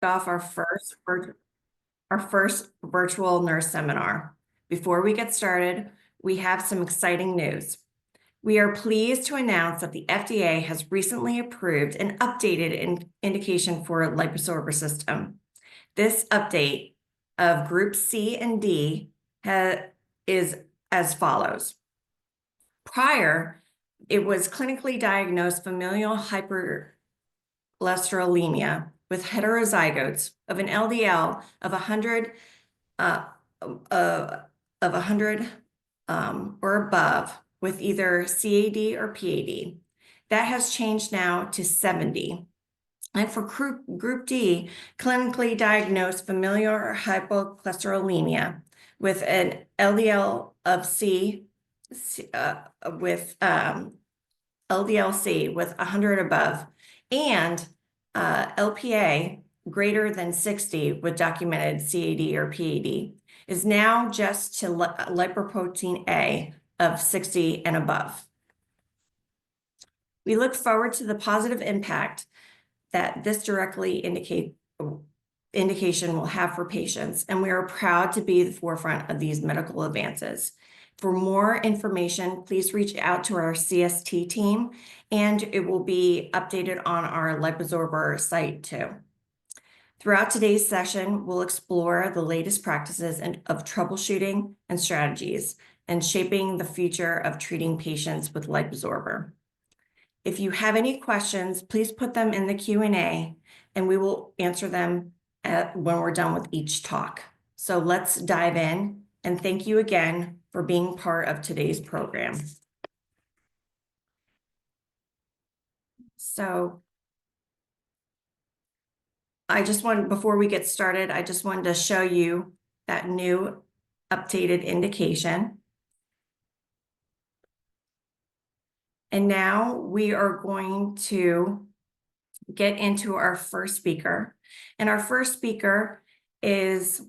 off our first virtual nurse seminar. Before we get started, we have some exciting news. We are pleased to announce that the FDA has recently approved an updated indication for a LIPOSORBER system. This update of Group C and D is as follows. Prior, it was clinically diagnosed familial hypercholesterolemia with heterozygotes of an LDL of 100 or above with either CAD or PAD. That has changed now to 70. And for Group D, clinically diagnosed familial hypocholesterolemia with an LDL of C with LDL-C with 100 above and LPA greater than 60 with documented CAD or PAD is now just to lipoprotein A of 60 and above. We look forward to the positive impact that this directly indication will have for patients, and we are proud to be the forefront of these medical advances. For more information, please reach out to our CST team, and it will be updated on our LIPOSORBER site too. Throughout today's session, we'll explore the latest practices of troubleshooting and strategies and shaping the future of treating patients with LIPOSORBER. If you have any questions, please put them in the Q&A, and we will answer them when we're done with each talk. So let's dive in, and thank you again for being part of today's program. So before we get started, I just wanted to show you that new updated indication. And now we are going to get into our first speaker. And our first speaker is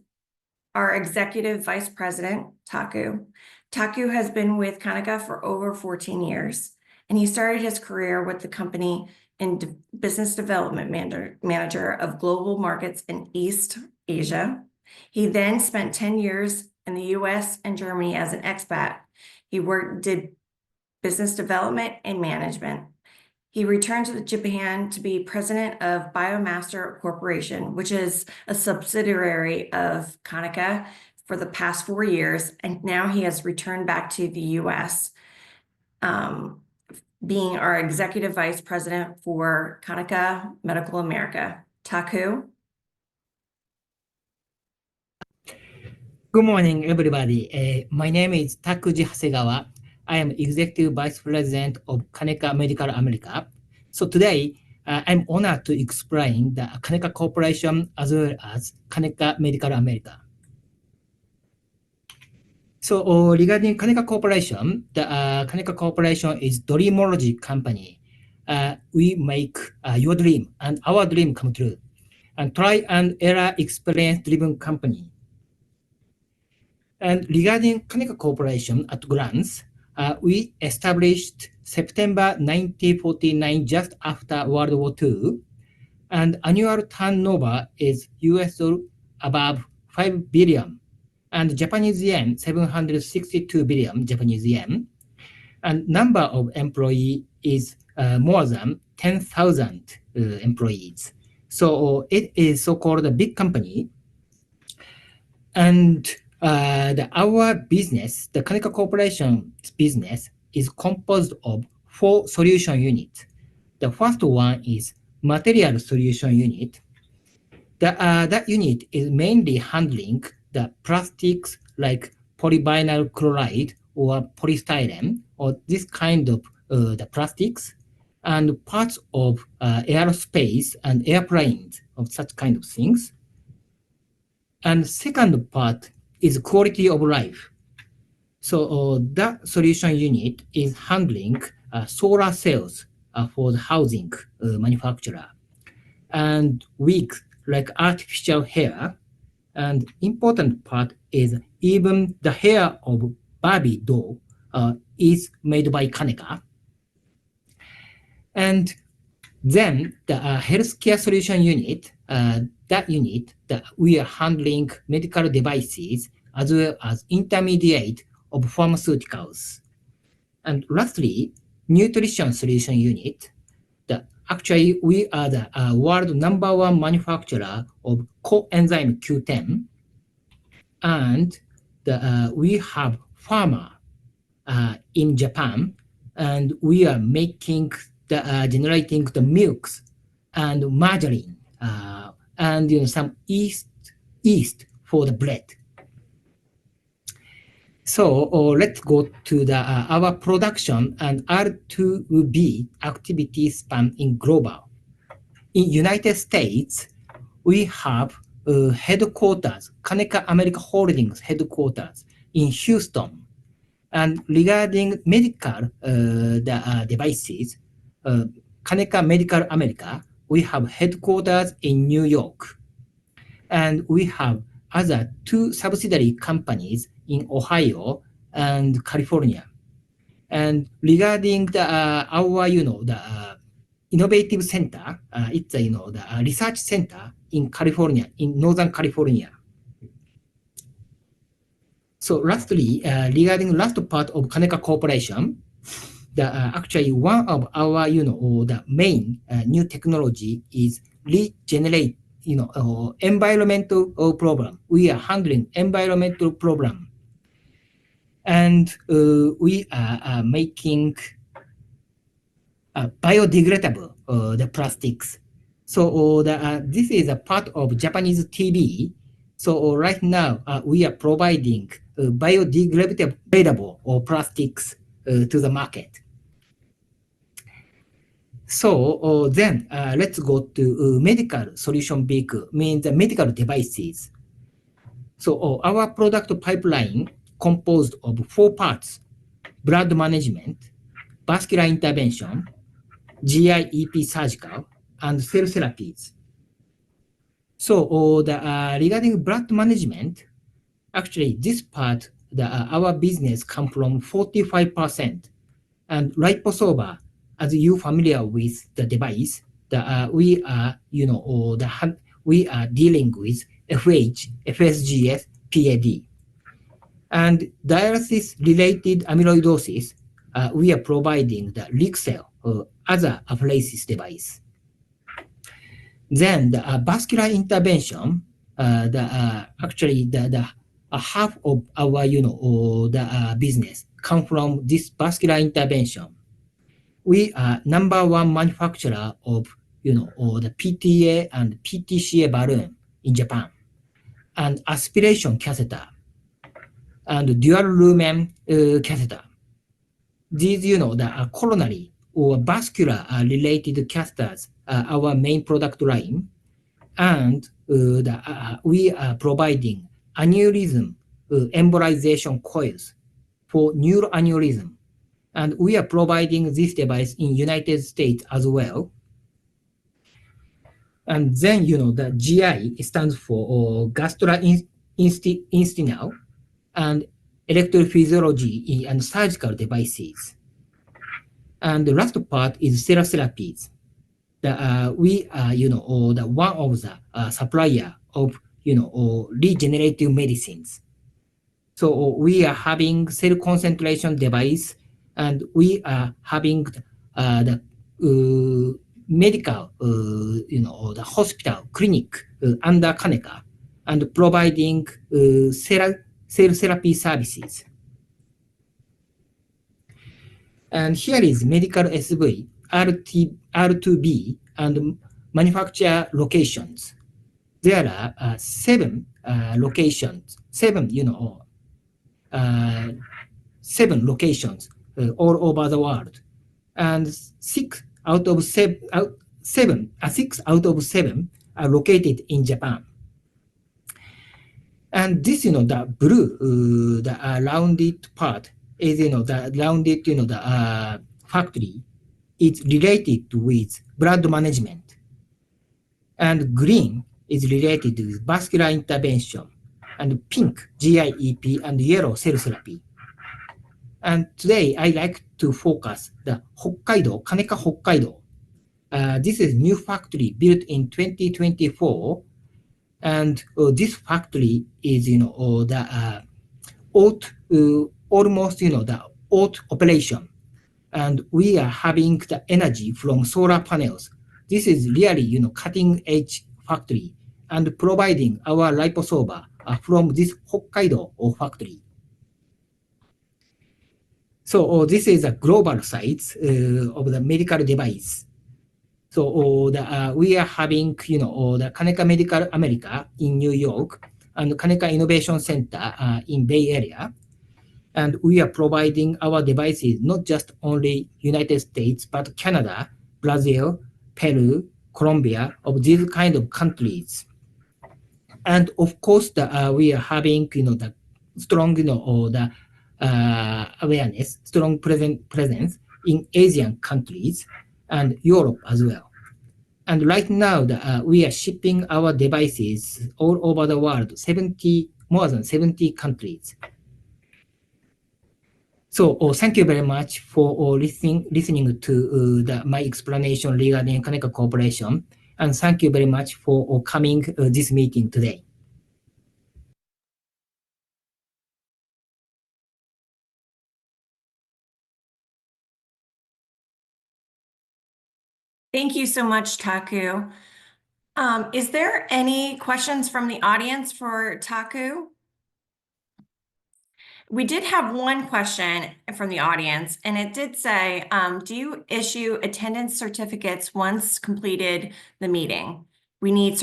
our Executive Vice President, Taku. Taku has been with Kanika for over 14 years, and he started his career with the company in Business Development Manager of Global Markets in East Asia. He then spent 10 years in the US and Germany as an expat. He did business development and management. He returned to Japan to be president of Biomaster Corporation, which is a subsidiary of Kanika for the past 4 years. And now he has returned back to the US, being our executive vice president for Kanika Medical America. Taku. Good morning, everybody. My name is Takuji Hasegawa. I am Executive Vice President of Kanika Medical America. So today, I'm honored to explain the Kanika Corporation as well as Kanika Medical America. So regarding Kanika Corporation, the Kanika Corporation is dreamology company. We make your dream and our dream come true, and try and error experience-driven company. And regarding Kanika Corporation at glance, we established September 1949, just after World War II, and annual turnover is US above 5 billion, and Japanese yen 762 billion Japanese yen, and number of employees is more than 10,000 employees. So it is so-called a big company, and our business, the Kanika Corporation's business, is composed of 4 solution units. The first one is material solution unit. That unit is mainly handling the plastics like polyvinyl chloride or polystyrene, or this kind of the plastics, and parts of aerospace and airplanes, of such kind of things. And second part is quality of life. So that solution unit is handling solar cells for the housing manufacturer, and wigs like artificial hair. And important part is even the hair of Barbie doll is made by Kanika. And Then the healthcare solution unit, that unit that we are handling medical devices as well as intermediate of pharmaceuticals. And lastly, nutrition solution unit. Actually, we are the world #1 manufacturer of coenzyme Q10, and we have pharma in Japan, and we are making generating the milks and margarine, and some yeast for the bread. So let's go to our production and R2B activity span in global. In United States, we have headquarters, Kaneka America Holdings headquarters in Houston. And regarding medical devices, Kaneka Medical America, we have headquarters in New York. And we have other 2 subsidiary companies in Ohio and California. And regarding our, innovative center, it's the research center in California, in Northern California. So lastly, regarding last part of Kaneka Corporation, actually one of our, the main new technology is regenerate, environmental problem. We are handling environmental problem. And we are making biodegradable the plastics. So this is a part of Japanese TV. So right now we are providing biodegradable plastics to the market. So then let's go to medical solution vehicle, means the medical devices. So our product pipeline composed of 4 parts: blood management, vascular intervention, GI-EP surgical, and cell therapies. So regarding blood management, actually this part, our business come from 45%. And LIPOSORBER, as you familiar with the device, we are, we are dealing with FSGS, PAD. And dialysis-related amyloidosis, we are providing the Lixel other apheresis device. Then the vascular intervention, actually the half of our business come from this vascular intervention. We are #1 manufacturer of the PTA and PTCA balloon in Japan, and aspiration catheter, and dual lumen catheter. These the coronary or vascular related catheters are our main product line, and we are providing aneurysm embolization coils for neuroaneurysm, and we are providing this device in United States as well. And then the GI stands for gastrointestinal and electrophysiology and surgical devices. And the last part is cell therapies. We are, the one of the supplier of, regenerative medicines. So we are having cell concentration device, and we are having the medical, the hospital clinic under Kaneka, and providing cell therapy services. And here is medical SV, R2B, and manufacturer locations. There are 7 locations, 7 locations all over the world, and 6 out of 7 are located in Japan. And this, the blue, the rounded part is, the rounded, the factory is related with blood management, and green is related with vascular intervention, and pink GIEP, and yellow cell therapy. And today I like to focus the Hokkaido, Kaneka Hokkaido. This is new factory built in 2024, and this factory is the almost the old operation, and we are having the energy from solar panels. This is really cutting edge factory and providing our LIPOSORBER from this Hokkaido factory. So this is a global site of the medical device. So we are having the Kaneka Medical America in New York and Kaneka Innovation Center in Bay Area. And we are providing our devices not just only United States, but Canada, Brazil, Peru, Colombia, of these kind of countries. And of course, we are having the strong the awareness, strong presence in Asian countries and Europe as well. And right now, we are shipping our devices all over the world, more than 70 countries. So thank you very much for listening to my explanation regarding Kaneka Corporation. And thank you very much for coming this meeting today. Thank you so much, Taku. Is there any questions from the audience for Taku? We did have one question from the audience, and it did say, do you issue attendance certificates once completed the meeting? We need,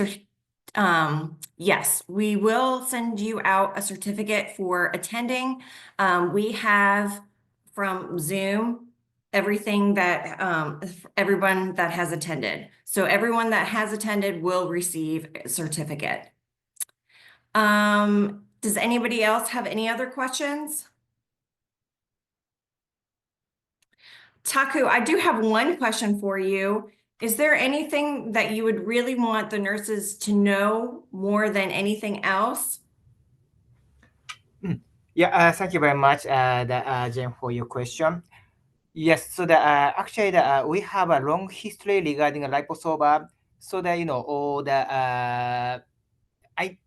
yes, we will send you out a certificate for attending. We have from Zoom everything that everyone that has attended. So everyone that has attended will receive a certificate. Does anybody else have any other questions? Taku, I do have one question for you. Is there anything that you would really want the nurses to know more than anything else? Yeah, thank you very much, Jen, for your question. Yes, so actually we have a long history regarding LIPOSORBER. So that all the I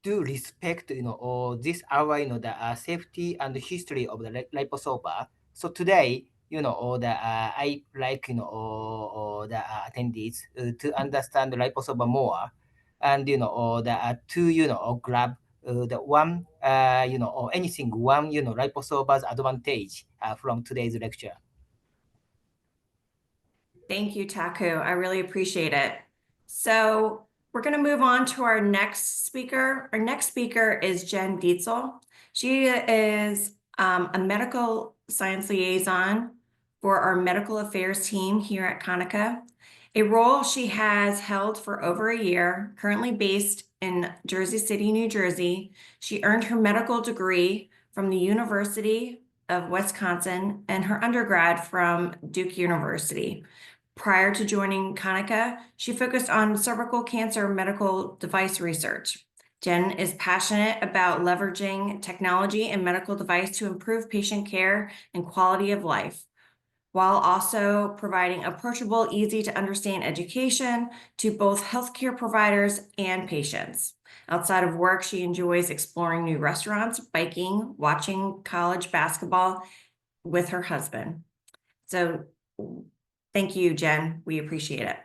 do respect this our the safety and history of the LIPOSORBER. So today all the I like all the attendees to understand the LIPOSORBER more, and all the to grab the one or anything one LIPOSORBER's advantage from today's lecture. Thank you, Taku. I really appreciate it. So we're going to move on to our next speaker. Our next speaker is Jen Dietzel. She is a medical science liaison for our medical affairs team here at Konica, a role she has held for over a year, currently based in Jersey City, New Jersey. She earned her medical degree from the University of Wisconsin and her undergrad from Duke University. Prior to joining Konica, she focused on cervical cancer medical device research. Jen is passionate about leveraging technology and medical device to improve patient care and quality of life, while also providing approachable, easy to understand education to both healthcare providers and patients. Outside of work, she enjoys exploring new restaurants, biking, watching college basketball with her husband. So thank you, Jen. We appreciate it.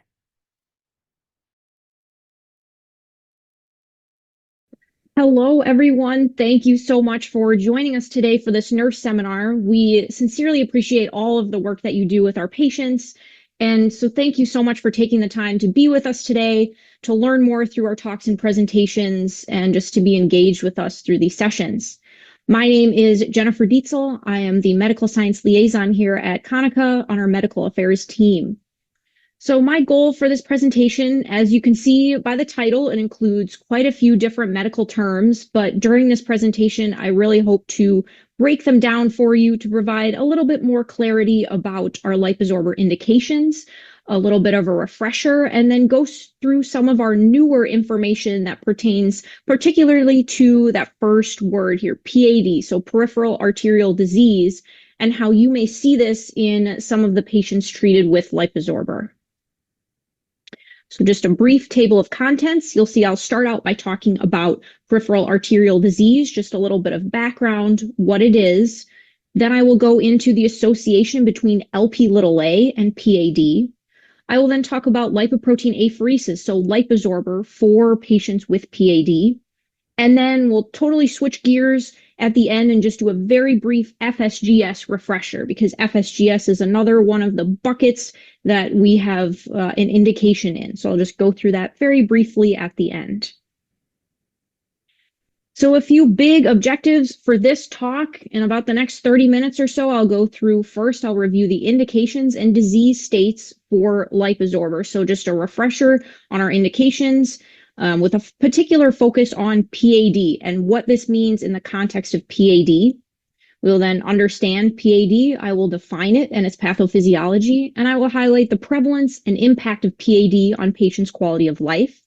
Hello, everyone. Thank you so much for joining us today for this nurse seminar. We sincerely appreciate all of the work that you do with our patients. And so thank you so much for taking the time to be with us today, to learn more through our talks and presentations, and just to be engaged with us through these sessions. My name is Jennifer Dietzel. I am the medical science liaison here at Konica on our medical affairs team. So my goal for this presentation, as you can see by the title, it includes quite a few different medical terms, but during this presentation, I really hope to break them down for you to provide a little bit more clarity about our LIPOSORBER indications, a little bit of a refresher, and then go through some of our newer information that pertains particularly to that first word here, PAD, so peripheral arterial disease, and how you may see this in some of the patients treated with LIPOSORBER. So just a brief table of contents. You'll see I'll start out by talking about peripheral arterial disease, just a little bit of background, what it is. Then I will go into the association between Lp(a) and PAD. I will then talk about lipoprotein apheresis, so LIPOSORBER for patients with PAD. And then we'll totally switch gears at the end and just do a very brief FSGS refresher, because FSGS is another one of the buckets that we have an indication in. So I'll just go through that very briefly at the end. So a few big objectives for this talk. In about the next 30 minutes or so, I'll go through first, I'll review the indications and disease states for LIPOSORBER. So just a refresher on our indications with a particular focus on PAD and what this means in the context of PAD. We'll then understand PAD. I will define it and its pathophysiology, and I will highlight the prevalence and impact of PAD on patients' quality of life.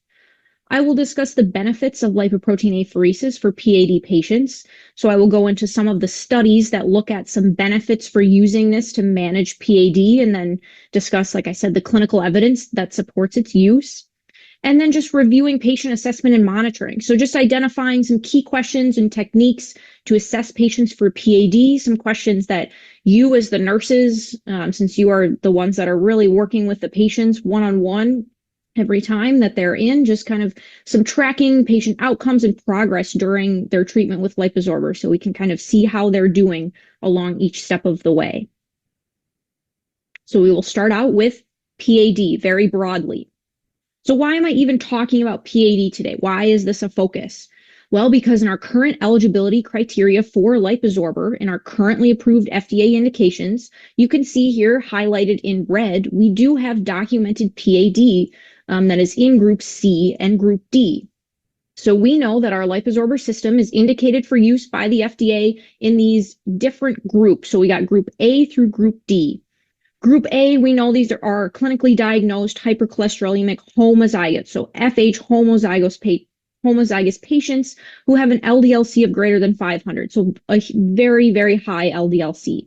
I will discuss the benefits of lipoprotein apheresis for PAD patients. So I will go into some of the studies that look at some benefits for using this to manage PAD, and then discuss, like I said, the clinical evidence that supports its use. And then just reviewing patient assessment and monitoring. So just identifying some key questions and techniques to assess patients for PAD, some questions that you as the nurses, since you are the ones that are really working with the patients one-on-one, every time that they're in, just kind of some tracking patient outcomes and progress during their treatment with LIPOSORBER, so we can kind of see how they're doing along each step of the way. So we will start out with PAD very broadly. So why am I even talking about PAD today? Why is this a focus? Well, because in our current eligibility criteria for LIPOSORBER in our currently approved FDA indications, you can see here highlighted in red, we do have documented PAD that is in Group C and Group D. So we know that our LIPOSORBER system is indicated for use by the FDA in these different groups. So we got Group A through Group D. Group A, we know these are clinically diagnosed hypercholesterolemic homozygotes, so FH homozygous patients who have an LDL-C of greater than 500, so a very, very high LDL-C.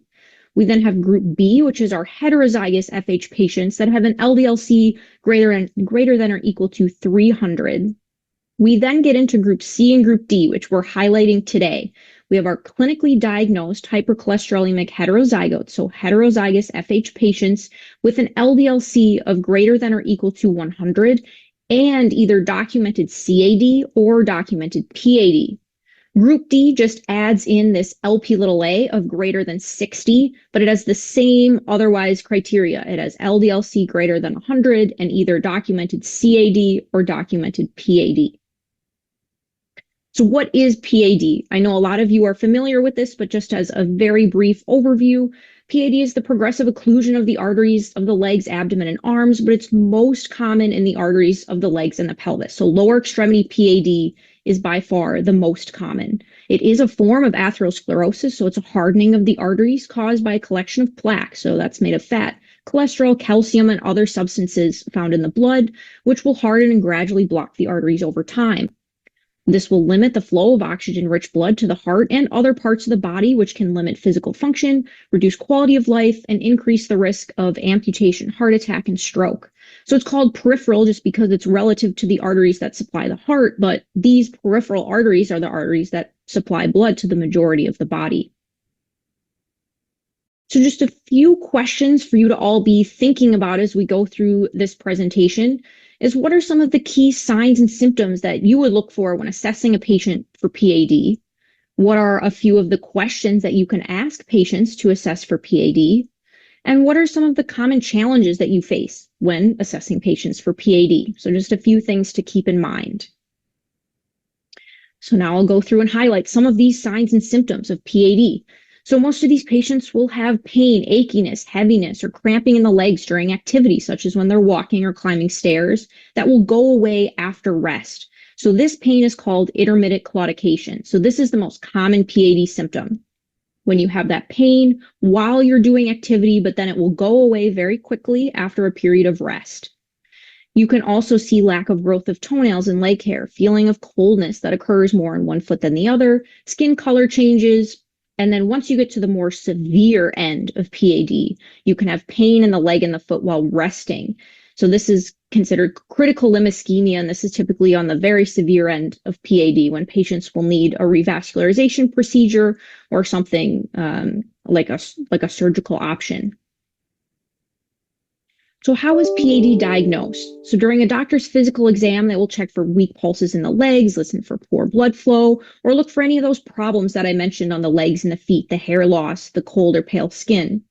We then have Group B, which is our heterozygous FH patients that have an LDL-C greater than or equal to 300. We then get into Group C and Group D, which we're highlighting today. We have our clinically diagnosed hypercholesterolemic heterozygotes, so heterozygous FH patients with an LDL-C of greater than or equal to 100 and either documented CAD or documented PAD. Group D just adds in this Lp(a) of greater than 60, but it has the same otherwise criteria. It has LDL-C greater than 100 and either documented CAD or documented PAD. So what is PAD? I know a lot of you are familiar with this, but just as a very brief overview, PAD is the progressive occlusion of the arteries of the legs, abdomen, and arms, but it's most common in the arteries of the legs and the pelvis. So lower extremity PAD is by far the most common. It is a form of atherosclerosis, so it's a hardening of the arteries caused by a collection of plaque. So that's made of fat, cholesterol, calcium, and other substances found in the blood, which will harden and gradually block the arteries over time. This will limit the flow of oxygen-rich blood to the heart and other parts of the body, which can limit physical function, reduce quality of life, and increase the risk of amputation, heart attack, and stroke. So it's called peripheral just because it's relative to the arteries that supply the heart, but these peripheral arteries are the arteries that supply blood to the majority of the body. So just a few questions for you to all be thinking about as we go through this presentation is, what are some of the key signs and symptoms that you would look for when assessing a patient for PAD? What are a few of the questions that you can ask patients to assess for PAD? And what are some of the common challenges that you face when assessing patients for PAD? So just a few things to keep in mind. So now I'll go through and highlight some of these signs and symptoms of PAD. So most of these patients will have pain, achiness, heaviness, or cramping in the legs during activity, such as when they're walking or climbing stairs, that will go away after rest. So this pain is called intermittent claudication. So this is the most common PAD symptom. When you have that pain while you're doing activity, but then it will go away very quickly after a period of rest. You can also see lack of growth of toenails and leg hair, feeling of coldness that occurs more in one foot than the other, skin color changes. And then once you get to the more severe end of PAD, you can have pain in the leg and the foot while resting. So this is considered critical limb ischemia, and this is typically on the very severe end of PAD when patients will need a revascularization procedure or something like a surgical option. So how is PAD diagnosed? So during a doctor's physical exam, they will check for weak pulses in the legs, listen for poor blood flow, or look for any of those problems that I mentioned on the legs and the feet, the hair loss, the cold or pale skin.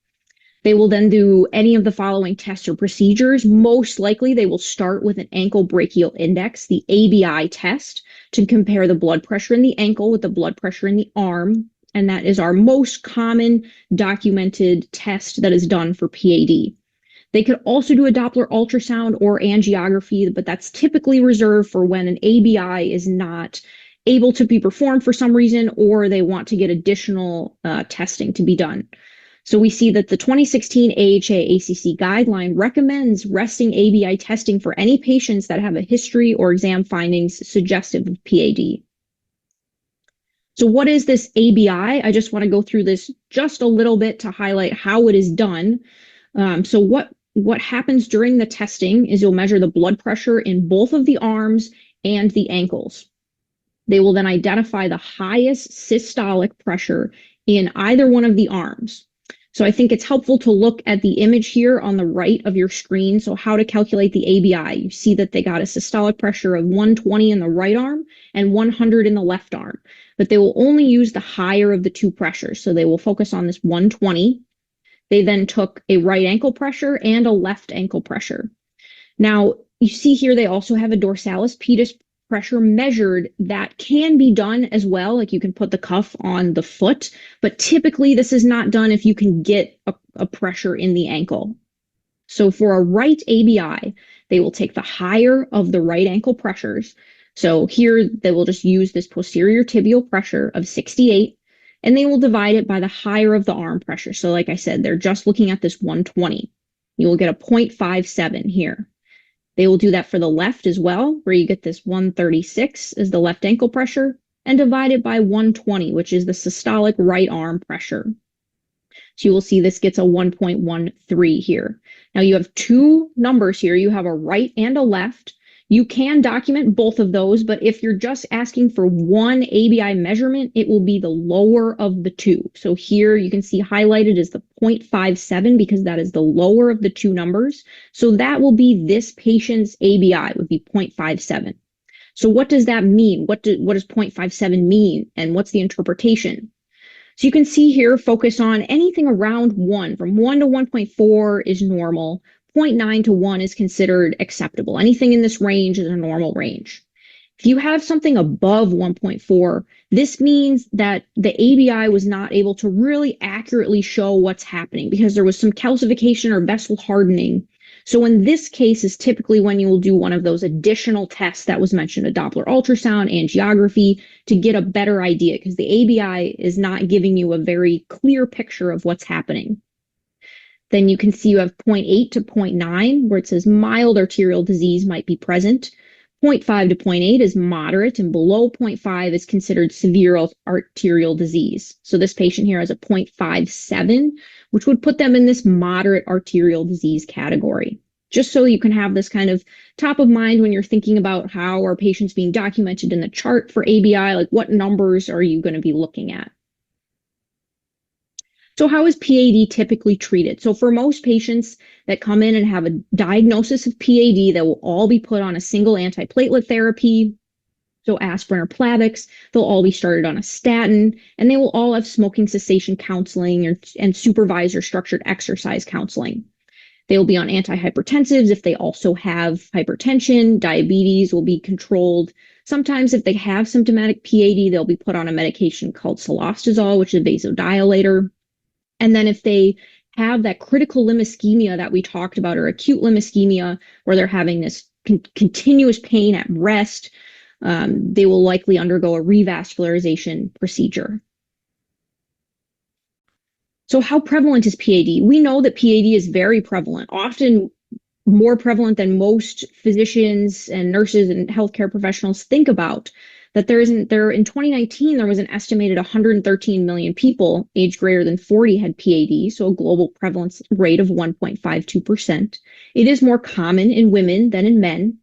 They will then do any of the following tests or procedures. Most likely, they will start with an ankle brachial index, the ABI test, to compare the blood pressure in the ankle with the blood pressure in the arm. And that is our most common documented test that is done for PAD. They could also do a Doppler ultrasound or angiography, but that's typically reserved for when an ABI is not able to be performed for some reason, or they want to get additional testing to be done. So we see that the 2016 AHA-ACC guideline recommends resting ABI testing for any patients that have a history or exam findings suggestive of PAD. So what is this ABI? I just want to go through this just a little bit to highlight how it is done. So what happens during the testing is you'll measure the blood pressure in both of the arms and the ankles. They will then identify the highest systolic pressure in either one of the arms. So I think it's helpful to look at the image here on the right of your screen. So how to calculate the ABI. You see that they got a systolic pressure of 120 in the right arm and 100 in the left arm, but they will only use the higher of the two pressures. So they will focus on this 120. They then took a right ankle pressure and a left ankle pressure. Now, you see here they also have a dorsalis pedis pressure measured that can be done as well. Like you can put the cuff on the foot, but typically this is not done if you can get a pressure in the ankle. So for a right ABI, they will take the higher of the right ankle pressures. So here they will just use this posterior tibial pressure of 68, and they will divide it by the higher of the arm pressure. So like I said, they're just looking at this 120. You will get a 0.57 here. They will do that for the left as well, where you get this 136 as the left ankle pressure, and divide it by 120, which is the systolic right arm pressure. So you will see this gets a 1.13 here. Now you have two numbers here. You have a right and a left. You can document both of those, but if you're just asking for one ABI measurement, it will be the lower of the two. So here you can see highlighted is the 0.57 because that is the lower of the two numbers. So that will be this patient's ABI would be 0.57. So what does that mean? What does 0.57 mean? And what's the interpretation? So you can see here, focus on anything around 1. From 1 to 1.4 is normal. 0.9 to 1 is considered acceptable. Anything in this range is a normal range. If you have something above 1.4, this means that the ABI was not able to really accurately show what's happening because there was some calcification or vessel hardening. So in this case is typically when you will do one of those additional tests that was mentioned, a Doppler ultrasound, angiography, to get a better idea because the ABI is not giving you a very clear picture of what's happening. Then you can see you have 0.8 to 0.9, where it says mild arterial disease might be present. 0.5 to 0.8 is moderate, and below 0.5 is considered severe arterial disease. So this patient here has a 0.57, which would put them in this moderate arterial disease category. Just so you can have this kind of top of mind when you're thinking about how are patients being documented in the chart for ABI, like what numbers are you going to be looking at? So how is PAD typically treated? So for most patients that come in and have a diagnosis of PAD, they will all be put on a single antiplatelet therapy. So aspirin or Plavix, they'll all be started on a statin, and they will all have smoking cessation counseling and supervised or structured exercise counseling. They will be on antihypertensives if they also have hypertension. Diabetes will be controlled. Sometimes if they have symptomatic PAD, they'll be put on a medication called cilostazol, which is a vasodilator. And then if they have that critical limb ischemia that we talked about, or acute limb ischemia, where they're having this continuous pain at rest, they will likely undergo a revascularization procedure. So how prevalent is PAD? We know that PAD is very prevalent, often more prevalent than most physicians and nurses and healthcare professionals think about. that in 2019, there was an estimated 113 million people aged greater than 40 had PAD, so a global prevalence rate of 1.52%. It is more common in women than in men,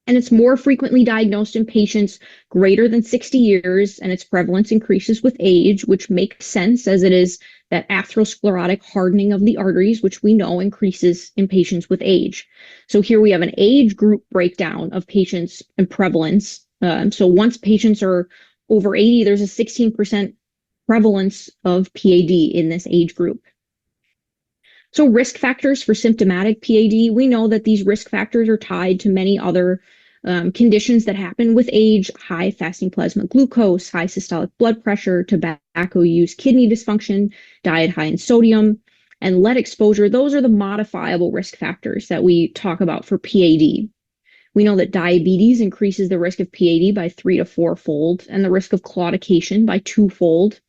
and it's more frequently diagnosed in patients greater than 60 years, and its prevalence increases with age, which makes sense as it is that atherosclerotic hardening of the arteries, which we know increases in patients with age. So here we have an age group breakdown of patients and prevalence. So once patients are over 80, there's a 16% prevalence of PAD in this age group. So risk factors for symptomatic PAD, we know that these risk factors are tied to many other conditions that happen with age: high fasting plasma glucose, high systolic blood pressure, tobacco use, kidney dysfunction, diet high in sodium, and lead exposure. Those are the modifiable risk factors that we talk about for PAD. We know that diabetes increases the risk of PAD by 3 to 4-fold, and the risk of claudication by 2-fold.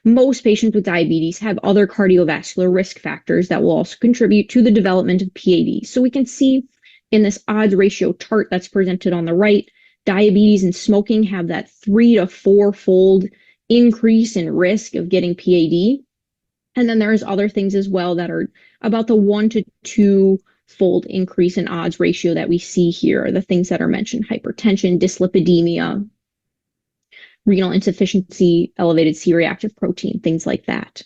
Most patients with diabetes have other cardiovascular risk factors that will also contribute to the development of PAD. So we can see in this odds ratio chart that's presented on the right, diabetes and smoking have that 3 to 4-fold increase in risk of getting PAD. And then there's other things as well that are about the 1 to 2-fold increase in odds ratio that we see here. The things that are mentioned: hypertension, dyslipidemia, renal insufficiency, elevated C-reactive protein, things like that.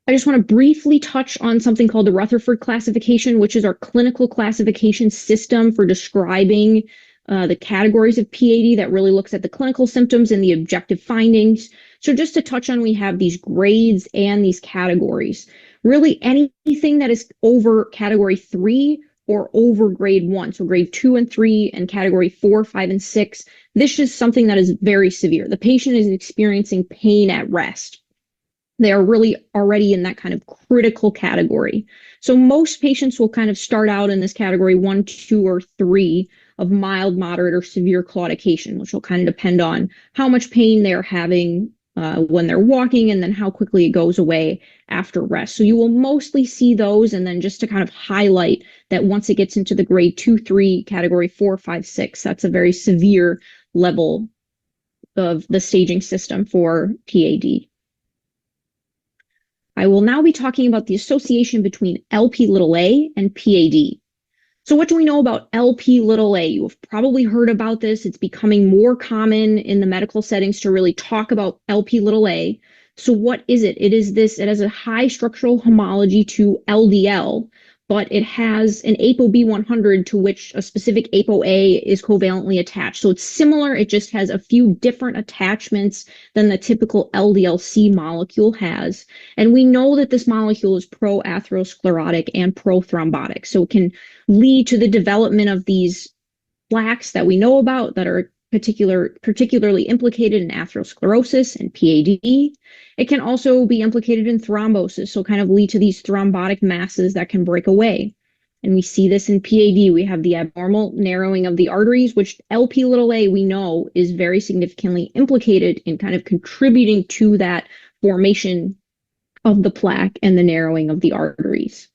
I just want to briefly touch on something called the Rutherford classification, which is our clinical classification system for describing the categories of PAD that really looks at the clinical symptoms and the objective findings. So just to touch on, we have these grades and these categories. Really anything that is over category 3 or over grade 1, so grade 2 and 3 and category 4, 5, and 6, this is something that is very severe. The patient is experiencing pain at rest. They are really already in that kind of critical category. So most patients will kind of start out in this category 1, 2, or 3 of mild, moderate, or severe claudication, which will kind of depend on how much pain they're having when they're walking, and then how quickly it goes away after rest. So you will mostly see those, and then just to kind of highlight that once it gets into the grade 2, 3, category 4, 5, 6, that's a very severe level of the staging system for PAD. I will now be talking about the association between Lp(a) and PAD. So what do we know about Lp(a)? You have probably heard about this. It's becoming more common in the medical settings to really talk about Lp(a). So what is it? It has a high structural homology to LDL, but it has an ApoB100 to which a specific ApoA is covalently attached. So it's similar, it just has a few different attachments than the typical LDL-C molecule has. And we know that this molecule is pro-atherosclerotic and pro-thrombotic. So it can lead to the development of these plaques that we know about that are particularly implicated in atherosclerosis and PAD. It can also be implicated in thrombosis, so kind of lead to these thrombotic masses that can break away. And we see this in PAD. We have the abnormal narrowing of the arteries, which Lp(a) we know is very significantly implicated in kind of contributing to that formation of the plaque and the narrowing of the arteries.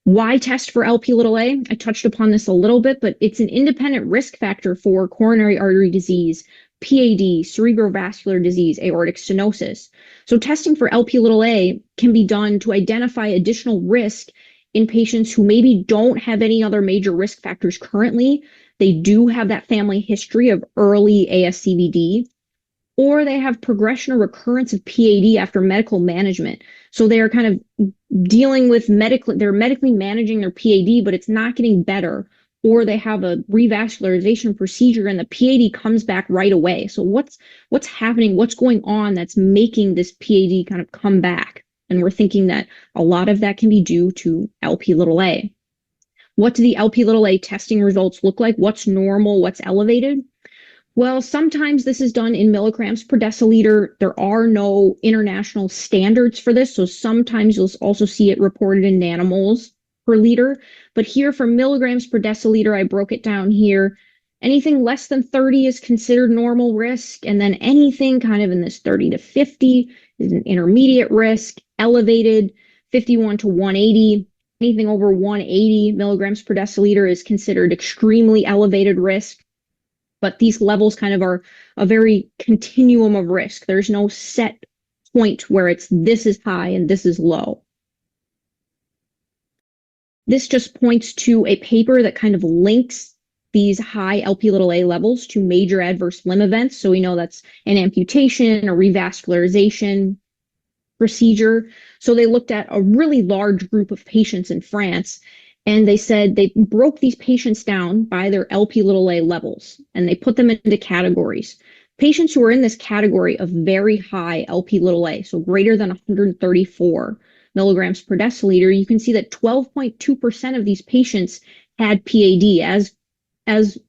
Why test for Lp(a)? I touched upon this a little bit, but it's an independent risk factor for coronary artery disease, PAD, cerebrovascular disease, aortic stenosis. So testing for Lp(a) can be done to identify additional risk in patients who maybe don't have any other major risk factors currently. They do have that family history of early ASCVD, or they have progression or recurrence of PAD after medical management. So they are kind of dealing with they're medically managing their PAD, but it's not getting better, or they have a revascularization procedure and the PAD comes back right away. So what's happening? What's going on that's making this PAD kind of come back? And we're thinking that a lot of that can be due to Lp(a). What do the Lp(a) testing results look like? What's normal? What's elevated? Well, sometimes this is done in milligrams per deciliter. There are no international standards for this, so sometimes you'll also see it reported in nanomoles per liter. But here for milligrams per deciliter, I broke it down here. Anything less than 30 is considered normal risk, and then anything kind of in this 30 to 50 is an intermediate risk, elevated, 51 to 180. Anything over 180 milligrams per deciliter is considered extremely elevated risk. but these levels kind of are a very continuum of risk. There's no set point where it's this is high and this is low. This just points to a paper that kind of links these high Lp(a) levels to major adverse limb events. So we know that's an amputation, a revascularization procedure. So they looked at a really large group of patients in France, and they said they broke these patients down by their Lp(a) levels, and they put them into categories. Patients who were in this category of very high Lp(a), so greater than 134 milligrams per deciliter, you can see that 12.2% of these patients had PAD as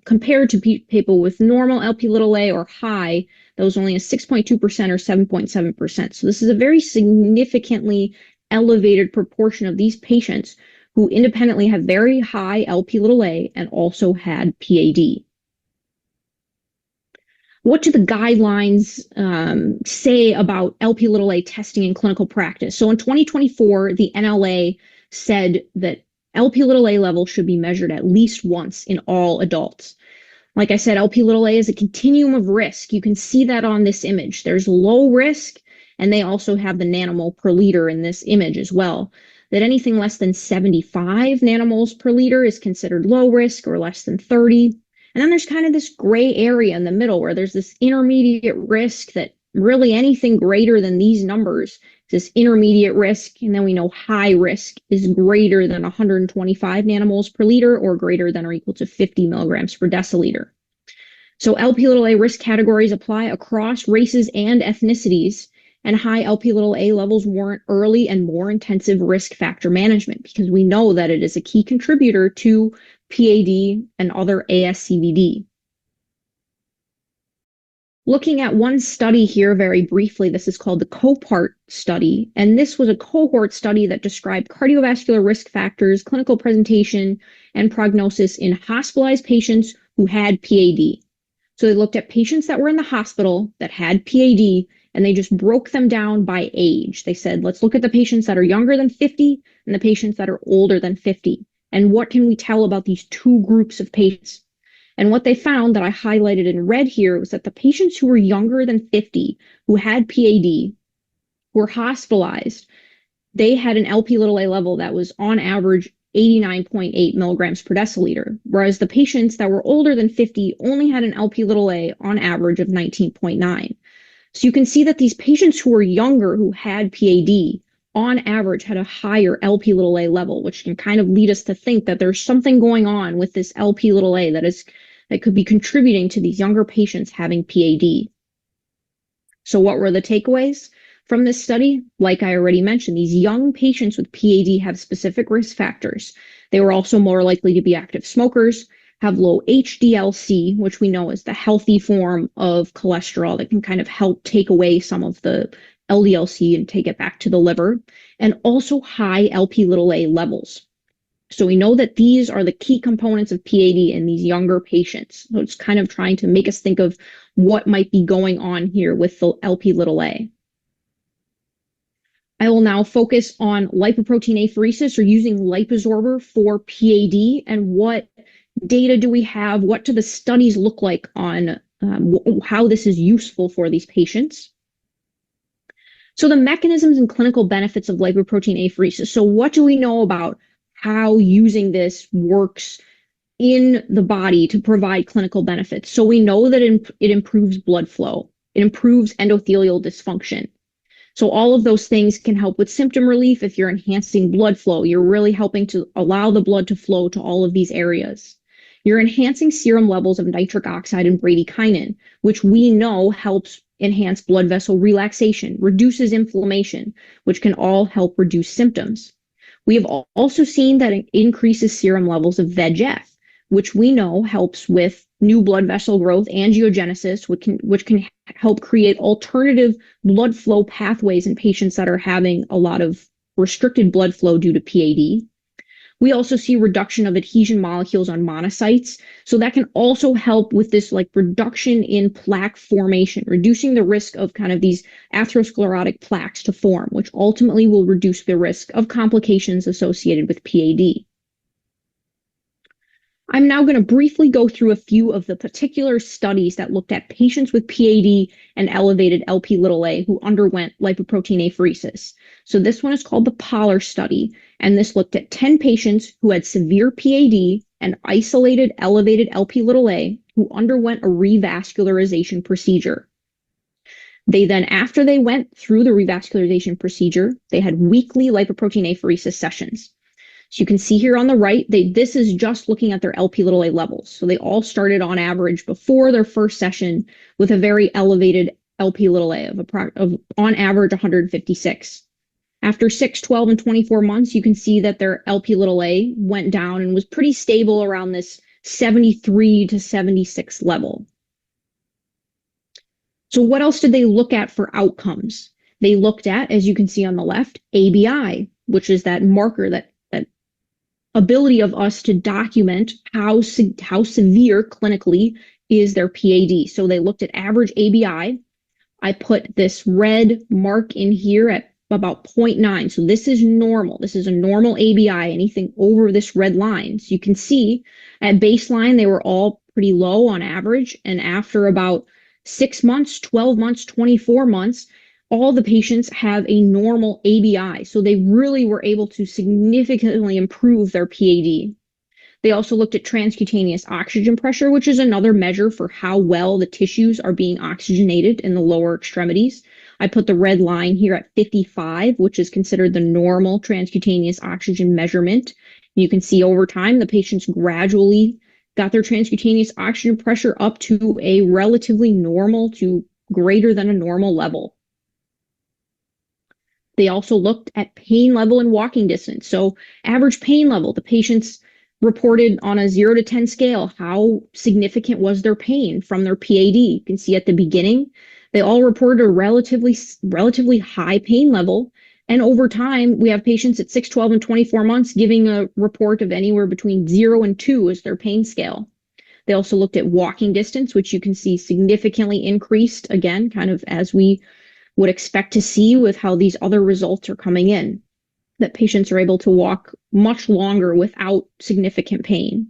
compared to people with normal Lp(a) or high, that was only a 6.2% or 7.7%. So this is a very significantly elevated proportion of these patients who independently have very high Lp(a) and also had PAD. What do the guidelines say about Lp(a) testing in clinical practice? So in 2024, the NLA said that Lp(a) level should be measured at least once in all adults. Like I said, Lp(a) is a continuum of risk. You can see that on this image. There's low risk, and they also have the nanomole per liter in this image as well. That anything less than 75 nanomoles per liter is considered low risk, or less than 30. And then there's kind of this gray area in the middle where there's this intermediate risk that really anything greater than these numbers is this intermediate risk. And then we know high risk is greater than 125 nanomoles per liter or greater than or equal to 50 milligrams per deciliter. So Lp(a) risk categories apply across races and ethnicities, and high Lp(a) levels warrant early and more intensive risk factor management because we know that it is a key contributor to PAD and other ASCVD. Looking at one study here very briefly, this is called the COPART study, and this was a cohort study that described cardiovascular risk factors, clinical presentation, and prognosis in hospitalized patients who had PAD. So they looked at patients that were in the hospital that had PAD, and they just broke them down by age. They said, let's look at the patients that are younger than 50 and the patients that are older than 50. And what can we tell about these two groups of patients? And what they found that I highlighted in red here was that the patients who were younger than 50, who had PAD, were hospitalized, they had an Lp(a) level that was on average 89.8 milligrams per deciliter, whereas the patients that were older than 50 only had an Lp(a) on average of 19.9. So you can see that these patients who were younger, who had PAD, on average had a higher Lp(a) level, which can kind of lead us to think that there's something going on with this Lp(a) that could be contributing to these younger patients having PAD. So what were the takeaways from this study? Like I already mentioned, these young patients with PAD have specific risk factors. They were also more likely to be active smokers, have low HDL-C, which we know is the healthy form of cholesterol that can kind of help take away some of the LDL-C and take it back to the liver, and also high Lp(a) levels. So we know that these are the key components of PAD in these younger patients. So it's kind of trying to make us think of what might be going on here with the Lp(a). I will now focus on lipoprotein apheresis or using LIPOSORBER for PAD and what data do we have? What do the studies look like on how this is useful for these patients? So the mechanisms and clinical benefits of lipoprotein apheresis. So what do we know about how using this works in the body to provide clinical benefits? So we know that it improves blood flow. It improves endothelial dysfunction. So all of those things can help with symptom relief. If you're enhancing blood flow, you're really helping to allow the blood to flow to all of these areas. You're enhancing serum levels of nitric oxide and bradykinin, which we know helps enhance blood vessel relaxation, reduces inflammation, which can all help reduce symptoms. We have also seen that it increases serum levels of VEGF, which we know helps with new blood vessel growth, angiogenesis, which can help create alternative blood flow pathways in patients that are having a lot of restricted blood flow due to PAD. We also see reduction of adhesion molecules on monocytes. So that can also help with this like reduction in plaque formation, reducing the risk of kind of these atherosclerotic plaques to form, which ultimately will reduce the risk of complications associated with PAD. I'm now going to briefly go through a few of the particular studies that looked at patients with PAD and elevated Lp(a) who underwent lipoprotein apheresis. So this one is called the Polar study, and this looked at 10 patients who had severe PAD and isolated elevated Lp(a) who underwent a revascularization procedure. They then, after they went through the revascularization procedure, they had weekly lipoprotein apheresis sessions. So you can see here on the right, this is just looking at their Lp(a) levels. So they all started on average before their first session with a very elevated Lp(a) of on average 156. After 6, 12, and 24 months, you can see that their Lp(a) went down and was pretty stable around this 73 to 76 level. So what else did they look at for outcomes? They looked at, as you can see on the left, ABI, which is that marker, that ability of us to document how severe clinically is their PAD. So they looked at average ABI. I put this red mark in here at about 0.9. So this is normal. This is a normal ABI, anything over this red line. So you can see at baseline, they were all pretty low on average. And after about 6 months, 12 months, 24 months, all the patients have a normal ABI. So they really were able to significantly improve their PAD. They also looked at transcutaneous oxygen pressure, which is another measure for how well the tissues are being oxygenated in the lower extremities. I put the red line here at 55, which is considered the normal transcutaneous oxygen measurement. You can see over time, the patients gradually got their transcutaneous oxygen pressure up to a relatively normal to greater than a normal level. They also looked at pain level and walking distance. So average pain level, the patients reported on a 0 to 10 scale, how significant was their pain from their PAD. You can see at the beginning, they all reported a relatively high pain level. And over time, we have patients at 6, 12, and 24 months giving a report of anywhere between 0 and 2 as their pain scale. They also looked at walking distance, which you can see significantly increased, again, kind of as we would expect to see with how these other results are coming in, that patients are able to walk much longer without significant pain.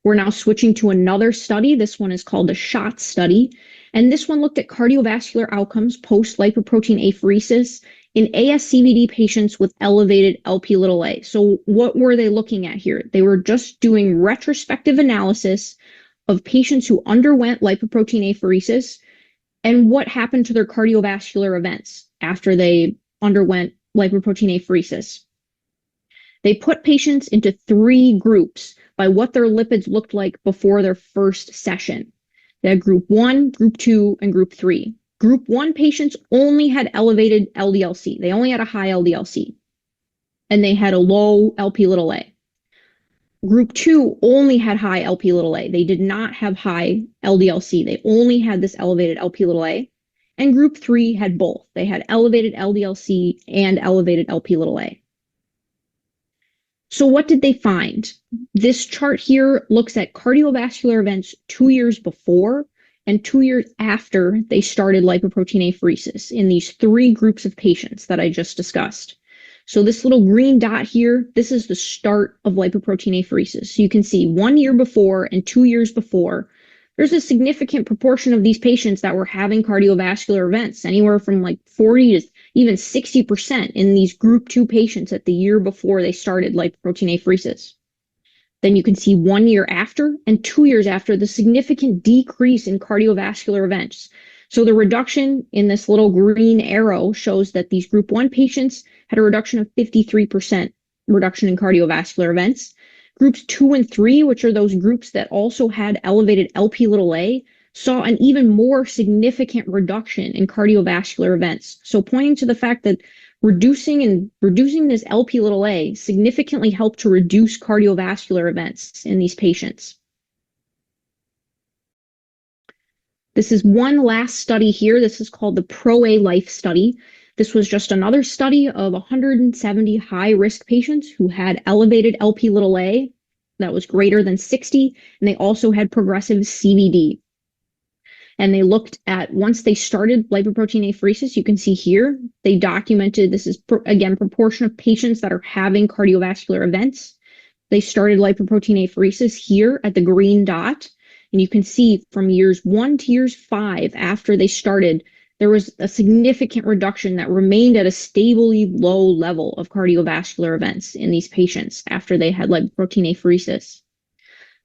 We're now switching to another study. This one is called the SHOT study. And this one looked at cardiovascular outcomes post-lipoprotein apheresis in ASCVD patients with elevated Lp(a). So what were they looking at here? They were just doing retrospective analysis of patients who underwent lipoprotein apheresis and what happened to their cardiovascular events after they underwent lipoprotein apheresis. They put patients into 3 groups by what their lipids looked like before their first session. They had group 1, group 2, and group 3. Group 1 patients only had elevated LDL-C. They only had a high LDL-C, and they had a low Lp(a). Group 2 only had high Lp(a). They did not have high LDL-C. They only had this elevated Lp(a). And group 3 had both. They had elevated LDL-C and elevated Lp(a). So what did they find? This chart here looks at cardiovascular events 2 years before and 2 years after they started lipoprotein apheresis in these 3 groups of patients that I just discussed. So this little green dot here, this is the start of lipoprotein apheresis. So you can see 1 year before and 2 years before, there's a significant proportion of these patients that were having cardiovascular events, anywhere from like 40 to even 60% in these group 2 patients at the year before they started lipoprotein apheresis. Then you can see 1 year after and 2 years after the significant decrease in cardiovascular events. So the reduction in this little green arrow shows that these group 1 patients had a reduction of 53% reduction in cardiovascular events. Groups 2 and 3, which are those groups that also had elevated Lp(a), saw an even more significant reduction in cardiovascular events. So pointing to the fact that reducing this Lp(a) significantly helped to reduce cardiovascular events in these patients. This is one last study here. This is called the PRO-A-LIFE study. This was just another study of 170 high-risk patients who had elevated Lp(a) that was greater than 60, and they also had progressive CVD. And they looked at, once they started lipoprotein apheresis, you can see here, they documented, this is again, proportion of patients that are having cardiovascular events. They started lipoprotein apheresis here at the green dot. And you can see from years 1 to years 5 after they started, there was a significant reduction that remained at a stably low level of cardiovascular events in these patients after they had lipoprotein apheresis.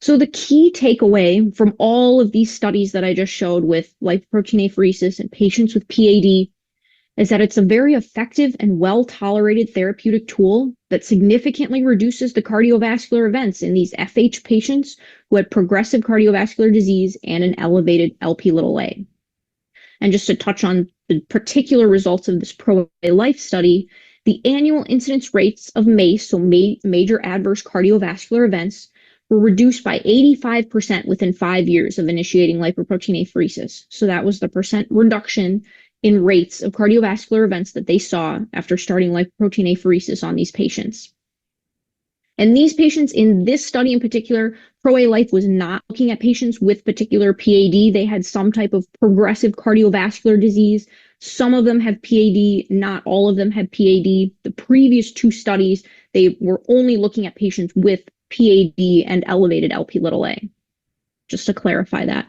So the key takeaway from all of these studies that I just showed with lipoprotein apheresis in patients with PAD is that it's a very effective and well-tolerated therapeutic tool that significantly reduces the cardiovascular events in these FH patients who had progressive cardiovascular disease and an elevated Lp(a). And just to touch on the particular results of this pro-life study, the annual incidence rates of MACE, so major adverse cardiovascular events, were reduced by 85% within 5 years of initiating lipoprotein apheresis. So that was the percent reduction in rates of cardiovascular events that they saw after starting lipoprotein apheresis on these patients. And these patients in this study in particular, Pro-A-Life was not looking at patients with particular PAD. They had some type of progressive cardiovascular disease. Some of them have PAD, not all of them had PAD. The previous 2 studies, they were only looking at patients with PAD and elevated Lp(a), just to clarify that.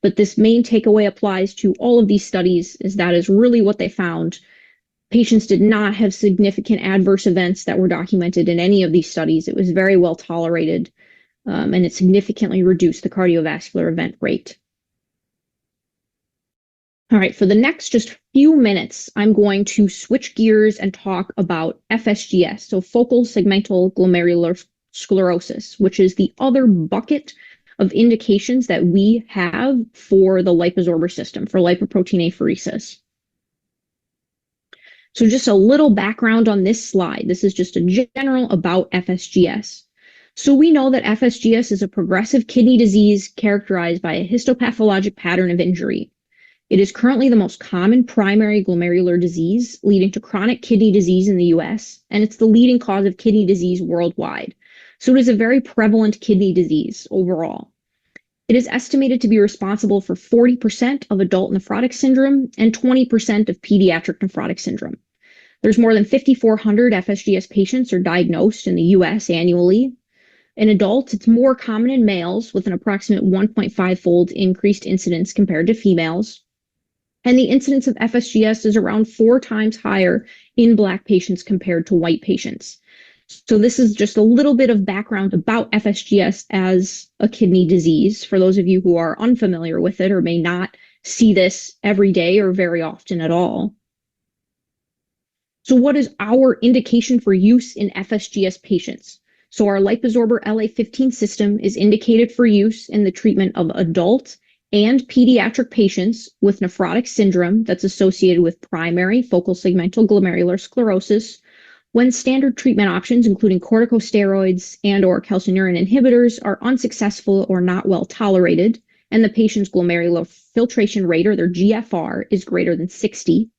But this main takeaway applies to all of these studies, is that is really what they found. Patients did not have significant adverse events that were documented in any of these studies. It was very well tolerated, and it significantly reduced the cardiovascular event rate. All right, for the next just few minutes, I'm going to switch gears and talk about FSGS, so focal segmental glomerular sclerosis, which is the other bucket of indications that we have for the liposorber system, for lipoprotein apheresis. So just a little background on this slide. This is just a general about FSGS. So we know that FSGS is a progressive kidney disease characterized by a histopathologic pattern of injury. It is currently the most common primary glomerular disease, leading to chronic kidney disease in the US, and it's the leading cause of kidney disease worldwide. So it is a very prevalent kidney disease overall. It is estimated to be responsible for 40% of adult nephrotic syndrome and 20% of pediatric nephrotic syndrome. There's more than 5,400 FSGS patients are diagnosed in the US annually. In adults, it's more common in males with an approximate 1.5-fold increased incidence compared to females. And the incidence of FSGS is around 4 times higher in Black patients compared to white patients. So this is just a little bit of background about FSGS as a kidney disease for those of you who are unfamiliar with it or may not see this every day or very often at all. So what is our indication for use in FSGS patients? So our LIPOSORBER LA15 system is indicated for use in the treatment of adult and pediatric patients with nephrotic syndrome that's associated with primary focal segmental glomerular sclerosis, when standard treatment options, including corticosteroids and/or calcineurin inhibitors, are unsuccessful or not well tolerated, and the patient's glomerular filtration rate, or their GFR, is greater than 60,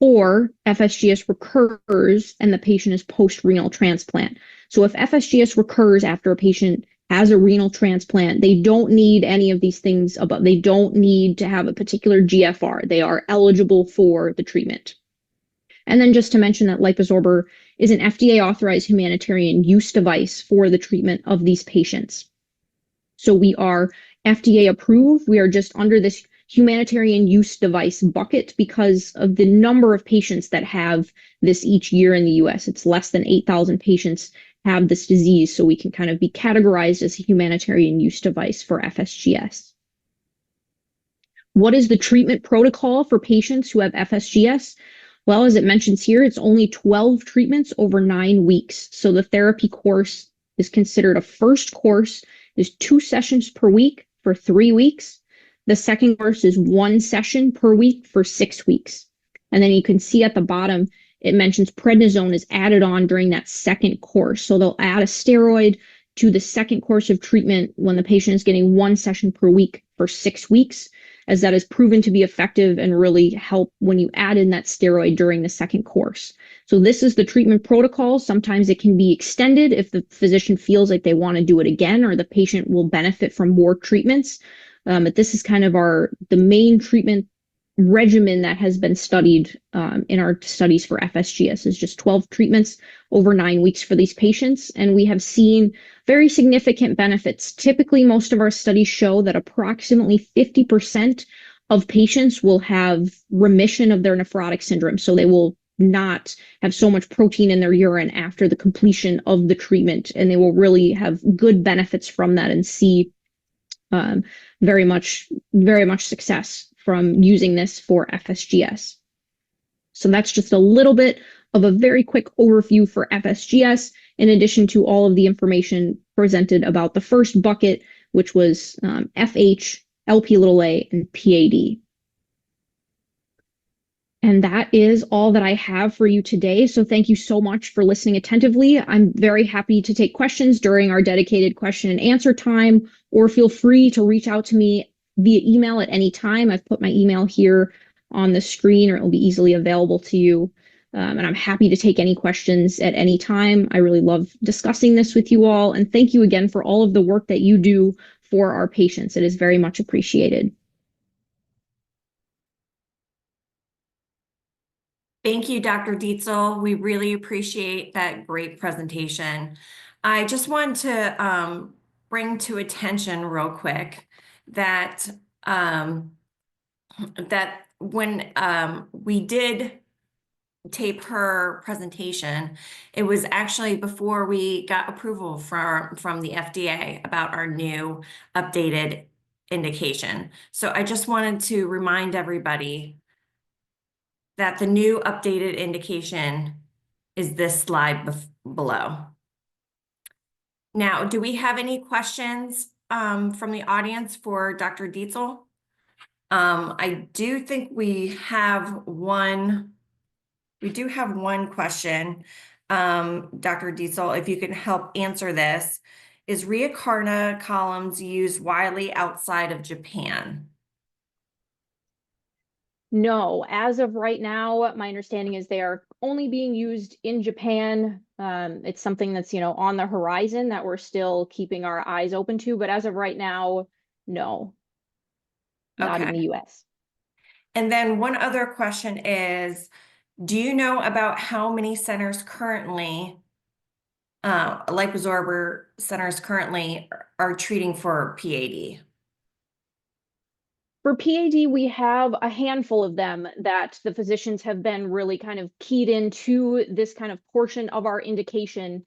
or FSGS recurs and the patient is post-renal transplant. So if FSGS recurs after a patient has a renal transplant, they don't need any of these things, they don't need to have a particular GFR. They are eligible for the treatment. And then just to mention that LIPOSORBER is an FDA-authorized humanitarian use device for the treatment of these patients. So we are FDA approved. We are just under this humanitarian use device bucket because of the number of patients that have this each year in the US. It's less than 8,000 patients have this disease, so we can kind of be categorized as a humanitarian use device for FSGS. What is the treatment protocol for patients who have FSGS? Well, as it mentions here, it's only 12 treatments over 9 weeks. So the therapy course is considered a first course, is 2 sessions per week for 3 weeks. The second course is 1 session per week for 6 weeks. And then you can see at the bottom, it mentions prednisone is added on during that second course. So they'll add a steroid to the second course of treatment when the patient is getting 1 session per week for 6 weeks, as that is proven to be effective and really help when you add in that steroid during the second course. So this is the treatment protocol. Sometimes it can be extended if the physician feels like they want to do it again or the patient will benefit from more treatments. But this is kind of the main treatment regimen that has been studied in our studies for FSGS is just 12 treatments over 9 weeks for these patients. And we have seen very significant benefits. Typically, most of our studies show that approximately 50% of patients will have remission of their nephrotic syndrome. So they will not have so much protein in their urine after the completion of the treatment, and they will really have good benefits from that and see very much success from using this for FSGS. So that's just a little bit of a very quick overview for FSGS, in addition to all of the information presented about the first bucket, which was FH, LP(a), and PAD. And that is all that I have for you today. So thank you so much for listening attentively. I'm very happy to take questions during our dedicated question and answer time, or feel free to reach out to me via email at any time. I've put my email here on the screen, or it will be easily available to you. And I'm happy to take any questions at any time. I really love discussing this with you all. And thank you again for all of the work that you do for our patients. It is very much appreciated. Thank you, Dr. Dietzel. We really appreciate that great presentation. I just want to bring to attention real quick that that when we did tape her presentation, it was actually before we got approval from the FDA about our new updated indication. So I just wanted to remind everybody that the new updated indication is this slide below. Now, do we have any questions from the audience for Dr. Dietzel? I do think we have one. We do have one question. Dr. Dietzel, if you can help answer this. Is Rheacarna columns used widely outside of Japan? No, as of right now, my understanding is they are only being used in Japan. It's something that's, on the horizon that we're still keeping our eyes open to, but as of right now, no, not in the US. And then one other question is, do you know about how many centers currently, LIPOSORBER centers currently are treating for PAD? For PAD, we have a handful of them that the physicians have been really kind of keyed into this kind of portion of our indication.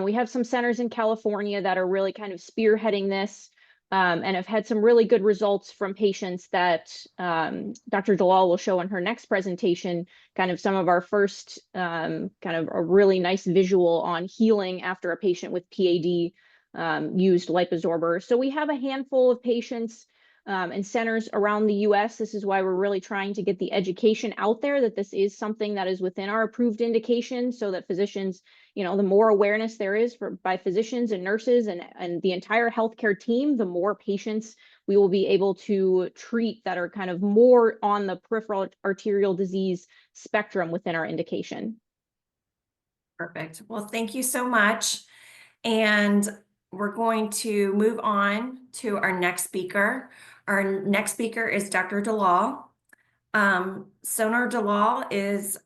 We have some centers in California that are really kind of spearheading this and have had some really good results from patients that Dr. Dalal will show in her next presentation, kind of some of our first kind of a really nice visual on healing after a patient with PAD used LIPOSORBER. So we have a handful of patients and centers around the US. This is why we're really trying to get the education out there that this is something that is within our approved indication, so that physicians, the more awareness there is by physicians and nurses and the entire healthcare team, the more patients we will be able to treat that are kind of more on the peripheral arterial disease spectrum within our indication. Perfect. Well, thank you so much. And we're going to move on to our next speaker. Our next speaker is Dr. Dalal. Sonar Dalal is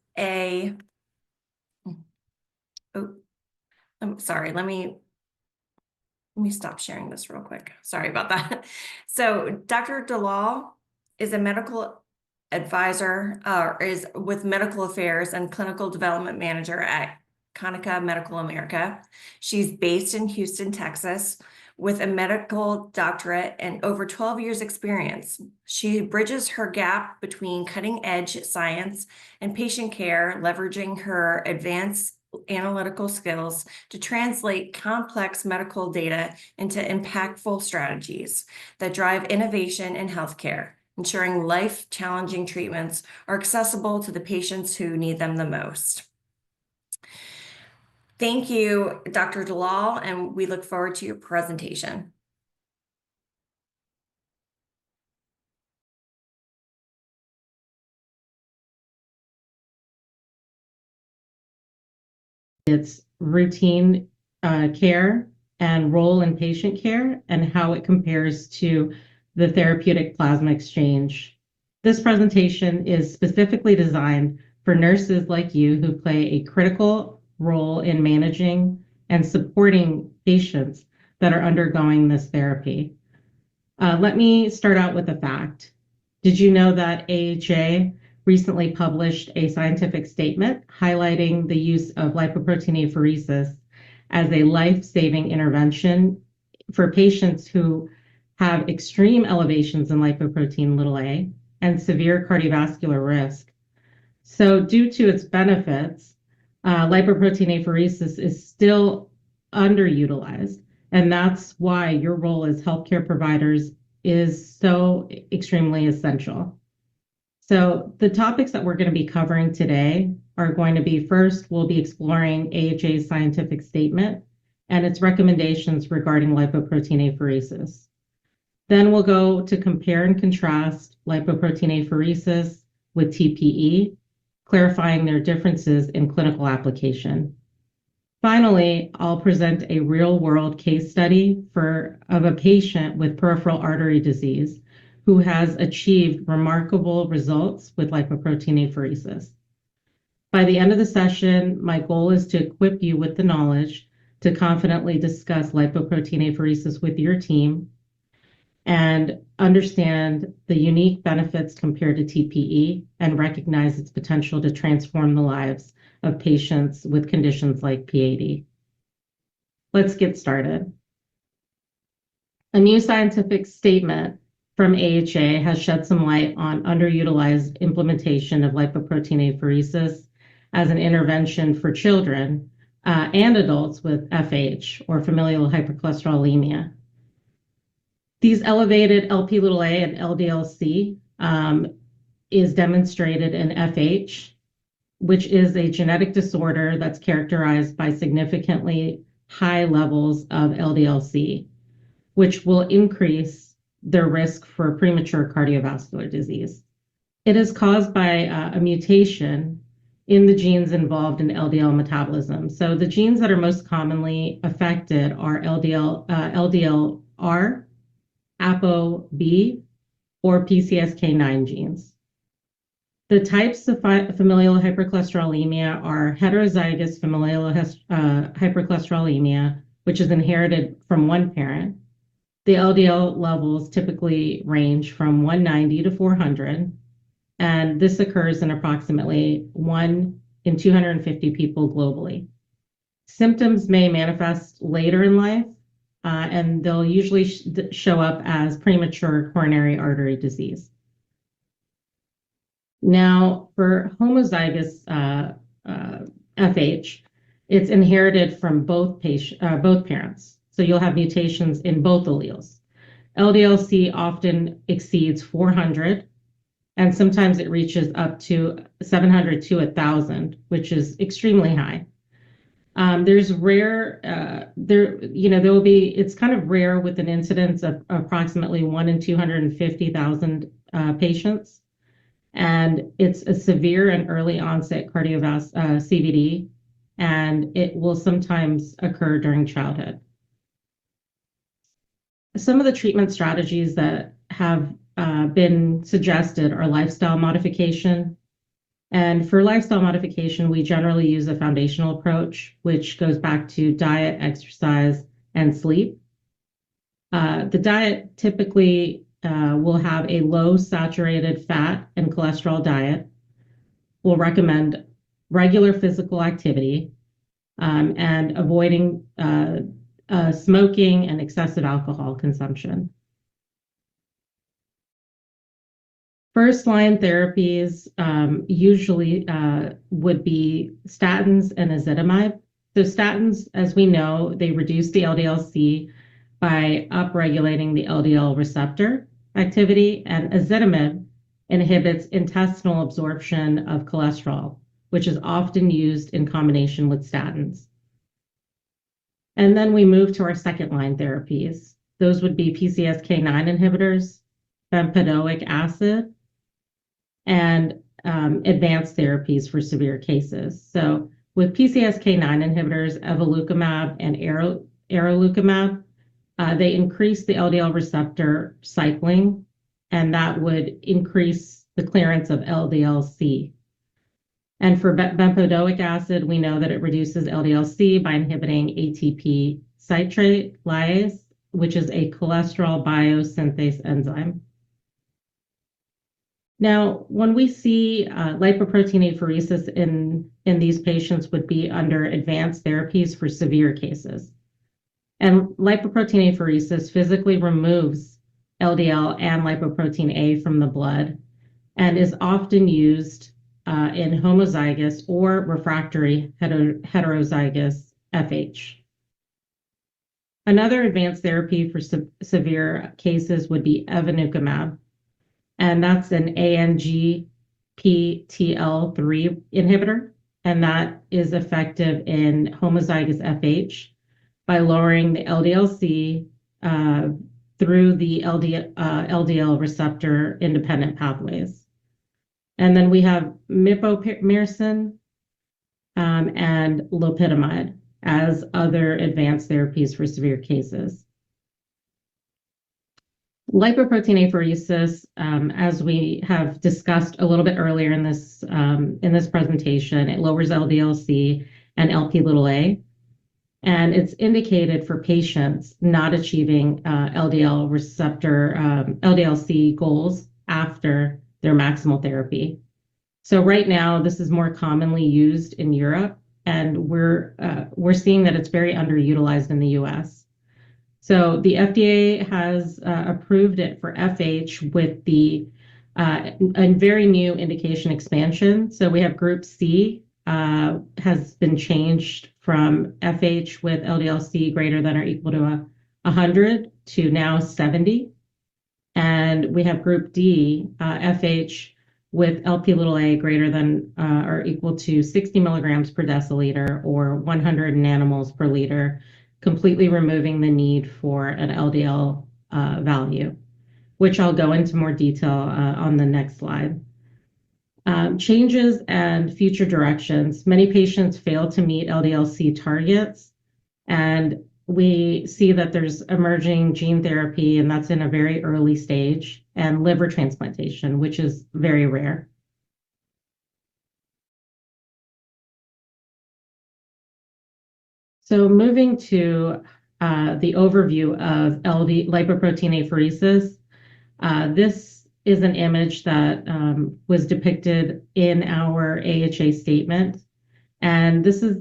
I'm sorry, let me stop sharing this real quick. Sorry about that. So Dr. Dalal is a medical advisor, is with medical affairs and clinical development manager at Konica Medical America. She's based in Houston, Texas, with a medical doctorate and over 12 years experience. She bridges her gap between cutting-edge science and patient care, leveraging her advanced analytical skills to translate complex medical data into impactful strategies that drive innovation in healthcare, ensuring life-challenging treatments are accessible to the patients who need them the most. Thank you, Dr. Dalal, and we look forward to your presentation. Its routine care and role in patient care, and how it compares to the therapeutic plasma exchange This presentation is specifically designed for nurses like you who play a critical role in managing and supporting patients that are undergoing this therapy. Let me start out with a fact. Did you know that AHA recently published a scientific statement highlighting the use of lipoprotein apheresis as a life-saving intervention for patients who have extreme elevations in lipoprotein(a) and severe cardiovascular risk? So due to its benefits, lipoprotein apheresis is still underutilized. And that's why your role as healthcare providers is so extremely essential. So the topics that we're going to be covering today are going to be, first, we'll be exploring AHA's scientific statement and its recommendations regarding lipoprotein apheresis. Then we'll go to compare and contrast lipoprotein apheresis with TPE, clarifying their differences in clinical application. Finally, I'll present a real-world case study of a patient with peripheral artery disease who has achieved remarkable results with lipoprotein apheresis. By the end of the session, my goal is to equip you with the knowledge to confidently discuss lipoprotein apheresis with your team and understand the unique benefits compared to TPE and recognize its potential to transform the lives of patients with conditions like PAD. Let's get started. A new scientific statement from AHA has shed some light on underutilized implementation of lipoprotein apheresis as an intervention for children and adults with FH, or familial hypercholesterolemia. These elevated Lp(a) and LDL-C is demonstrated in FH, which is a genetic disorder that's characterized by significantly high levels of LDL-C, which will increase their risk for premature cardiovascular disease. It is caused by a mutation in the genes involved in LDL metabolism. So the genes that are most commonly affected are LDLR, ApoB, or PCSK9 genes. The types of familial hypercholesterolemia are heterozygous familial hypercholesterolemia, which is inherited from one parent. The LDL levels typically range from 190 to 400, and this occurs in approximately 1 in 250 people globally. Symptoms may manifest later in life, and they'll usually show up as premature coronary artery disease. Now, for homozygous FH, it's inherited from both parents. So you'll have mutations in both alleles. LDL-C often exceeds 400, and sometimes it reaches up to 700 to 1,000, which is extremely high. There's rare, it's kind of rare with an incidence of approximately 1 in 250,000 patients. And it's a severe and early onset cardiovascular CVD, and it will sometimes occur during childhood. Some of the treatment strategies that have been suggested are lifestyle modification. And for lifestyle modification, we generally use a foundational approach, which goes back to diet, exercise, and sleep. The diet typically will have a low saturated fat and cholesterol diet. We'll recommend regular physical activity and avoiding smoking and excessive alcohol consumption. First-line therapies usually would be statins and ezetimibe. So statins, as we know, they reduce the LDL-C by upregulating the LDL receptor activity, and ezetimibe inhibits intestinal absorption of cholesterol, which is often used in combination with statins. And then we move to our second-line therapies. Those would be PCSK9 inhibitors, bempedoic acid, and advanced therapies for severe cases. So with PCSK9 inhibitors, evolocumab and erolucumab, they increase the LDL receptor cycling, and that would increase the clearance of LDL-C. And for bempedoic acid, we know that it reduces LDL-C by inhibiting ATP citrate lyase, which is a cholesterol biosynthase enzyme. Now, when we see lipoprotein apheresis in these patients would be under advanced therapies for severe cases. And lipoprotein apheresis physically removes LDL and lipoprotein A from the blood and is often used in homozygous or refractory heterozygous FH. Another advanced therapy for severe cases would be evinacumab, and that's an ANGPTL3 inhibitor, and that is effective in homozygous FH by lowering the LDL-C through the LDL receptor independent pathways. And then we have mipomycin and loperamide as other advanced therapies for severe cases. Lipoprotein apheresis, as we have discussed a little bit earlier in this presentation, it lowers LDL-C and Lp(a), and it's indicated for patients not achieving LDL receptor LDL-C goals after their maximal therapy. So right now, this is more commonly used in Europe, and we're seeing that it's very underutilized in the US. So the FDA has approved it for FH with a very new indication expansion. So we have Group C has been changed from FH with LDL-C greater than or equal to 100 to now 70. And we have Group D, FH with Lp(a) greater than or equal to 60 milligrams per deciliter or 100 nanomoles per liter, completely removing the need for an LDL value, which I'll go into more detail on the next slide. Changes and future directions. Many patients fail to meet LDL-C targets, and we see that there's emerging gene therapy, and that's in a very early stage, and liver transplantation, which is very rare. So moving to the overview of lipoprotein apheresis, this is an image that was depicted in our AHA statement. And this is,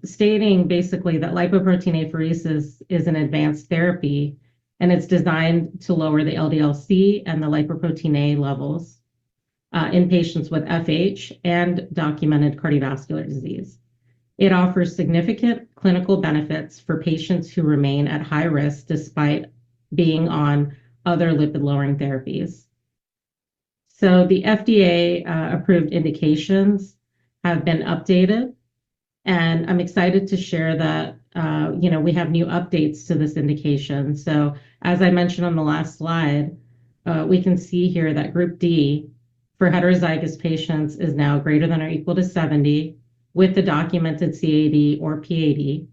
stating basically that lipoprotein apheresis is an advanced therapy, and it's designed to lower the LDL-C and the lipoprotein A levels in patients with FH and documented cardiovascular disease. It offers significant clinical benefits for patients who remain at high risk despite being on other lipid-lowering therapies. So the FDA approved indications have been updated, and I'm excited to share that we have new updates to this indication. So as I mentioned on the last slide, we can see here that Group D for heterozygous patients is now greater than or equal to 70 with the documented CAD or PAD.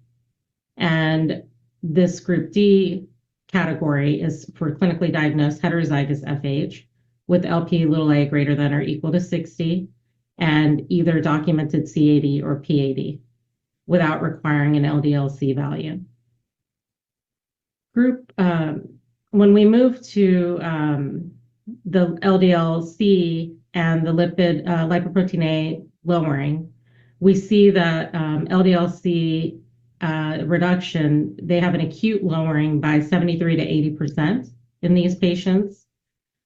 And this Group D category is for clinically diagnosed heterozygous FH with Lp(a) greater than or equal to 60 and either documented CAD or PAD without requiring an LDL-C value. When we move to the LDL-C and the lipoprotein A lowering, we see that LDL-C reduction, they have an acute lowering by 73 to 80% in these patients,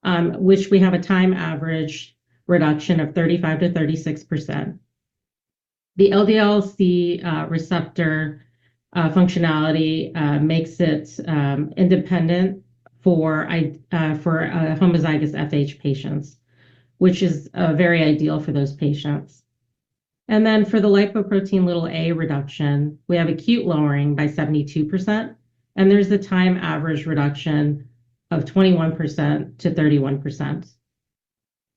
which we have a time average reduction of 35 to 36%. The LDL-C receptor functionality makes it independent for homozygous FH patients, which is very ideal for those patients. And then for the lipoprotein(a) reduction, we have acute lowering by 72%, and there's a time average reduction of 21% to 31%.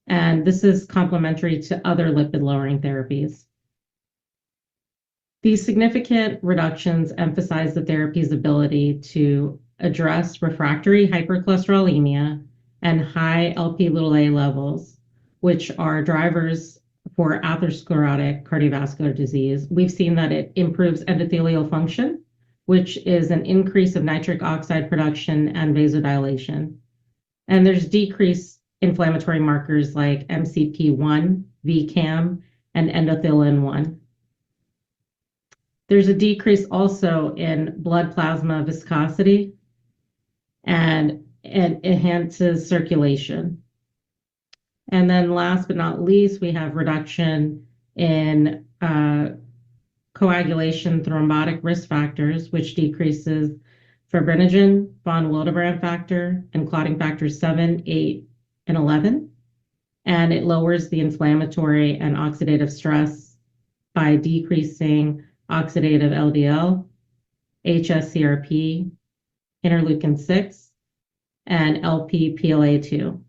And this is complementary to other lipid-lowering therapies. These significant reductions emphasize the therapy's ability to address refractory hypercholesterolemia and high Lp(a) levels which are drivers for atherosclerotic cardiovascular disease, we've seen that it improves endothelial function, which is an increase of nitric oxide production and vasodilation. And there's decreased inflammatory markers like MCP1, VCAM, and endothelin-1. There's a decrease also in blood plasma viscosity and enhances circulation. And then last but not least, we have reduction in coagulation thrombotic risk factors, which decreases fibrinogen, von Willebrand factor, and clotting factors 7, 8, and 11. And it lowers the inflammatory and oxidative stress by decreasing oxidative LDL, HSCRP, interleukin 6, and LPPLA2.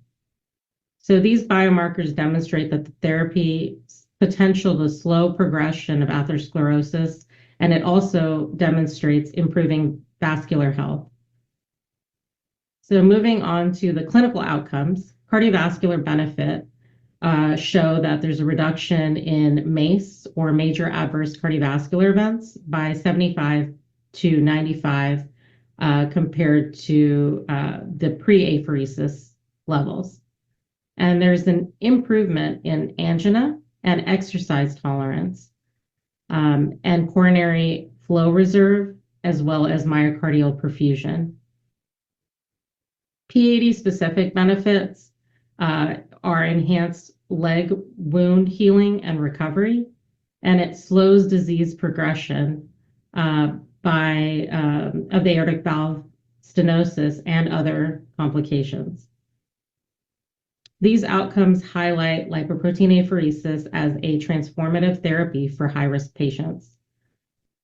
So these biomarkers demonstrate that the therapy's potential to slow progression of atherosclerosis, and it also demonstrates improving vascular health. So moving on to the clinical outcomes, cardiovascular benefit show that there's a reduction in MACE, or major adverse cardiovascular events, by 75 to 95 compared to the pre-apheresis levels. And there's an improvement in angina and exercise tolerance, and coronary flow reserve, as well as myocardial perfusion. PAD specific benefits are enhanced leg wound healing and recovery, and it slows disease progression of the aortic valve stenosis and other complications. These outcomes highlight lipoprotein apheresis as a transformative therapy for high-risk patients.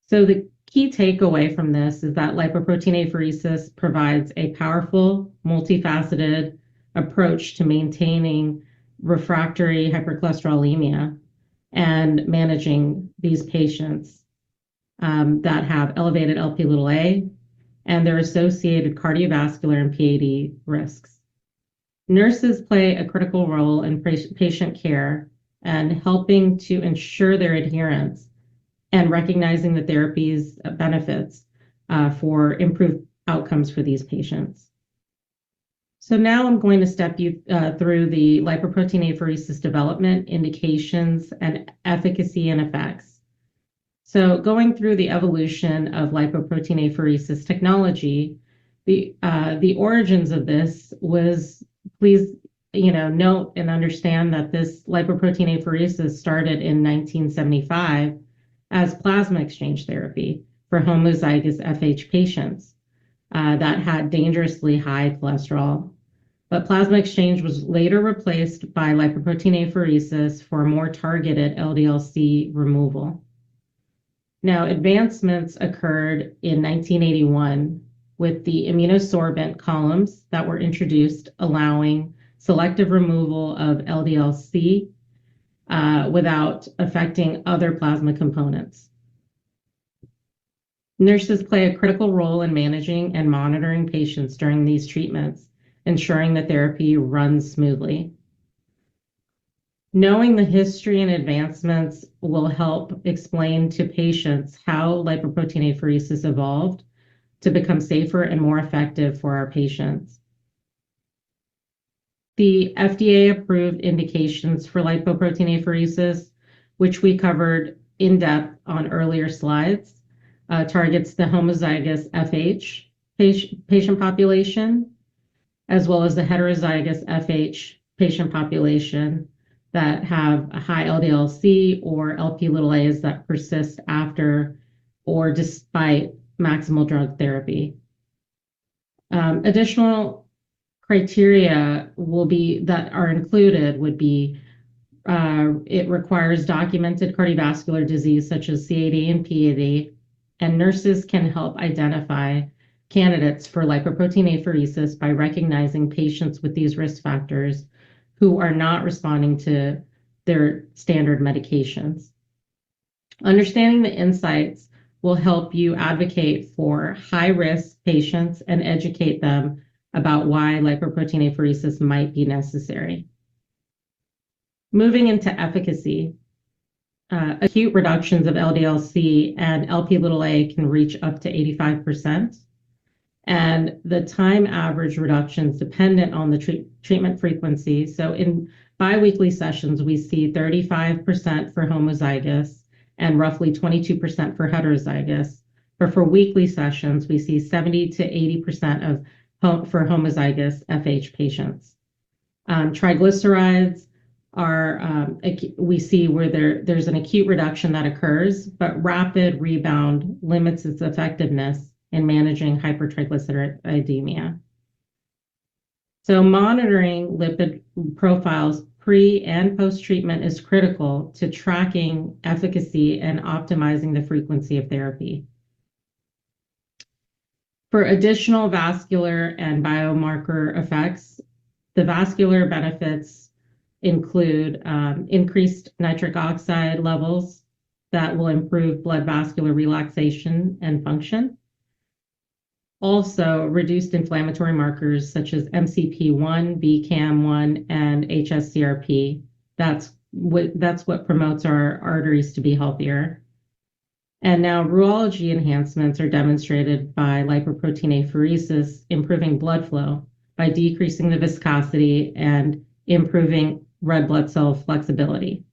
So the key takeaway from this is that lipoprotein apheresis provides a powerful, multifaceted approach to maintaining refractory hypercholesterolemia and managing these patients that have elevated Lp(a) and their associated cardiovascular and PAD risks. Nurses play a critical role in patient care and helping to ensure their adherence and recognizing the therapy's benefits for improved outcomes for these patients. So now I'm going to step you through the lipoprotein apheresis development, indications, and efficacy and effects. So going through the evolution of lipoprotein apheresis technology, the origins of this was, please note and understand that this lipoprotein apheresis started in 1975 as plasma exchange therapy for homozygous FH patients that had dangerously high cholesterol. But plasma exchange was later replaced by lipoprotein apheresis for more targeted LDL-C removal. Now, advancements occurred in 1981 with the immunosorbent columns that were introduced, allowing selective removal of LDL-C without affecting other plasma components. Nurses play a critical role in managing and monitoring patients during these treatments, ensuring the therapy runs smoothly. Knowing the history and advancements will help explain to patients how lipoprotein apheresis evolved to become safer and more effective for our patients. The FDA-approved indications for lipoprotein apheresis, which we covered in depth on earlier slides, targets the homozygous FH patient population, as well as the heterozygous FH patient population that have a high LDL-C or Lp(a)s that persist after or despite maximal drug therapy. Additional criteria that are included would be it requires documented cardiovascular disease such as CAD and PAD, and nurses can help identify candidates for lipoprotein apheresis by recognizing patients with these risk factors who are not responding to their standard medications. Understanding the insights will help you advocate for high-risk patients and educate them about why lipoprotein apheresis might be necessary. Moving into efficacy, acute reductions of LDL-C and Lp(a) can reach up to 85%. And the time average reductions dependent on the treatment frequency. So in biweekly sessions, we see 35% for homozygous and roughly 22% for heterozygous. But for weekly sessions, we see 70 to 80% for homozygous FH patients. Triglycerides are, we see where there's an acute reduction that occurs, but rapid rebound limits its effectiveness in managing hypertriglyceridemia. So monitoring lipid profiles pre and post-treatment is critical to tracking efficacy and optimizing the frequency of therapy. For additional vascular and biomarker effects, the vascular benefits include increased nitric oxide levels that will improve blood vascular relaxation and function. Also, reduced inflammatory markers such as MCP1, BCAM1, and hsCRP. That's what promotes our arteries to be healthier. And now rheology enhancements are demonstrated by lipoprotein apheresis, improving blood flow by decreasing the viscosity and improving red blood cell flexibility.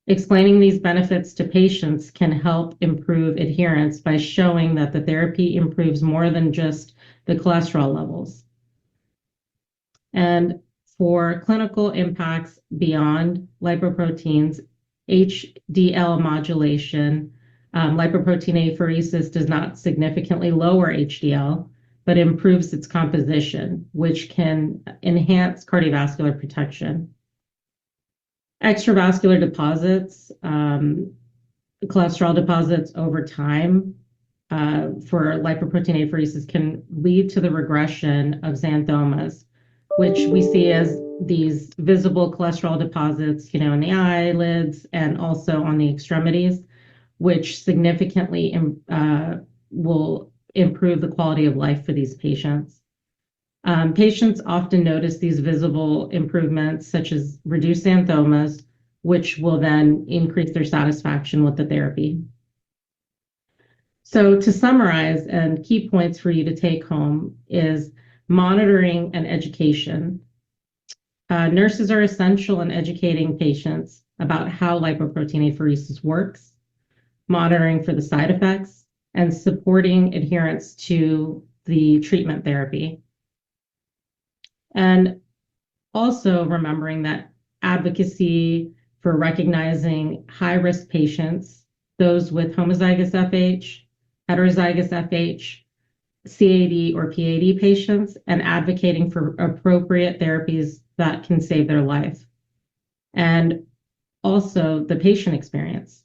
Explaining these benefits to patients can help improve adherence by showing that the therapy improves more than just the cholesterol levels. And for clinical impacts beyond lipoproteins, HDL modulation, lipoprotein apheresis does not significantly lower HDL, but improves its composition, which can enhance cardiovascular protection. Extravascular deposits, cholesterol deposits over time for lipoprotein apheresis can lead to the regression of xanthomas, which we see as these visible cholesterol deposits, in the eyelids and also on the extremities, which significantly will improve the quality of life for these patients. Patients often notice these visible improvements, such as reduced xanthomas, which will then increase their satisfaction with the therapy. So to summarize, and key points for you to take home is monitoring and education. Nurses are essential in educating patients about how lipoprotein apheresis works, monitoring for the side effects, and supporting adherence to the treatment therapy. And also remembering that advocacy for recognizing high-risk patients, those with homozygous FH, heterozygous FH, CAD or PAD patients, and advocating for appropriate therapies that can save their life. And also the patient experience,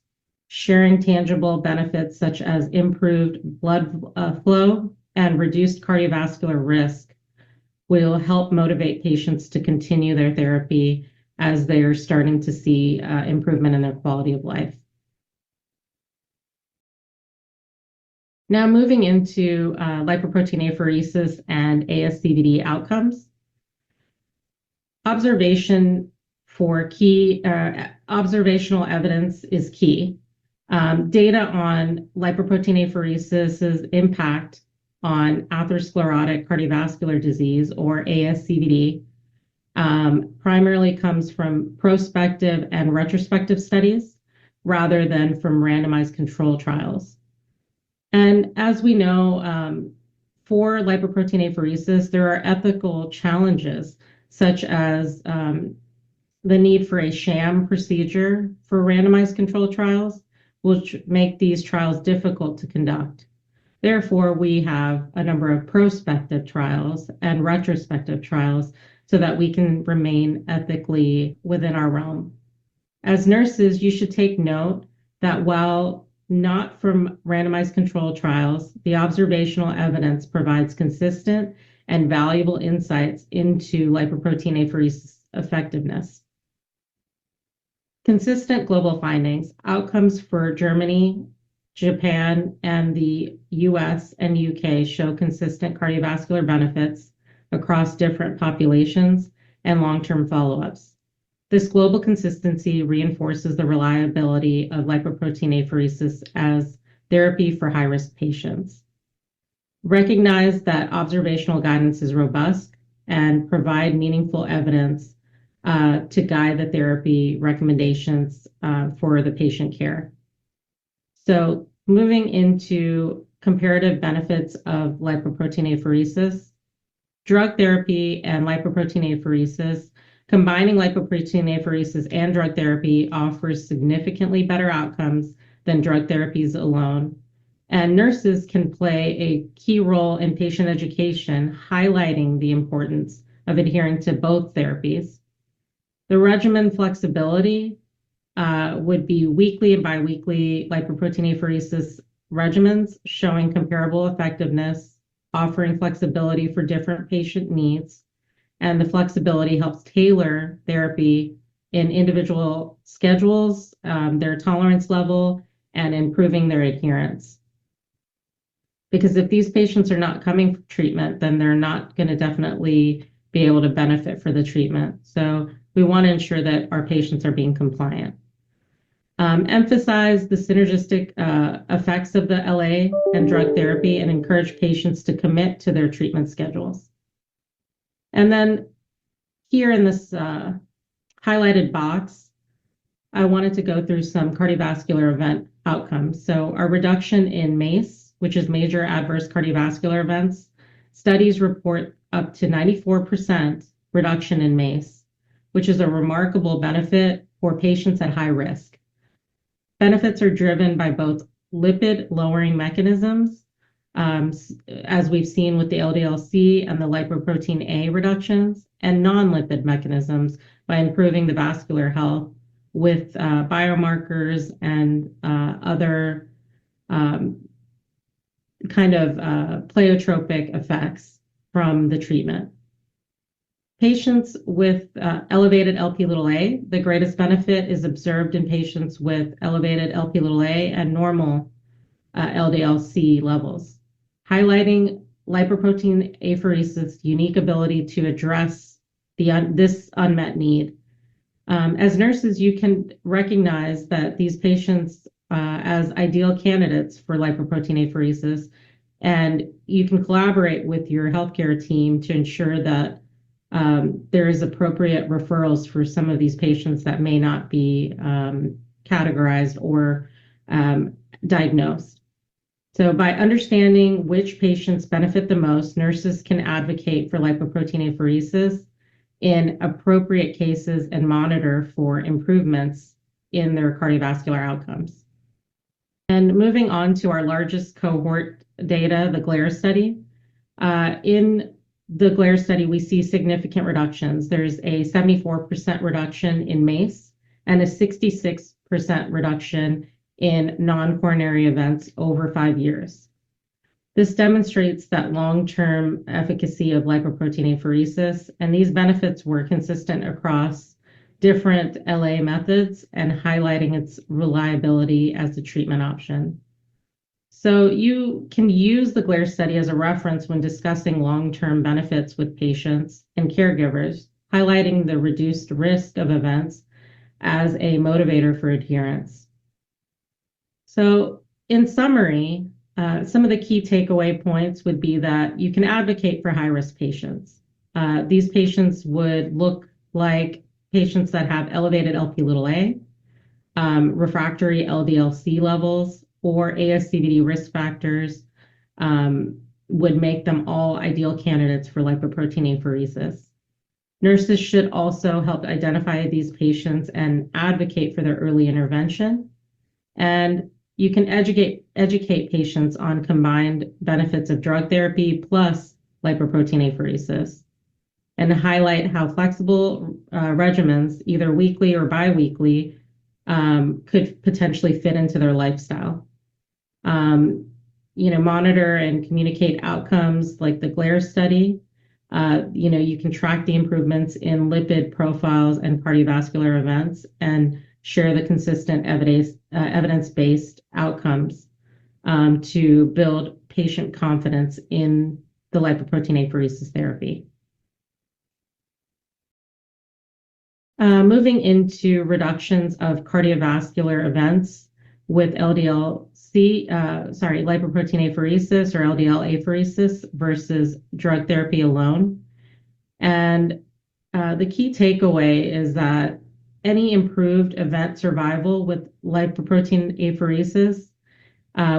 sharing tangible benefits such as improved blood flow and reduced cardiovascular risk will help motivate patients to continue their therapy as they're starting to see improvement in their quality of life. Now moving into lipoprotein apheresis and ASCVD outcomes. Observation for key observational evidence is key. Data on lipoprotein apheresis's impact on atherosclerotic cardiovascular disease, or ASCVD, primarily comes from prospective and retrospective studies rather than from randomized control trials. And as we know, for lipoprotein apheresis, there are ethical challenges, such as the need for a sham procedure for randomized control trials, which make these trials difficult to conduct. Therefore, we have a number of prospective trials and retrospective trials so that we can remain ethically within our realm. As nurses, you should take note that while not from randomized control trials, the observational evidence provides consistent and valuable insights into lipoprotein apheresis effectiveness. Consistent global findings, outcomes for Germany, Japan, and the US and UK show consistent cardiovascular benefits across different populations and long-term follow-ups. This global consistency reinforces the reliability of lipoprotein apheresis as therapy for high-risk patients. Recognize that observational guidance is robust and provide meaningful evidence to guide the therapy recommendations for the patient care. So moving into comparative benefits of lipoprotein apheresis, drug therapy and lipoprotein apheresis. Combining lipoprotein apheresis and drug therapy offers significantly better outcomes than drug therapies alone. And nurses can play a key role in patient education, highlighting the importance of adhering to both therapies. The regimen flexibility would be weekly and biweekly lipoprotein apheresis regimens showing comparable effectiveness, offering flexibility for different patient needs. And the flexibility helps tailor therapy in individual schedules, their tolerance level, and improving their adherence. Because if these patients are not coming for treatment, then they're not going to definitely be able to benefit for the treatment. So we want to ensure that our patients are being compliant. Emphasize the synergistic effects of the LA and drug therapy and encourage patients to commit to their treatment schedules. And then here in this highlighted box, I wanted to go through some cardiovascular event outcomes. So our reduction in MACE, which is major adverse cardiovascular events, studies report up to 94% reduction in MACE, which is a remarkable benefit for patients at high risk. Benefits are driven by both lipid lowering mechanisms, as we've seen with the LDL-C and the lipoprotein A reductions, and non-lipid mechanisms by improving the vascular health with biomarkers and other kind of pleiotropic effects from the treatment. Patients with elevated Lp(a), the greatest benefit is observed in patients with elevated Lp(a) and normal LDL-C levels, highlighting lipoprotein apheresis' unique ability to address this unmet need. As nurses, you can recognize that these patients as ideal candidates for lipoprotein apheresis, and you can collaborate with your healthcare team to ensure that there is appropriate referrals for some of these patients that may not be categorized or diagnosed. So by understanding which patients benefit the most, nurses can advocate for lipoprotein apheresis in appropriate cases and monitor for improvements in their cardiovascular outcomes. And moving on to our largest cohort data, the GLARE study. In the GLARE study, we see significant reductions. There's a 74% reduction in MACE and a 66% reduction in non-coronary events over 5 years. This demonstrates that long-term efficacy of lipoprotein apheresis, and these benefits were consistent across different LA methods and highlighting its reliability as a treatment option. So you can use the GLARE study as a reference when discussing long-term benefits with patients and caregivers, highlighting the reduced risk of events as a motivator for adherence. So in summary, some of the key takeaway points would be that you can advocate for high-risk patients. These patients would look like patients that have elevated Lp(a), refractory LDL-C levels, or ASCVD risk factors would make them all ideal candidates for lipoprotein apheresis. Nurses should also help identify these patients and advocate for their early intervention. And you can educate patients on combined benefits of drug therapy plus lipoprotein apheresis, and highlight how flexible regimens, either weekly or biweekly, could potentially fit into their lifestyle. Monitor and communicate outcomes like the GLARE study. You can track the improvements in lipid profiles and cardiovascular events and share the consistent evidence-based outcomes to build patient confidence in the lipoprotein apheresis therapy. Moving into reductions of cardiovascular events with lipoprotein apheresis or LDL apheresis versus drug therapy alone. And the key takeaway is that any improved event survival with lipoprotein apheresis,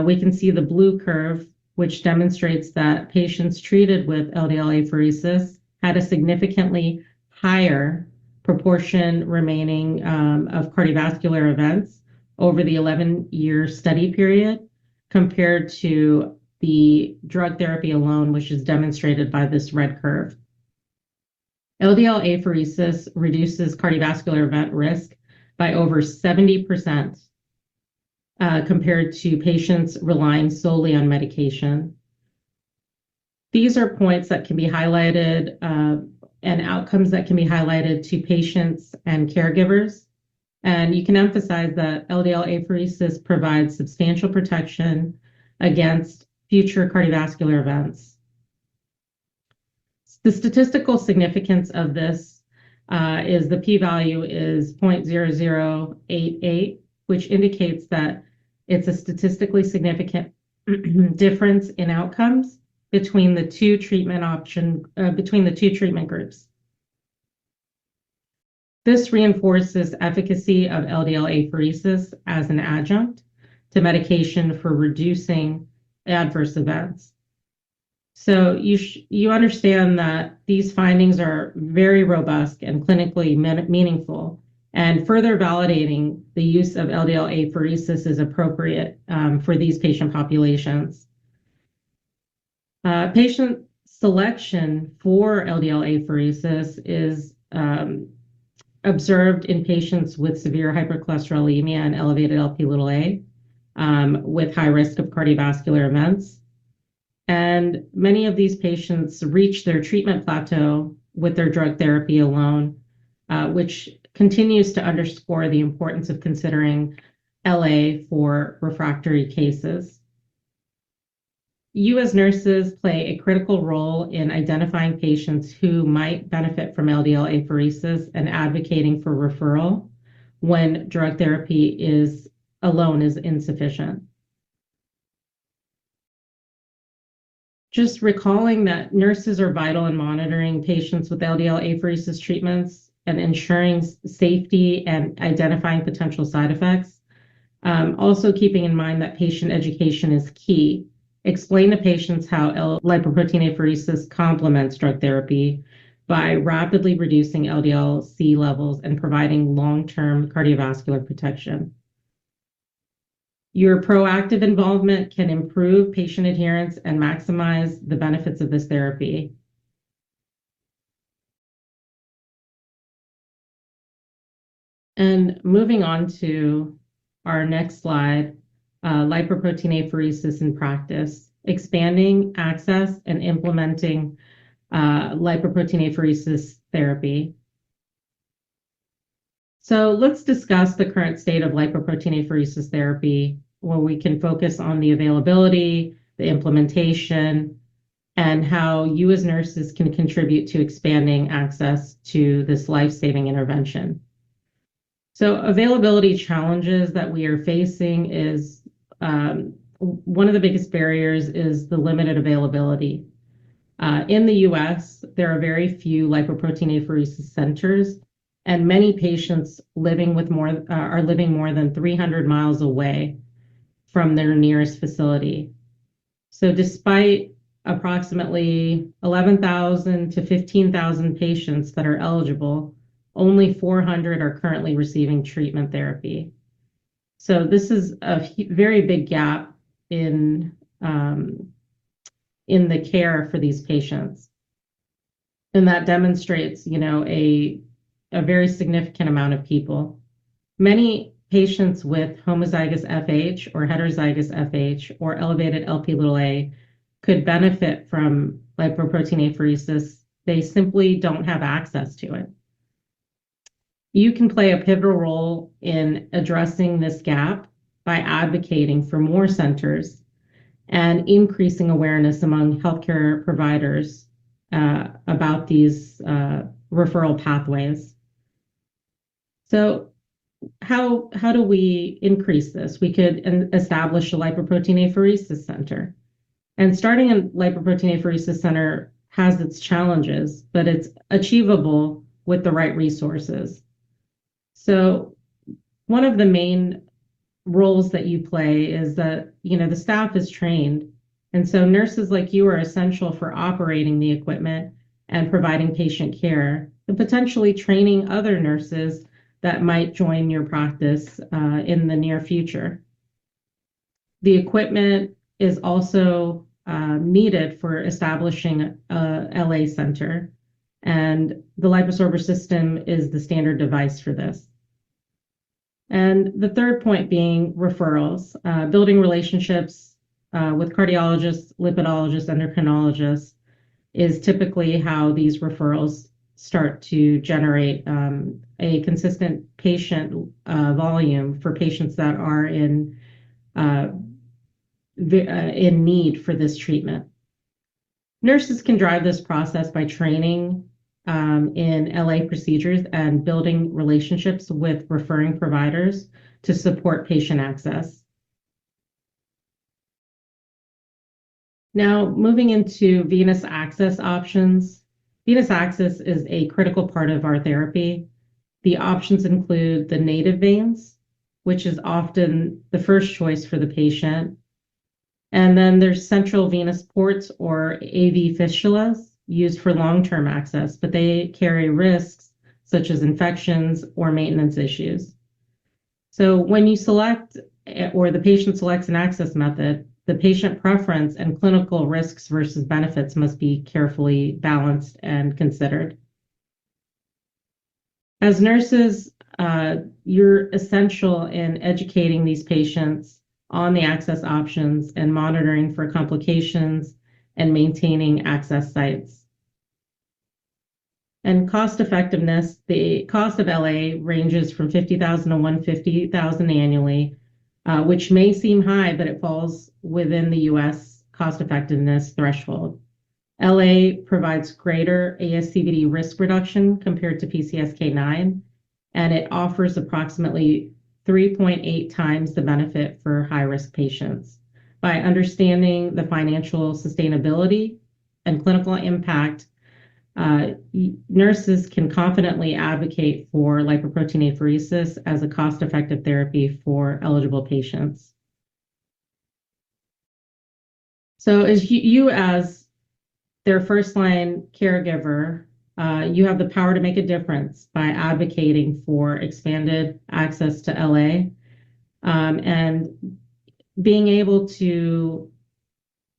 we can see the blue curve, which demonstrates that patients treated with LDL apheresis had a significantly higher proportion remaining of cardiovascular events over the 11-year study period compared to the drug therapy alone, which is demonstrated by this red curve. LDL apheresis reduces cardiovascular event risk by over 70% compared to patients relying solely on medication. These are points that can be highlighted and outcomes that can be highlighted to patients and caregivers. And you can emphasize that LDL apheresis provides substantial protection against future cardiovascular events. The statistical significance of this is the p-value is 0.0088, which indicates that it's a statistically significant difference in outcomes between the two treatment groups. This reinforces efficacy of LDL apheresis as an adjunct to medication for reducing adverse events. So you understand that these findings are very robust and clinically meaningful, and further validating the use of LDL apheresis is appropriate for these patient populations. Patient selection for LDL apheresis is observed in patients with severe hypercholesterolemia and elevated Lp(a) with high risk of cardiovascular events. And many of these patients reach their treatment plateau with their drug therapy alone, which continues to underscore the importance of considering LA for refractory cases. You as nurses play a critical role in identifying patients who might benefit from LDL apheresis and advocating for referral when drug therapy alone is insufficient. Just recalling that nurses are vital in monitoring patients with LDL apheresis treatments and ensuring safety and identifying potential side effects. Also keeping in mind that patient education is key. Explain to patients how lipoprotein apheresis complements drug therapy by rapidly reducing LDL-C levels and providing long-term cardiovascular protection. Your proactive involvement can improve patient adherence and maximize the benefits of this therapy. And moving on to our next slide, lipoprotein apheresis in practice, expanding access and implementing lipoprotein apheresis therapy. So let's discuss the current state of lipoprotein apheresis therapy, where we can focus on the availability, the implementation, and how you as nurses can contribute to expanding access to this life-saving intervention. So availability challenges that we are facing is one of the biggest barriers is the limited availability. In the US, there are very few lipoprotein apheresis centers, and many patients are living more than 300 miles away from their nearest facility. So despite approximately 11,000 to 15,000 patients that are eligible, only 400 are currently receiving treatment therapy. So this is a very big gap in the care for these patients. And that demonstrates, a very significant amount of people. Many patients with homozygous FH or heterozygous FH or elevated Lp(a) could benefit from lipoprotein apheresis. They simply don't have access to it. You can play a pivotal role in addressing this gap by advocating for more centers and increasing awareness among healthcare providers about these referral pathways. So how do we increase this? We could establish a lipoprotein apheresis center. And starting a lipoprotein apheresis center has its challenges, but it's achievable with the right resources. So one of the main roles that you play is that, the staff is trained. And so nurses like you are essential for operating the equipment and providing patient care, and potentially training other nurses that might join your practice in the near future. The equipment is also needed for establishing a LA center, and the LIPOSORBER system is the standard device for this. And the third point being referrals, building relationships with cardiologists, lipidologists, endocrinologists is typically how these referrals start to generate a consistent patient volume for patients that are in need for this treatment. Nurses can drive this process by training in LA procedures and building relationships with referring providers to support patient access. Now, moving into venous access options. Venous access is a critical part of our therapy. The options include the native veins, which is often the first choice for the patient. And then there's central venous ports, or AV fistulas, used for long-term access, but they carry risks such as infections or maintenance issues. So when you select, or the patient selects, an access method, the patient preference and clinical risks versus benefits must be carefully balanced and considered. As nurses, you're essential in educating these patients on the access options and monitoring for complications and maintaining access sites. And cost effectiveness, the cost of LA ranges from $50,000 to $150,000 annually, which may seem high, but it falls within the US cost effectiveness threshold. LA provides greater ASCVD risk reduction compared to PCSK9, and it offers approximately 3.8 times the benefit for high-risk patients. By understanding the financial sustainability and clinical impact, nurses can confidently advocate for lipoprotein apheresis as a cost-effective therapy for eligible patients. So as you as their first-line caregiver, you have the power to make a difference by advocating for expanded access to LA, and being able to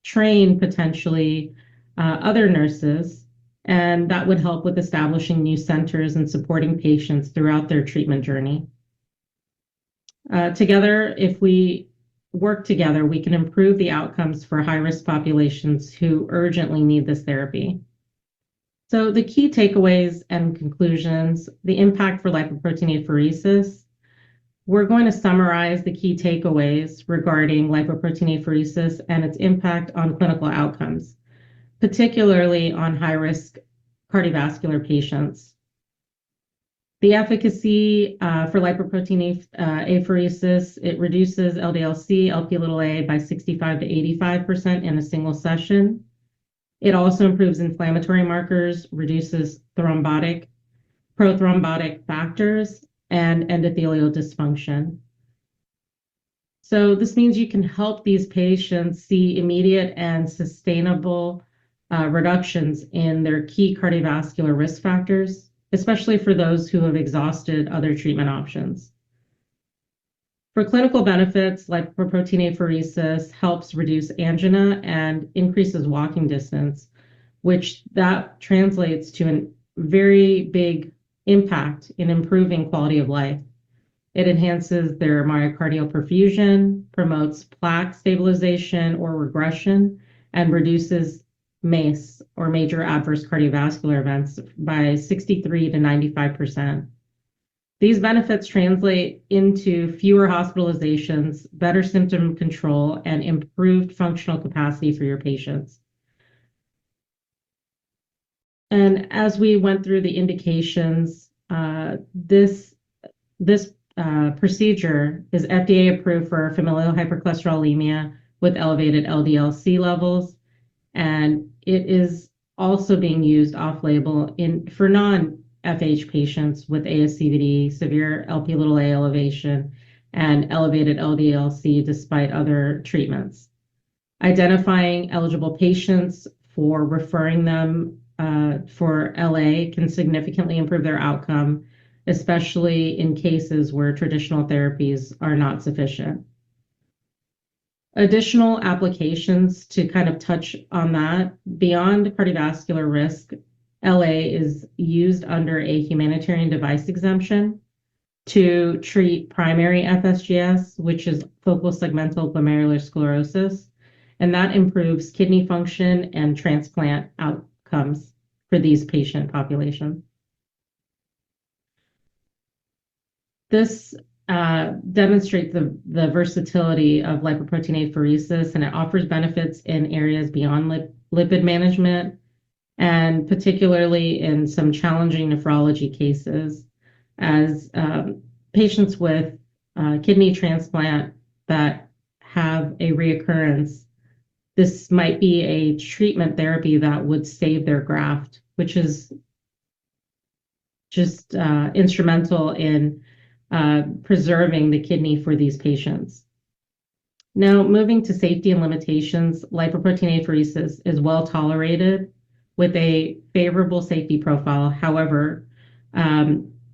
train potentially other nurses, and that would help with establishing new centers and supporting patients throughout their treatment journey. Together, if we work together, we can improve the outcomes for high-risk populations who urgently need this therapy. So the key takeaways and conclusions, the impact for lipoprotein apheresis. We're going to summarize the key takeaways regarding lipoprotein apheresis and its impact on clinical outcomes, particularly on high-risk cardiovascular patients. The efficacy for lipoprotein apheresis, it reduces LDL-C, Lp(a) by 65 to 85% in a single session. It also improves inflammatory markers, reduces prothrombotic factors, and endothelial dysfunction. So this means you can help these patients see immediate and sustainable reductions in their key cardiovascular risk factors, especially for those who have exhausted other treatment options. For clinical benefits, lipoprotein apheresis helps reduce angina and increases walking distance, which that translates to a very big impact in improving quality of life. It enhances their myocardial perfusion, promotes plaque stabilization or regression, and reduces MACE, or major adverse cardiovascular events, by 63 to 95%. These benefits translate into fewer hospitalizations, better symptom control, and improved functional capacity for your patients. And as we went through the indications, this This procedure is FDA approved for familial hypercholesterolemia with elevated LDL-C levels, and it is also being used off-label for non-FH patients with ASCVD, severe Lp(a) elevation, and elevated LDL-C despite other treatments. Identifying eligible patients for referring them for LA can significantly improve their outcome, especially in cases where traditional therapies are not sufficient. Additional applications to kind of touch on that, beyond cardiovascular risk, LA is used under a humanitarian device exemption to treat primary FSGS, which is focal segmental glomerular sclerosis, and that improves kidney function and transplant outcomes for these patient populations. This demonstrates the versatility of lipoprotein apheresis, and it offers benefits in areas beyond lipid management, and particularly in some challenging nephrology cases, as patients with kidney transplant that have a reoccurrence. This might be a treatment therapy that would save their graft, which is just instrumental in preserving the kidney for these patients. Now, moving to safety and limitations, lipoprotein apheresis is well tolerated with a favorable safety profile. However,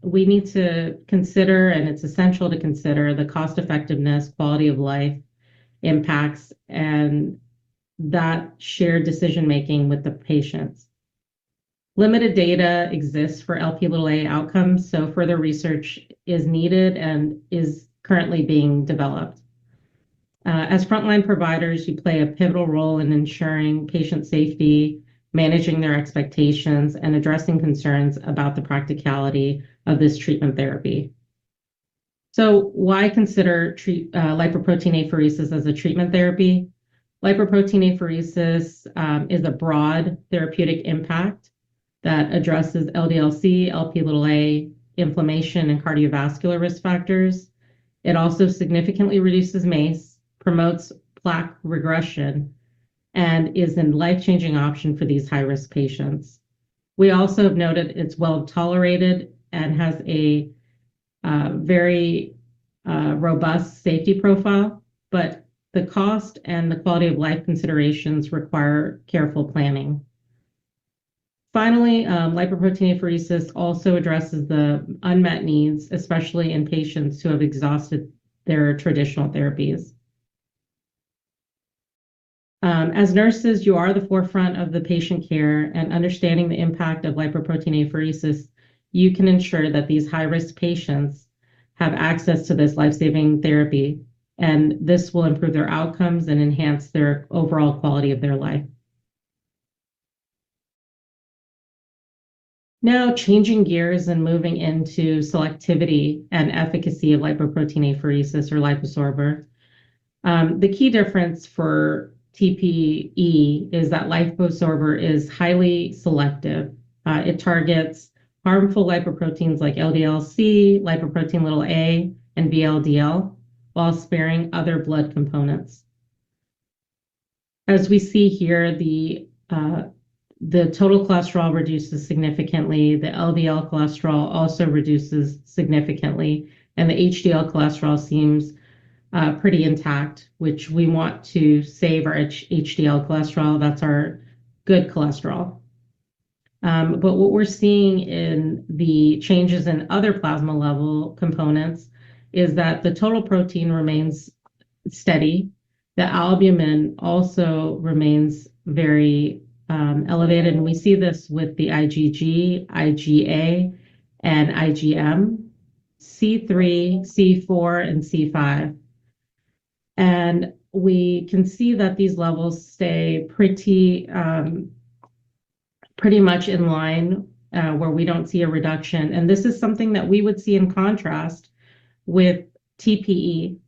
we need to consider, and it's essential to consider, the cost effectiveness, quality of life impacts, and that shared decision making with the patients. Limited data exists for Lp(a) outcomes, so further research is needed and is currently being developed. As frontline providers, you play a pivotal role in ensuring patient safety, managing their expectations, and addressing concerns about the practicality of this treatment therapy. So why consider lipoprotein apheresis as a treatment therapy? Lipoprotein apheresis is a broad therapeutic impact that addresses LDL-C, Lp(a), inflammation, and cardiovascular risk factors. It also significantly reduces MACE, promotes plaque regression, and is a life-changing option for these high-risk patients. We also have noted it's well tolerated and has a very robust safety profile, but the cost and the quality of life considerations require careful planning. Finally, lipoprotein apheresis also addresses the unmet needs, especially in patients who have exhausted their traditional therapies. As nurses, you are the forefront of the patient care, and understanding the impact of lipoprotein apheresis, you can ensure that these high-risk patients have access to this life-saving therapy, and this will improve their outcomes and enhance their overall quality of their life. Now, changing gears and moving into selectivity and efficacy of lipoprotein apheresis, or LIPOSORBER. The key difference for TPE is that LIPOSORBER is highly selective. It targets harmful lipoproteins like LDL-C, lipoprotein(a), and VLDL, while sparing other blood components. As we see here, the total cholesterol reduces significantly, the LDL cholesterol also reduces significantly, and the HDL cholesterol seems pretty intact, which we want to save our HDL cholesterol. That's our good cholesterol. But what we're seeing in the changes in other plasma level components is that the total protein remains steady. The albumin also remains very elevated, and we see this with the IgG, IgA, and IgM, C3, C4, and C5. And we can see that these levels stay pretty much in line, where we don't see a reduction. And this is something that we would see in contrast with TPE.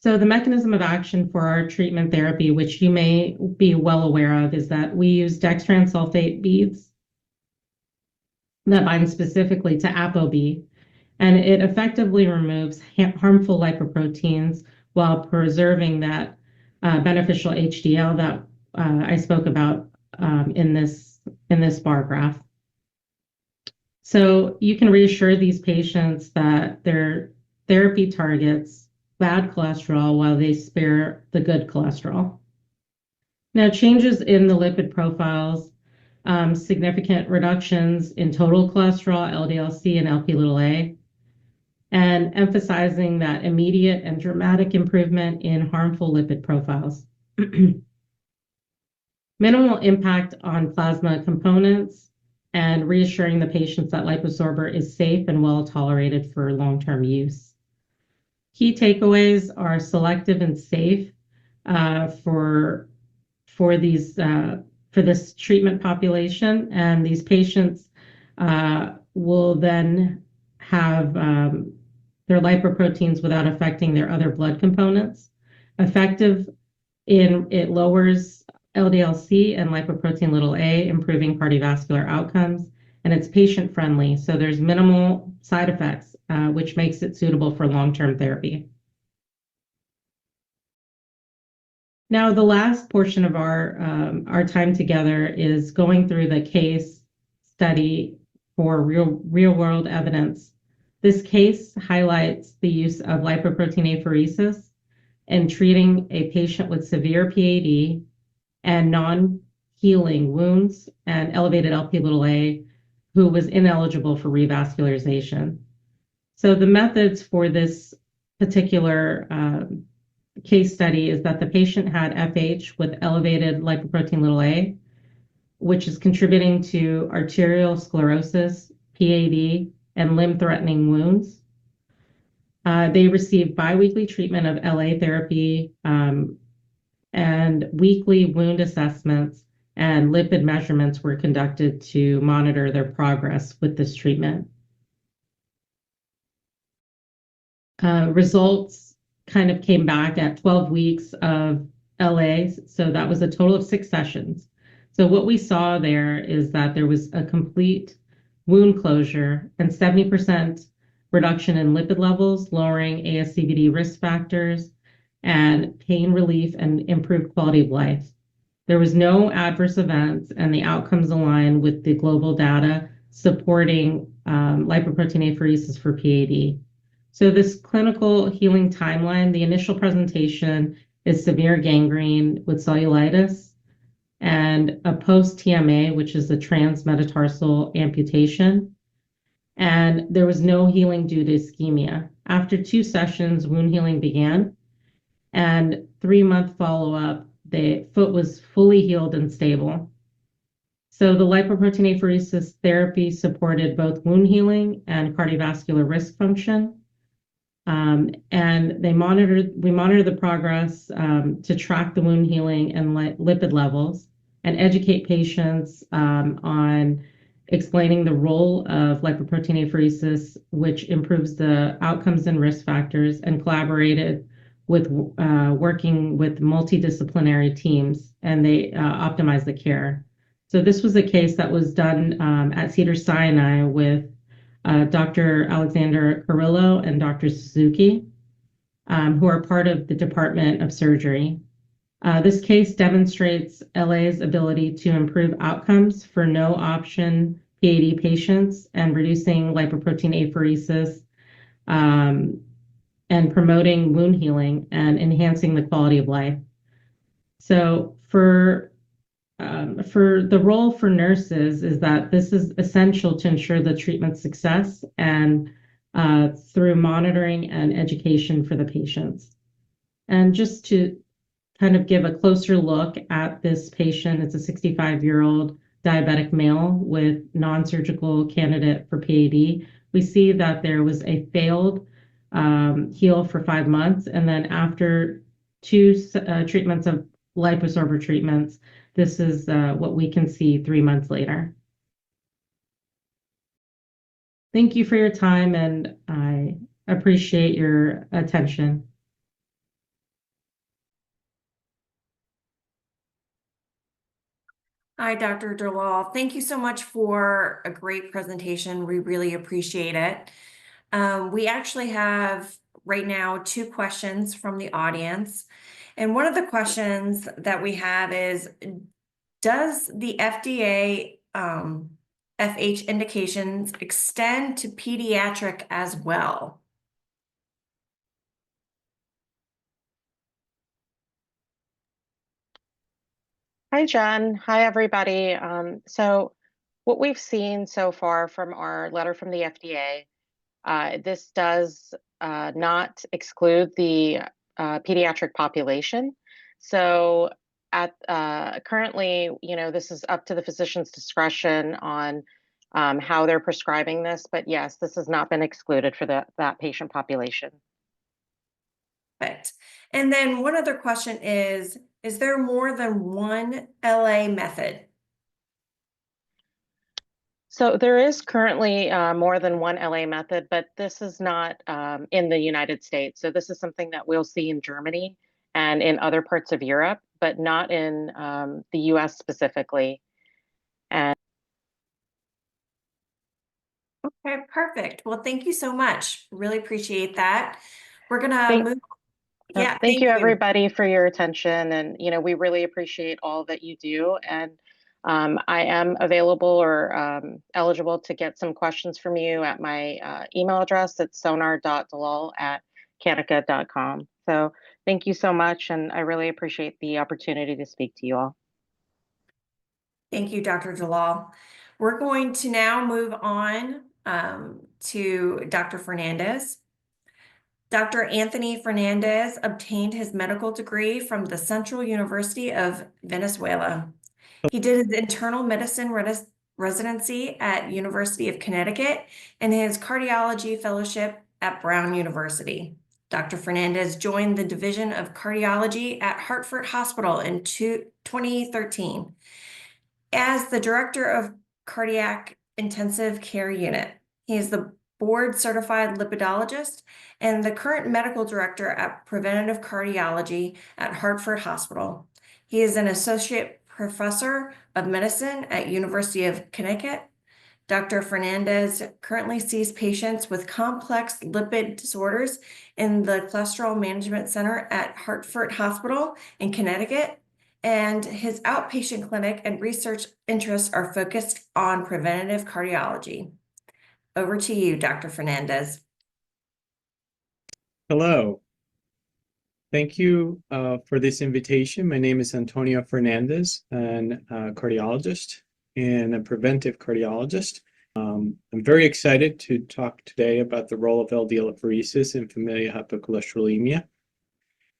So the mechanism of action for our treatment therapy, which you may be well aware of, is that we use dextran sulfate beads that bind specifically to ApoB. And it effectively removes harmful lipoproteins while preserving that beneficial HDL that I spoke about in this bar graph. So you can reassure these patients that their therapy targets bad cholesterol while they spare the good cholesterol. Now, changes in the lipid profiles, significant reductions in total cholesterol, LDL-C and Lp(a), and emphasizing that immediate and dramatic improvement in harmful lipid profiles. Minimal impact on plasma components, and reassuring the patients that LIPOSORBER is safe and well tolerated for long-term use. Key takeaways are selective and safe for this treatment population, and these patients will then have their lipoproteins without affecting their other blood components. Effective it lowers LDL-C and lipoprotein(a), improving cardiovascular outcomes, and it's patient-friendly, so there's minimal side effects, which makes it suitable for long-term therapy. Now, the last portion of our time together is going through the case study for real-world evidence. This case highlights the use of lipoprotein apheresis in treating a patient with severe PAD and non-healing wounds and elevated Lp(a) who was ineligible for revascularization. So the methods for this particular case study is that the patient had FH with elevated lipoprotein(a), which is contributing to arterial sclerosis, PAD, and limb-threatening wounds. They received biweekly treatment of LA therapy and weekly wound assessments, and lipid measurements were conducted to monitor their progress with this treatment. Results kind of came back at 12 weeks of LA, so that was a total of 6 sessions. So what we saw there is that there was a complete wound closure and 70% reduction in lipid levels, lowering ASCVD risk factors, and pain relief and improved quality of life. There was no adverse events, and the outcomes align with the global data supporting lipoprotein apheresis for PAD. So this clinical healing timeline, the initial presentation is severe gangrene with cellulitis and a post-TMA, which is a transmetatarsal amputation. And there was no healing due to ischemia. After 2 sessions, wound healing began, and 3-month follow-up, the foot was fully healed and stable. So the lipoprotein apheresis therapy supported both wound healing and cardiovascular risk function. And we monitor the progress to track the wound healing and lipid levels, and educate patients on explaining the role of lipoprotein apheresis, which improves the outcomes and risk factors, and collaborated with working with multidisciplinary teams, and they optimize the care. So this was a case that was done at Cedars-Sinai with Dr. Alexander Carrillo and Dr. Suzuki, who are part of the Department of Surgery. This case demonstrates LA's ability to improve outcomes for no-option PAD patients and reducing lipoprotein apheresis and promoting wound healing and enhancing the quality of life. So for the role for nurses is that this is essential to ensure the treatment success and through monitoring and education for the patients. And just to kind of give a closer look at this patient, it's a 65-year-old diabetic male with non-surgical candidate for PAD. We see that there was a failed heal for 5 months, and then after 2 treatments of LIPOSORBER treatments, this is what we can see 3 months later. Thank you for your time, and I appreciate your attention. Hi, Dr. Derlal. Thank you so much for a great presentation. We really appreciate it. We actually have right now 2 questions from the audience. And one of the questions that we have is, does the FDA FH indications extend to pediatric as well? Hi, Jen. Hi, everybody. So what we've seen so far from our letter from the FDA, this does not exclude the pediatric population. So at currently, this is up to the physician's discretion on how they're prescribing this. But yes, this has not been excluded for that patient population. Perfect. And then one other question is there more than one LA method? So there is currently more than one LA method, but this is not in the United States. So this is something that we'll see in Germany and in other parts of Europe, but not in the US specifically. And Okay, perfect. Well, thank you so much. Really appreciate that. We're gonna thank, move. Yeah, thank you, everybody, for your attention. And, we really appreciate all that you do. And I am available or eligible to get some questions from you at my email address. It's sonar.dalal@canica.com. So thank you so much. And I really appreciate the opportunity to speak to you all. Thank you, Dr. Dalal. We're going to now move on to Dr. Fernandez. Dr. Anthony Fernandez obtained his medical degree from the Central University of Venezuela. He did his internal medicine residency at University of Connecticut and his cardiology fellowship at Brown University. Dr. Fernandez joined the Division of Cardiology at Hartford Hospital in 2013 as the Director of Cardiac Intensive Care Unit. He is the board-certified lipidologist and the current medical director at Preventive Cardiology at Hartford Hospital. He is an associate professor of medicine at University of Connecticut. Dr. Fernandez currently sees patients with complex lipid disorders in the Cholesterol Management Center at Hartford Hospital in Connecticut, and his outpatient clinic and research interests are focused on preventative cardiology. Over to you, Dr. Fernandez. Hello. Thank you for this invitation. My name is Antonio Fernandez, and a cardiologist and a preventive cardiologist. I'm very excited to talk today about the role of LDL apheresis in familial hypercholesterolemia.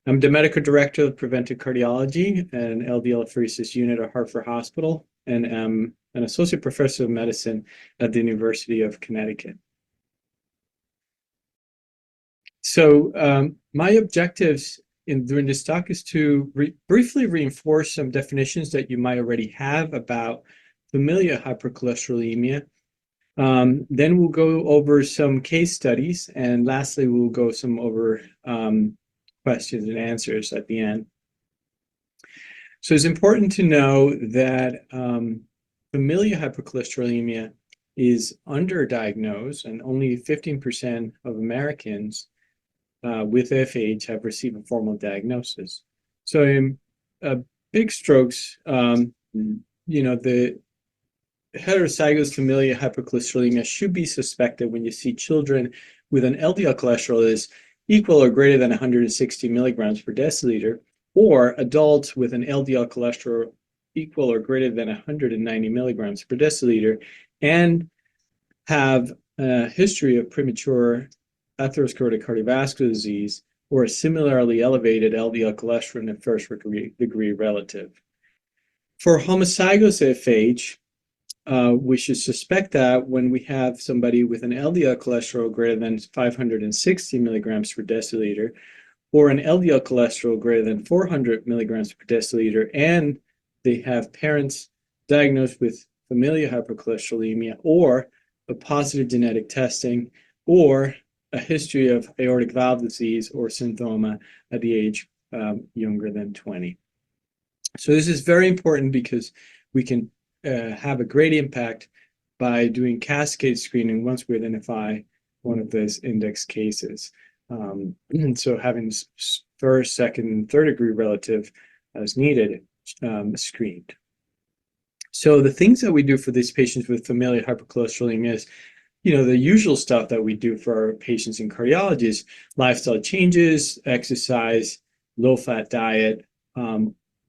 I'm the medical director of preventive cardiology and LDL apheresis unit at Hartford Hospital, and I'm an associate professor of medicine at the University of Connecticut. So my objectives during this talk is to briefly reinforce some definitions that you might already have about familial hypercholesterolemia. Then we'll go over some case studies, and lastly, we'll go over questions and answers at the end. So it's important to know that familial hypercholesterolemia is underdiagnosed, and only 15% of Americans with FH have received a formal diagnosis. So in big strokes, the heterozygous familial hypercholesterolemia should be suspected when you see children with an LDL cholesterol that is equal or greater than 160 milligrams per deciliter, or adults with an LDL cholesterol equal or greater than 190 milligrams per deciliter, and have a history of premature atherosclerotic cardiovascular disease or a similarly elevated LDL cholesterol in a first degree relative. For homozygous FH, we should suspect that when we have somebody with an LDL cholesterol greater than 560 milligrams per deciliter, or an LDL cholesterol greater than 400 milligrams per deciliter, and they have parents diagnosed with familial hypercholesterolemia, or a positive genetic testing, or a history of aortic valve disease or synthoma at the age younger than 20. So this is very important because we can have a great impact by doing cascade screening once we identify one of those index cases. And so having first, second, and third degree relative as needed, screened. So the things that we do for these patients with familial hypercholesterolemia is, the usual stuff that we do for our patients in cardiology is lifestyle changes, exercise, low-fat diet,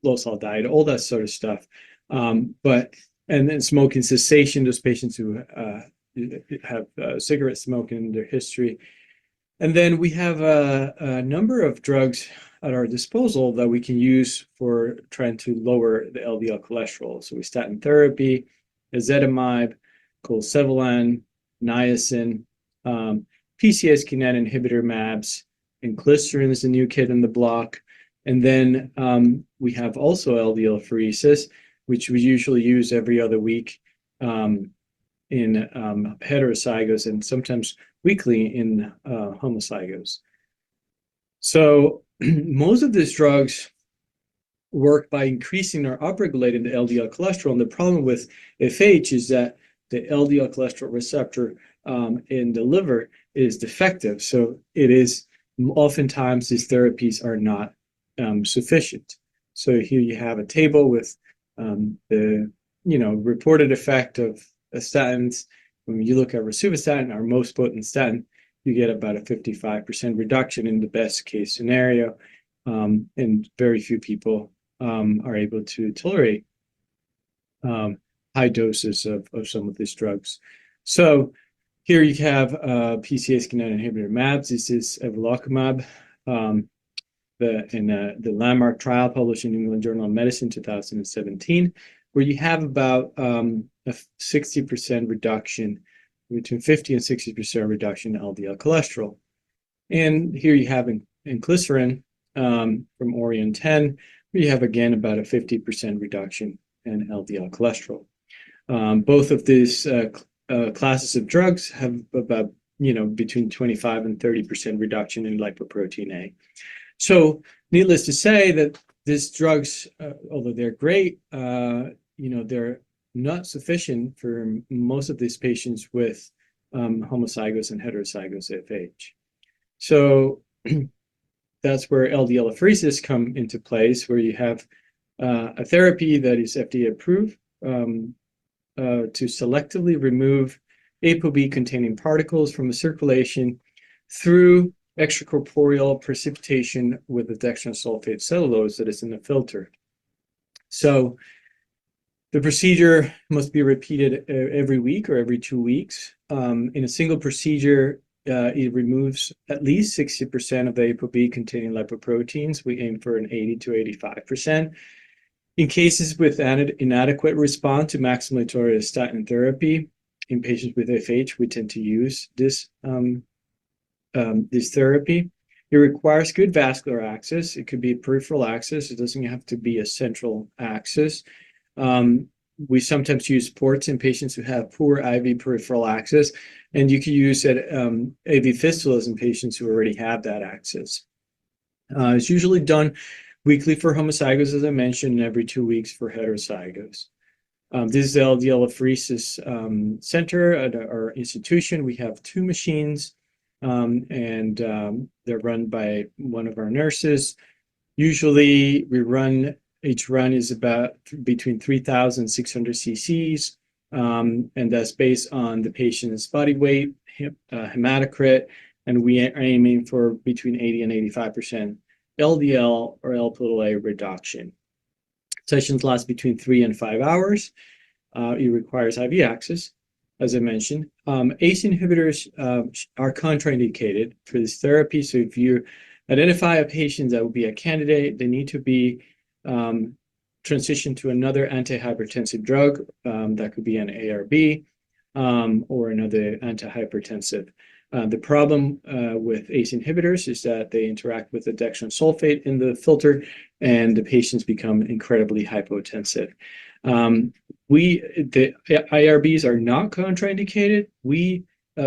low-salt diet, all that sort of stuff. And then smoking cessation, those patients who have cigarette smoking in their history. And then we have a number of drugs at our disposal that we can use for trying to lower the LDL cholesterol. So we statin therapy, ezetimibe, colsevelan, niacin, PCSK9 inhibitor mAbs, inclisiran is a new kid in the block. And then we have also LDL apheresis, which we usually use every other week in heterozygous and sometimes weekly in homozygous. So most of these drugs work by increasing or upregulating the LDL cholesterol. And the problem with FH is that the LDL cholesterol receptor in the liver is defective. So it is oftentimes these therapies are not sufficient. So here you have a table with the reported effect of statins. When you look at rosuvastatin, our most potent statin, you get about a 55% reduction in the best case scenario, and very few people are able to tolerate high doses of some of these drugs. So here you have PCSK9 inhibitor mAbs. This is evolocumab, the landmark trial published in New England Journal of Medicine 2017, where you have about a 60% reduction, between 50 and 60% reduction in LDL cholesterol. And here you have inclisiran from Orion 10, where you have again about a 50% reduction in LDL cholesterol. Both of these classes of drugs have about between 25 and 30% reduction in lipoprotein A. So needless to say that these drugs, although they're great, they're not sufficient for most of these patients with homozygous and heterozygous FH. So that's where LDL apheresis come into place, where you have a therapy that is FDA approved to selectively remove ApoB-containing particles from the circulation through extracorporeal precipitation with the dextran sulfate cellulose that is in the filter. So the procedure must be repeated every week or every 2 weeks. In a single procedure, it removes at least 60% of the ApoB-containing lipoproteins. We aim for an 80 to 85%. In cases with inadequate response to maximally tolerated statin therapy, in patients with FH, we tend to use this therapy. It requires good vascular access. It could be peripheral access. It doesn't have to be a central access. We sometimes use ports in patients who have poor IV peripheral access, and you can use AV fistulas in patients who already have that access. It's usually done weekly for homozygous, as I mentioned, and every 2 weeks for heterozygous. This is the LDL apheresis center at our institution. We have 2 machines, and they're run by one of our nurses. Usually each run is about between 3,600 cc's, and that's based on the patient's body weight, hematocrit, and we are aiming for between 80 and 85% LDL or Lp(a) reduction. Sessions last between 3 and 5 hours. It requires IV access, as I mentioned. ACE inhibitors are contraindicated for this therapy. So if you identify a patient that would be a candidate, they need to be transitioned to another antihypertensive drug. That could be an ARB or another antihypertensive. The problem with ACE inhibitors is that they interact with the dextran sulfate in the filter, and the patients become incredibly hypotensive. The IRBs are not contraindicated.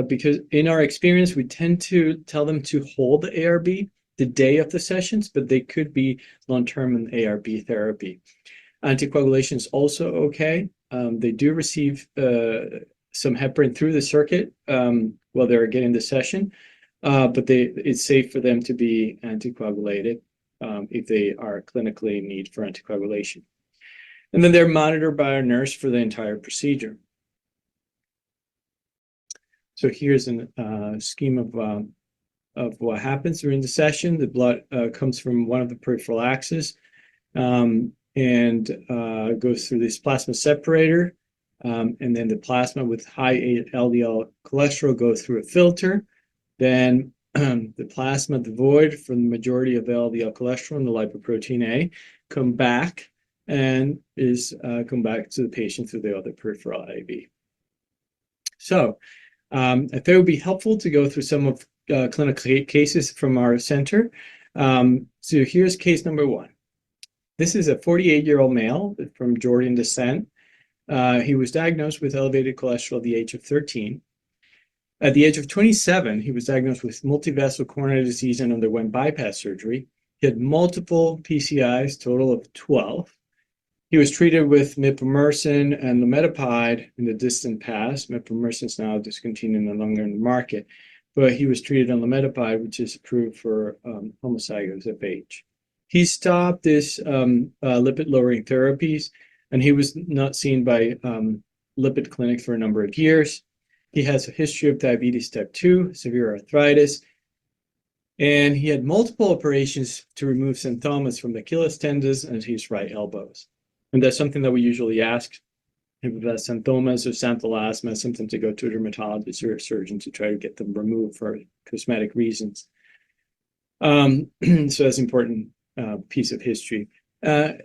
Because in our experience, we tend to tell them to hold the ARB the day of the sessions, but they could be long-term in ARB therapy. Anticoagulation is also okay. They do receive some heparin through the circuit while they're getting the session, but it's safe for them to be anticoagulated if they are clinically in need for anticoagulation. And then they're monitored by a nurse for the entire procedure. So here's a scheme of what happens during the session. The blood comes from one of the peripheral axes and goes through this plasma separator. And then the plasma with high LDL cholesterol goes through a filter. Then the plasma devoid from the majority of LDL cholesterol and the lipoprotein A come back and come back to the patient through the other peripheral IV. So I thought it would be helpful to go through some of clinical cases from our center. So here's case number 1. This is a 48-year-old male from Georgian descent. He was diagnosed with elevated cholesterol at the age of 13. At the age of 27, he was diagnosed with multivessel coronary disease and underwent bypass surgery. He had multiple PCIs, total of 12. He was treated with mipomersen and lamidopide in the distant past. Mipomersen is now discontinued and no longer in the market, but he was treated on lamidopide, which is approved for homozygous FH. He stopped this lipid-lowering therapies, and he was not seen by lipid clinics for a number of years. He has a history of diabetes type 2, severe arthritis, and he had multiple operations to remove xanthomas from the Achilles tendons and his right elbows. And that's something that we usually ask if it has xanthomas or xanthelasma, something to go to a dermatologist or a surgeon to try to get them removed for cosmetic reasons. So that's an important piece of history.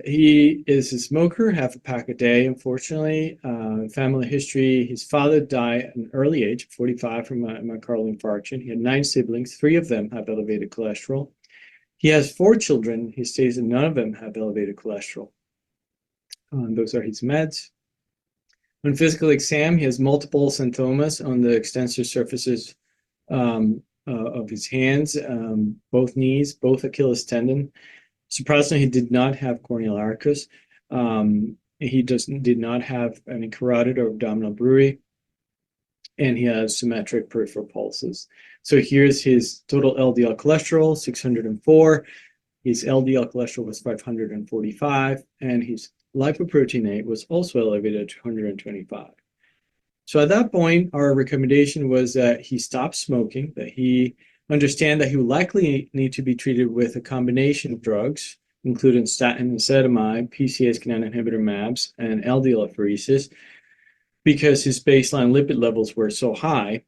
He is a smoker, half a pack a day, unfortunately. Family history, his father died at an early age, 45, from a myocardial infarction. He had 9 siblings. 3 of them have elevated cholesterol. He has 4 children. He states that none of them have elevated cholesterol. Those are his meds. On physical exam, he has multiple xanthomas on the extensor surfaces of his hands, both knees, both Achilles tendon. Surprisingly, he did not have corneal arcus. He did not have any carotid or abdominal bruit, and he has symmetric peripheral pulses. So here's his total LDL cholesterol, 604. His LDL cholesterol was 545, and his lipoprotein A was also elevated to 125. So at that point, our recommendation was that he stop smoking, that he understand that he would likely need to be treated with a combination of drugs, including statin and ezetimibe, PCSK9 inhibitor MABs, and LDL apheresis, because his baseline lipid levels were so high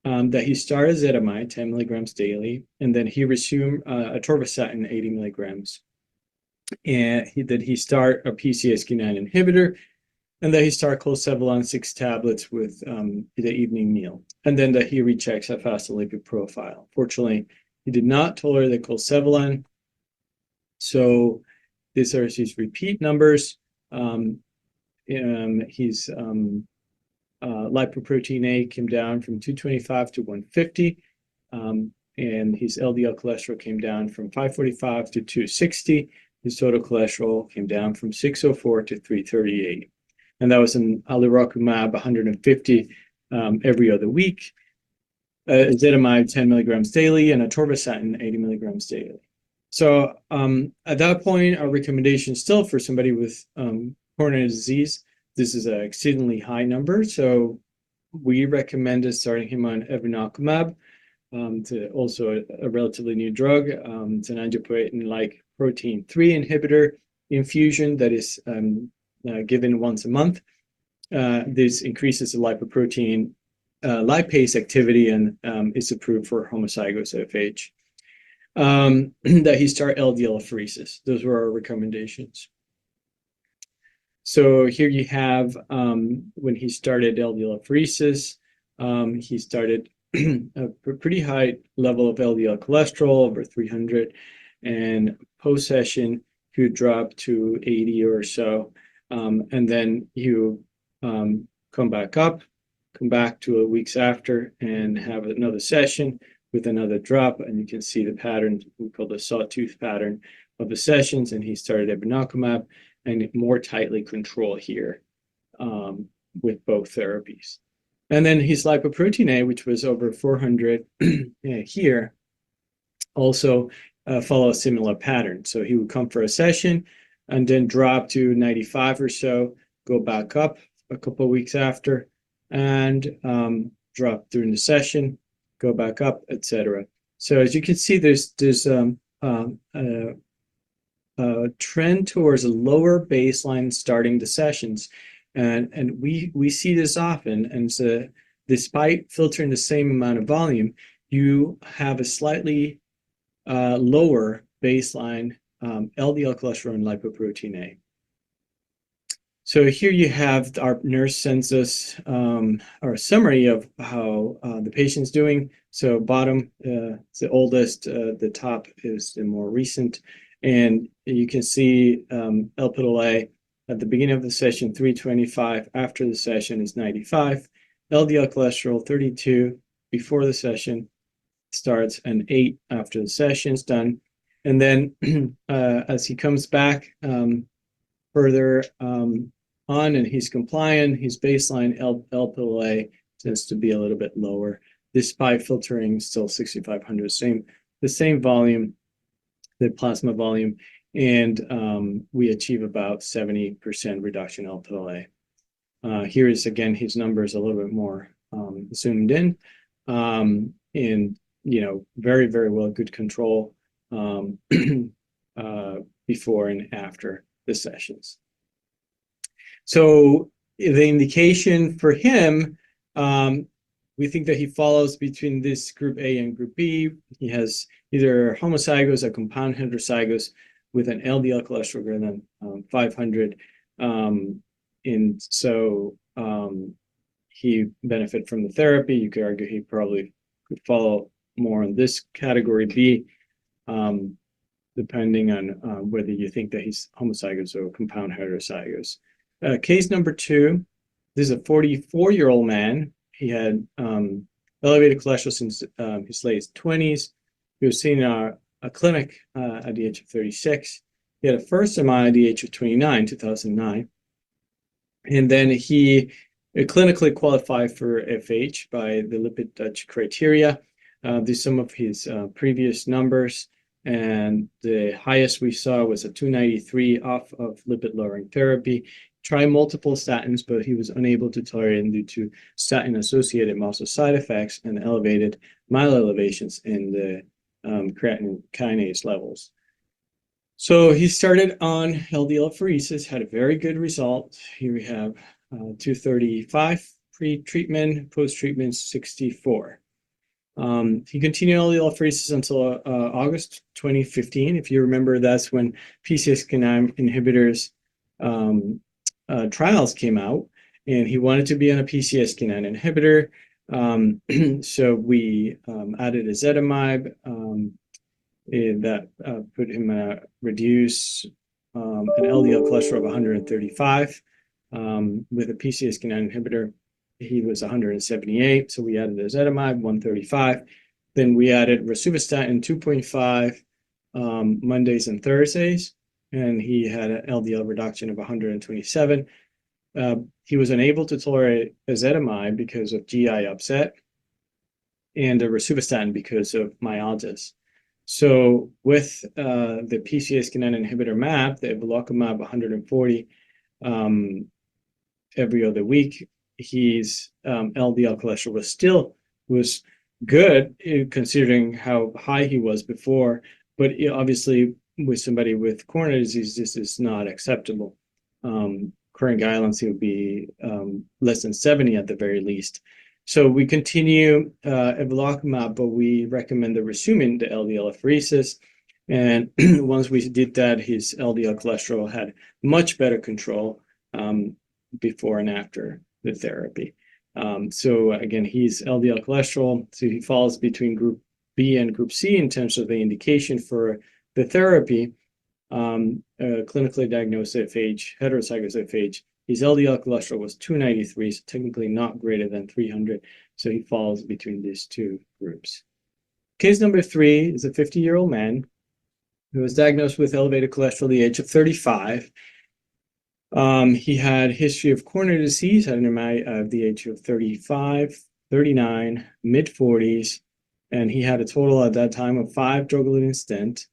that he started ezetimibe 10 milligrams daily, and then he resumed atorvastatin 80 milligrams. And that he start a PCSK9 inhibitor, and that he start clocevolin 6 tablets with the evening meal, and then that he rechecks a fasting lipid profile. Fortunately, he did not tolerate the clocevolin, so these are his repeat numbers. His lipoprotein A came down from 225 to 150, and his LDL cholesterol came down from 545 to 260. His total cholesterol came down from 604 to 338. And that was an alirocumab 150 every other week, ezetimibe 10 milligrams daily, and atorvastatin 80 milligrams daily. So at that point, our recommendation is still for somebody with coronary disease. This is an exceedingly high number, so we recommended starting him on evinacumab, to also a relatively new drug. It's an angiopoietin-like protein 3 inhibitor infusion that is given once a month. This increases the lipoprotein lipase activity and is approved for homozygous FH. That he start LDL apheresis. Those were our recommendations. So here you have when he started LDL apheresis, he started a pretty high level of LDL cholesterol, over 300, and post-session he would drop to 80 or so, and then you come back up, come back 2 weeks after, and have another session with another drop, and you can see the pattern we call the sawtooth pattern of the sessions, and he started evinacumab and more tightly control here with both therapies. And then his lipoprotein A, which was over 400 here, also follow a similar pattern. So he would come for a session and then drop to 95 or so, go back up a couple of weeks after, and drop during the session, go back up, etc. So as you can see, there's a trend towards a lower baseline starting the sessions, and we see this often. And so, despite filtering the same amount of volume, you have a slightly lower baseline LDL cholesterol and lipoprotein A. So here you have our nurse sends us or a summary of how the patient's doing. So bottom is the oldest, the top is the more recent. And you can see Lp(a) at the beginning of the session, 325. After the session is 95. LDL cholesterol, 32 before the session starts, and 8 after the session's done. And then as he comes back further on and he's compliant, his baseline Lp(a) tends to be a little bit lower, despite filtering still 6,500, the same volume, the plasma volume, and we achieve about 70% reduction Lp(a). Here is again his numbers a little bit more zoomed in, and very, very well, good control before and after the sessions. So the indication for him, we think that he falls between this group A and group B. He has either homozygous or compound heterozygous with an LDL cholesterol greater than 500. And so he benefit from the therapy. You could argue he probably could follow more on this category B, depending on whether you think that he's homozygous or compound heterozygous. Case number 2, this is a 44-year-old man. He had elevated cholesterol since his late 20s. He was seen in a clinic at the age of 36. He had a first MI at the age of 29, 2009. And then he clinically qualified for FH by the lipid Dutch criteria. These are some of his previous numbers. And the highest we saw was a 293 off of lipid-lowering therapy. Tried multiple statins, but he was unable to tolerate them due to statin-associated muscle side effects and elevated myeloelevations in the creatine kinase levels. So he started on LDL apheresis, had a very good result. Here we have 235 pre-treatment, post-treatment 64. He continued LDL apheresis until August 2015. If you remember, that's when PCSK9 inhibitors trials came out, and he wanted to be on a PCSK9 inhibitor. So we added ezetimibe that put him reduce an LDL cholesterol of 135 with a PCSK9 inhibitor. He was 178, so we added ezetimibe 135. Then we added rosuvastatin 2.5 Mondays and Thursdays, and he had an LDL reduction of 127. He was unable to tolerate ezetimibe because of GI upset, and the rosuvastatin because of myalgias. So with the PCSK9 inhibitor MAP, the evolocumab 140 every other week, his LDL cholesterol was good considering how high he was before, but obviously with somebody with coronary disease, this is not acceptable. Current guidelines, it would be less than 70 at the very least. So we continue evolocumab, but we recommend resuming the LDL apheresis. And once we did that, his LDL cholesterol had much better control before and after the therapy. So again, he's LDL cholesterol, so he falls between group B and group C in terms of the indication for the therapy. Clinically diagnosed FH, heterozygous FH. His LDL cholesterol was 293, so technically not greater than 300. So he falls between these two groups. Case number 3 is a 50-year-old man who was diagnosed with elevated cholesterol at the age of 35. He had history of coronary disease at the age of 35, 39, mid-40s, and he had a total at that time of 5 drug-eluting stents.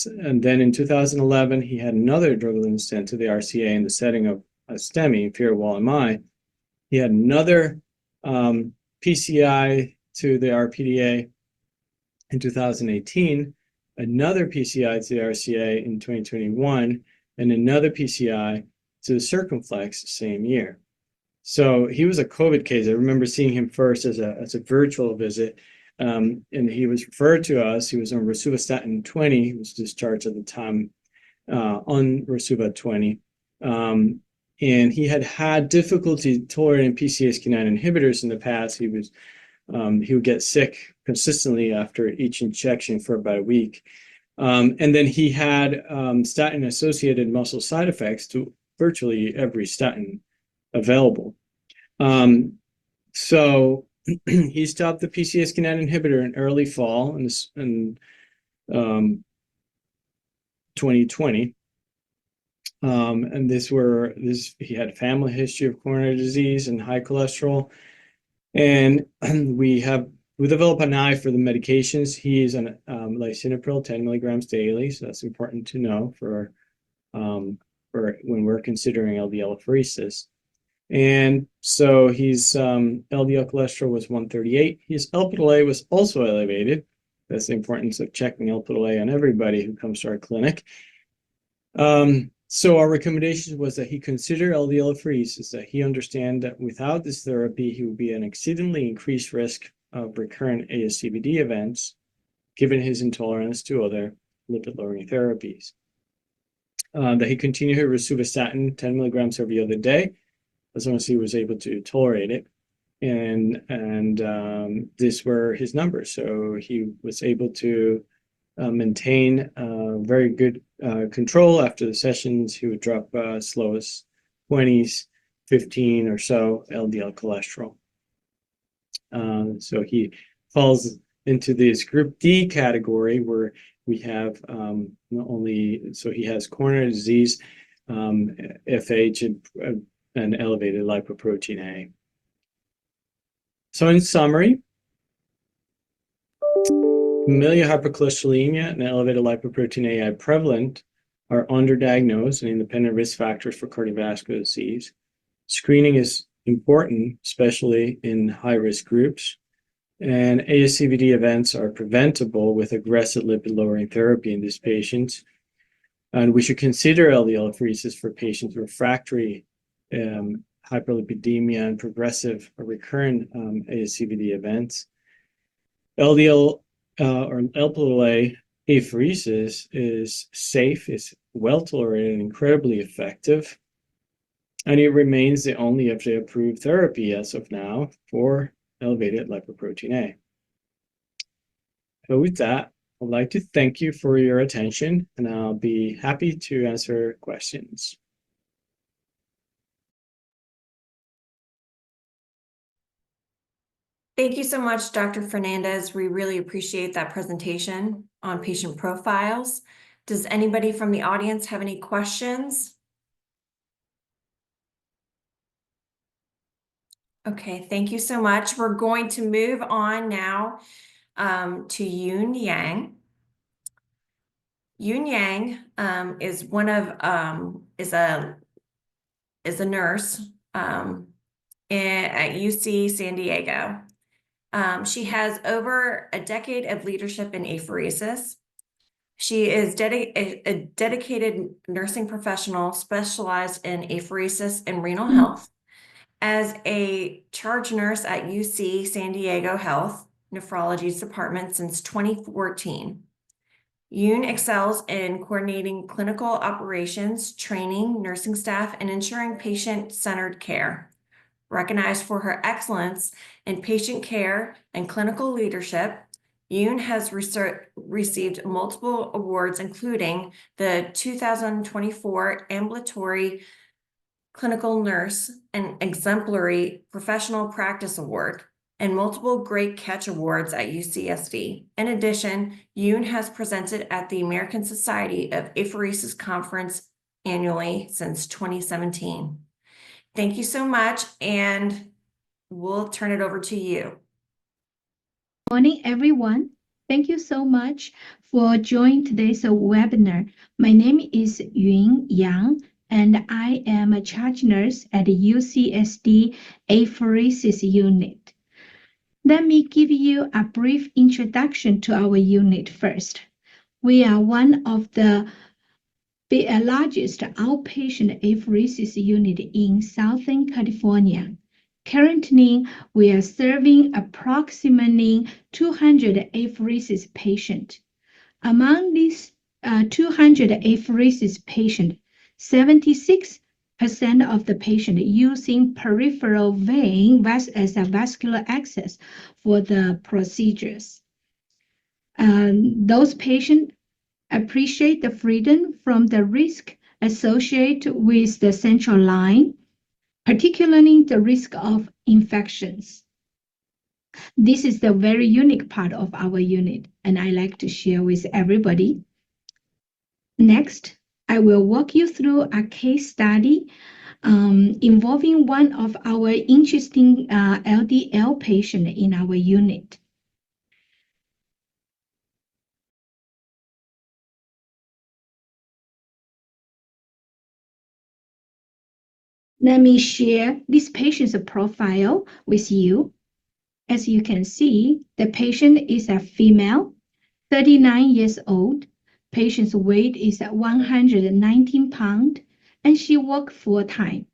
And then in 2011, he had another drug-eluting stent to the RCA in the setting of a STEMI, inferior wall MI. He had another PCI to the RPDA in 2018, another PCI to the RCA in 2021, and another PCI to the circumflex the same year. So he was a COVID case. I remember seeing him first as a virtual visit, and he was referred to us. He was on rosuvastatin 20. He was discharged at the time on rosuva 20. And he had difficulty tolerating PCSK9 inhibitors in the past. He would get sick consistently after each injection for about a week. And then he had statin-associated muscle side effects to virtually every statin available. So he stopped the PCSK9 inhibitor in early fall in 2020. And he had family history of coronary disease and high cholesterol. And we developed an eye for the medications. He is on lisinopril 10 milligrams daily, so that's important to know for when we're considering LDL apheresis. And so his LDL cholesterol was 138. His Lp(a) was also elevated. That's the importance of checking Lp(a) on everybody who comes to our clinic. So our recommendation was that he consider LDL apheresis, that he understand that without this therapy, he would be an exceedingly increased risk of recurrent ASCVD events, given his intolerance to other lipid-lowering therapies. That he continue to rosuvastatin 10 milligrams every other day, as long as he was able to tolerate it. And these were his numbers. So he was able to maintain very good control after the sessions. He would drop as low as 20s, 15 or so LDL cholesterol. So he falls into this group D category where we have not only, so he has coronary disease, FH, and elevated lipoprotein A. So in summary, familial hypercholesterolemia and elevated lipoprotein A are prevalent, are underdiagnosed and independent risk factors for cardiovascular disease. Screening is important, especially in high-risk groups. And ASCVD events are preventable with aggressive lipid-lowering therapy in these patients. And we should consider LDL apheresis for patients with refractory hyperlipidemia and progressive or recurrent ASCVD events. LDL or Lp(a) apheresis is safe, is well tolerated, and incredibly effective. And it remains the only FDA-approved therapy as of now for elevated lipoprotein A. So with that, I'd like to thank you for your attention, and I'll be happy to answer questions. Thank you so much, Dr. Fernandez. We really appreciate that presentation on patient profiles. Does anybody from the audience have any questions? Okay, thank you so much. We're going to move on now to Yoon Yang. Yoon Yang is a nurse at UC San Diego. She has over a decade of leadership in apheresis. She is a dedicated nursing professional specialized in apheresis and renal health. As a charge nurse at UC San Diego Health Nephrology's department since 2014. Yoon excels in coordinating clinical operations, training nursing staff, and ensuring patient-centered care. Recognized for her excellence in patient care and clinical leadership, Yoon has received multiple awards, including the 2024 Ambulatory Clinical Nurse and Exemplary Professional Practice Award, and multiple Great Catch Awards at UCSD. In addition, Yoon has presented at the American Society of Apheresis Conference annually since 2017. Thank you so much, and we'll turn it over to you. Morning, everyone. Thank you so much for joining today's webinar. My name is Yun Yang, and I am a charge nurse at the UCSD apheresis unit. Let me give you a brief introduction to our unit first. We are one of the largest outpatient apheresis unit in Southern California. Currently, we are serving approximately 200 apheresis patients. Among these 200 apheresis patients, 76% of the patients using peripheral vein as a vascular access for the procedures. Those patients appreciate the freedom from the risk associated with the central line, particularly the risk of infections. This is the very unique part of our unit, and I like to share with everybody. Next, I will walk you through a case study involving one of our interesting LDL patients in our unit. Let me share this patient's profile with you. As you can see, the patient is a female, 39 years old. Patient's weight is 119 pounds, and she works full-time.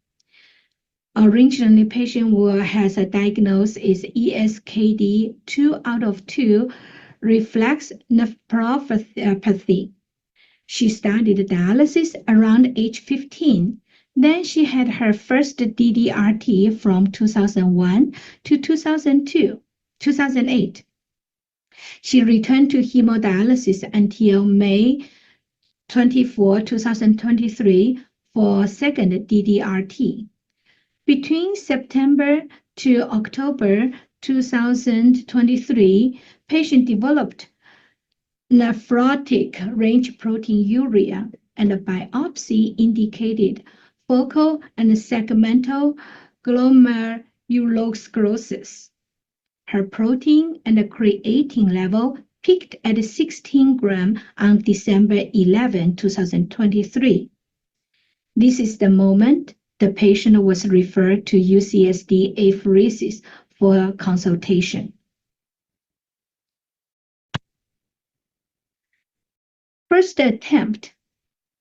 Originally, patient has a diagnosis is ESKD 2 out of 2 reflex nephropathy. She started dialysis around age 15. Then she had her first DDRT from 2001 to 2008. She returned to hemodialysis until May 24, 2023 for second DDRT. Between September to October 2023, patient developed nephrotic range proteinuria, and a biopsy indicated focal and segmental glomerulosclerosis. Her protein and creatine level peaked at 16 grams on December 11, 2023. This is the moment the patient was referred to UCSD apheresis for consultation. First attempt,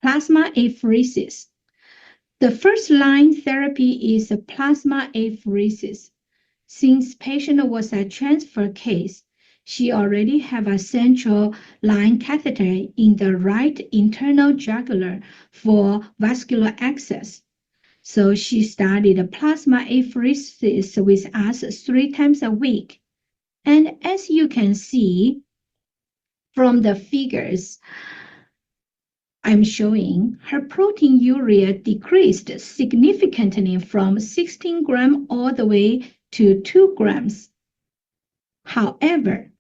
plasma apheresis. The first-line therapy is plasma apheresis. Since patient was a transfer case, she already have a central line catheter in the right internal jugular for vascular access. So she started plasma apheresis with us 3 times a week. And as you can see from the figures I'm showing, her proteinuria decreased significantly from 16 grams all the way to 2 grams. However,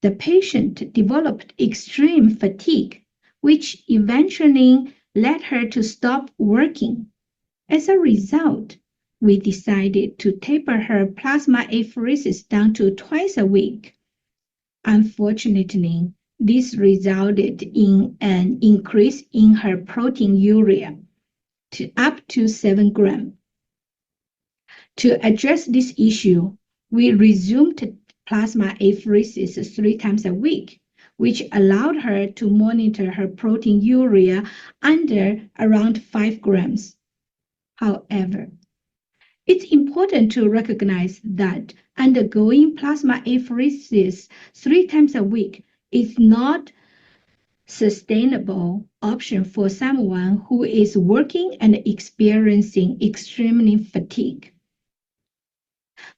the patient developed extreme fatigue, which eventually led her to stop working. As a result, we decided to taper her plasma apheresis down to twice a week. Unfortunately, this resulted in an increase in her proteinuria to up to 7 grams. To address this issue, we resumed plasma apheresis 3 times a week, which allowed her to monitor her proteinuria under around 5 grams. However, it's important to recognize that undergoing plasma apheresis 3 times a week is not sustainable option for someone who is working and experiencing extreme fatigue.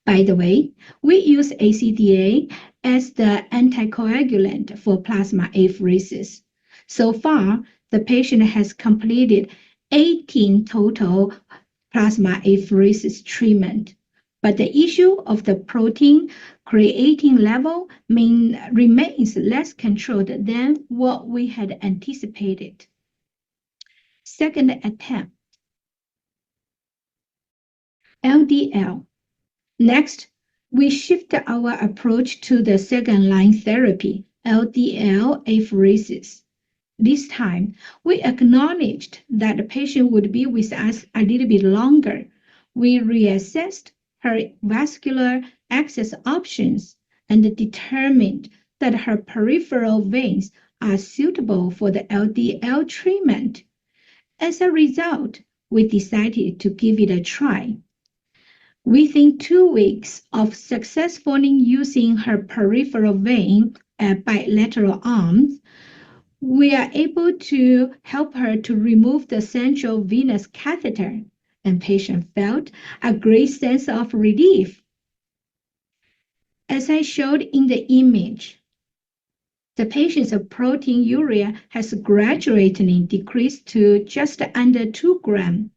By the way, we use ACDA as the anticoagulant for plasma apheresis. So far, the patient has completed 18 total plasma apheresis treatment, but the issue of the protein creatine level remains less controlled than what we had anticipated. second attempt. LDL. Next, we shift our approach to the second-line therapy, LDL apheresis. This time, we acknowledged that the patient would be with us a little bit longer. We reassessed her vascular access options and determined that her peripheral veins are suitable for the LDL treatment. As a result, we decided to give it a try. Within 2 weeks of successfully using her peripheral vein at bilateral arms, we are able to help her to remove the central venous catheter, and patient felt a great sense of relief. As I showed in the image, the patient's proteinuria has gradually decreased to just under 2 grams.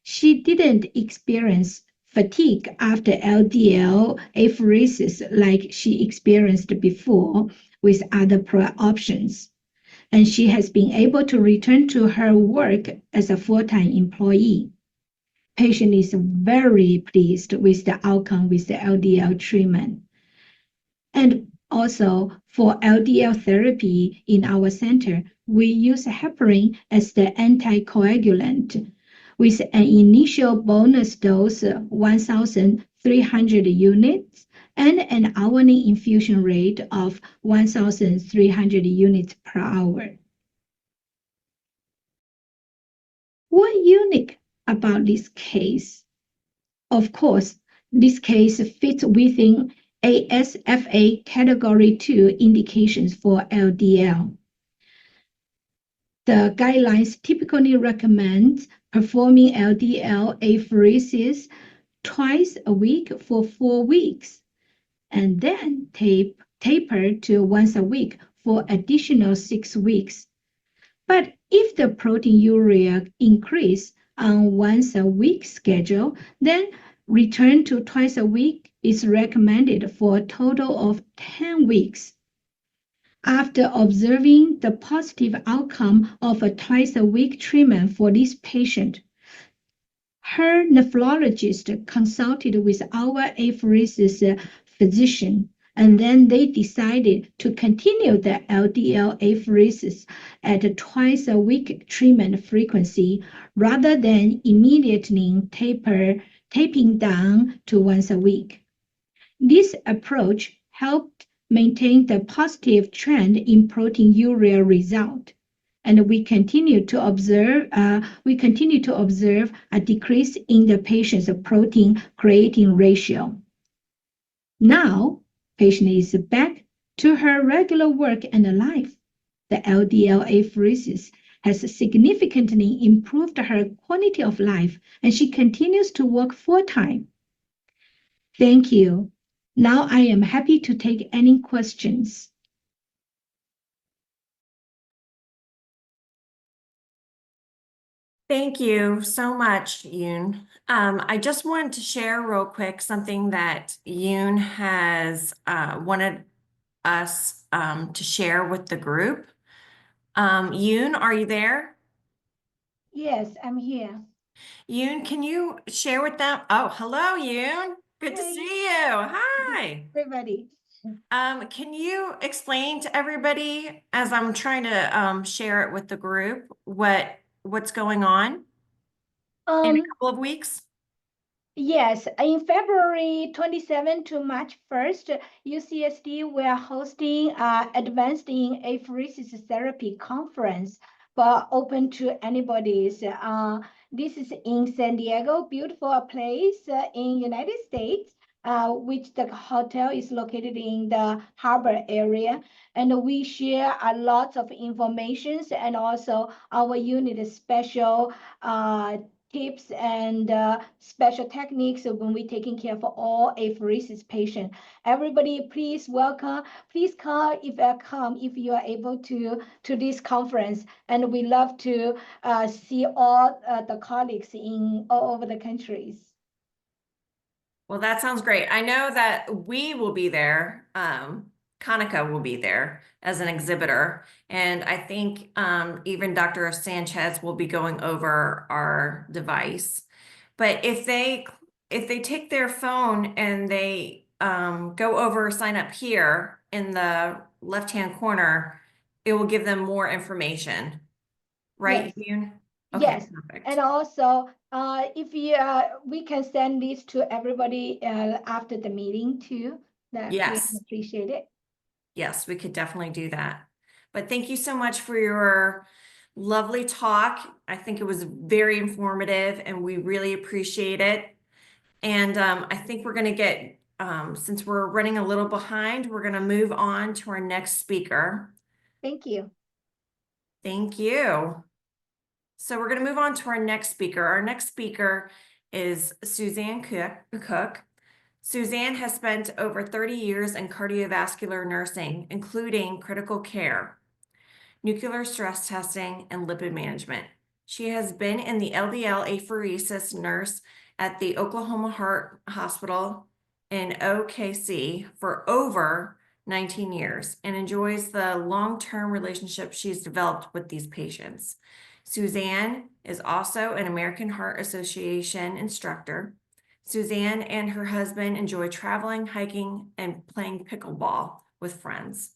She didn't experience fatigue after LDL apheresis like she experienced before with other options. And she has been able to return to her work as a full-time employee. Patient is very pleased with the outcome with the LDL treatment. And also for LDL therapy in our center, we use heparin as the anticoagulant with an initial bonus dose 1,300 units and an hourly infusion rate of 1,300 units per hour. What's unique about this case? Of course, this case fits within ASFA Category 2 indications for LDL. The guidelines typically recommend performing LDL apheresis twice a week for 4 weeks, and then taper to once a week for additional 6 weeks. But if the proteinuria increase on once a week schedule, then return to twice a week is recommended for a total of 10 weeks. After observing the positive outcome of a twice-a-week treatment for this patient, her nephrologist consulted with our apheresis physician, and then they decided to continue the LDL apheresis at a twice-a-week treatment frequency rather than immediately taping down to once a week. This approach helped maintain the positive trend in proteinuria result, and we continue to observe a decrease in the patient's protein creatine ratio. Now, patient is back to her regular work and life. The LDL apheresis has significantly improved her quality of life, and she continues to work full-time. Thank you. Now I am happy to take any questions. Thank you so much, Yoon. I just wanted to share real quick something that Yoon has wanted us to share with the group. Yoon, are you there? Yes, I'm here. Yoon, can you share with them? Oh, hello, Yoon. Good to Hey. see you. Hi. Everybody. Can you explain to everybody, as I'm trying to share it with the group, what's going on in a couple of weeks? Yes, in February 27 to March 1st, UCSD will hosting Advanced in Apheresis Therapy conference, but open to anybody's. This is in San Diego, beautiful place in United States, which the hotel is located in the harbor area. And we share a lot of information and also our unit special tips and special techniques when we're taking care of all apheresis patients. Everybody, please welcome. Please come if you are able to this conference. And we love to see all the colleagues in all over the countries. Well, that sounds great. I know that we will be there Conica will be there as an exhibitor. And I think even Dr. Sanchez will be going over our device. But if they take their phone and they go over sign up here in the left-hand corner, it will give them more information. Right, Yes. Yoon? Okay, Yes, perfect. and also, if you, we can send this to everybody after the meeting too, that we Yes. appreciate it. Yes, we could definitely do that. But thank you so much for your lovely talk. I think it was very informative and we really appreciate it. And I think we're going to get, since we're running a little behind, we're going to move on to our next speaker. Thank you. Thank you. So we're going to move on to our next speaker. Our next speaker is Suzanne Cook. Suzanne has spent over 30 years in cardiovascular nursing, including critical care, nuclear stress testing, and lipid management. She has been in the LDL apheresis nurse at the Oklahoma Heart Hospital in OKC for over 19 years and enjoys the long-term relationship she's developed with these patients. Suzanne is also an American Heart Association instructor. Suzanne and her husband enjoy traveling, hiking, and playing pickleball with friends.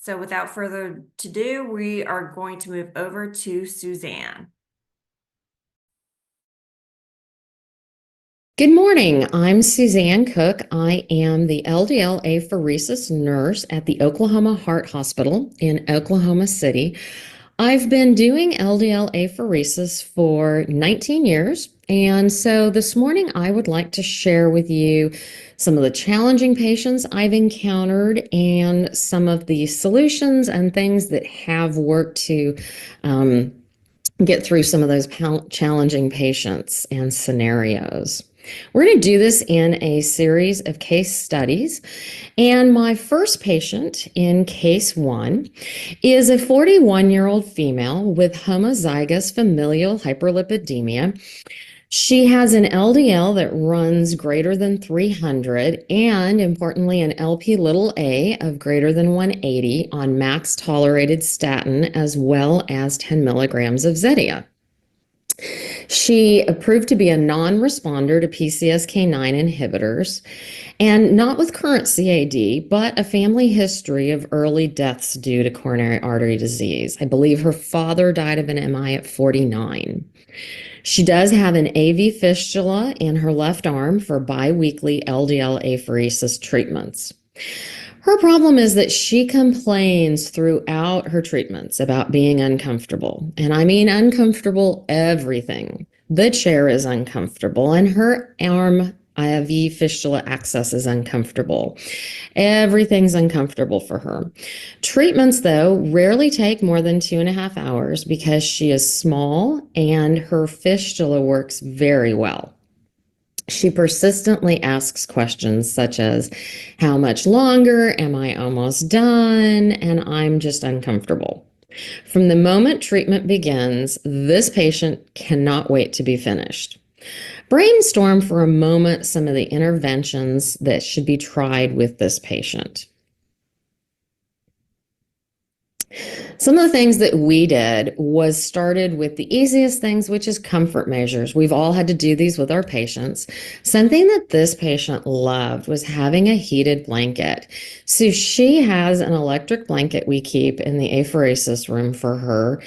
So without further ado, we are going to move over to Suzanne. Good morning. I'm Suzanne Cook. I am the LDL apheresis nurse at the Oklahoma Heart Hospital in Oklahoma City. I've been doing LDL apheresis for 19 years. And so this morning I would like to share with you some of the challenging patients I've encountered and some of the solutions and things that have worked to get through some of those challenging patients and scenarios. We're going to do this in a series of case studies. And my first patient in case 1 is a 41-year-old female with homozygous familial hyperlipidemia. She has an LDL that runs greater than 300 and, importantly, an Lp(a) of greater than 180 on max tolerated statin as well as 10 milligrams of Zetia. She proved to be a non-responder to PCSK9 inhibitors and not with current CAD, but a family history of early deaths due to coronary artery disease. I believe her father died of an MI at 49. She does have an AV fistula in her left arm for biweekly LDL apheresis treatments. Her problem is that she complains throughout her treatments about being uncomfortable. And I mean uncomfortable everything. The chair is uncomfortable and her arm IV fistula access is uncomfortable. Everything's uncomfortable for her. Treatments, though, rarely take more than 2.5 hours because she is small and her fistula works very well. She persistently asks questions such as, how much longer? Am I almost done? And I'm just uncomfortable. From the moment treatment begins, this patient cannot wait to be finished. Brainstorm for a moment some of the interventions that should be tried with this patient. Some of the things that we did was started with the easiest things, which is comfort measures. We've all had to do these with our patients. Something that this patient loved was having a heated blanket. So she has an electric blanket we keep in the apheresis room for her.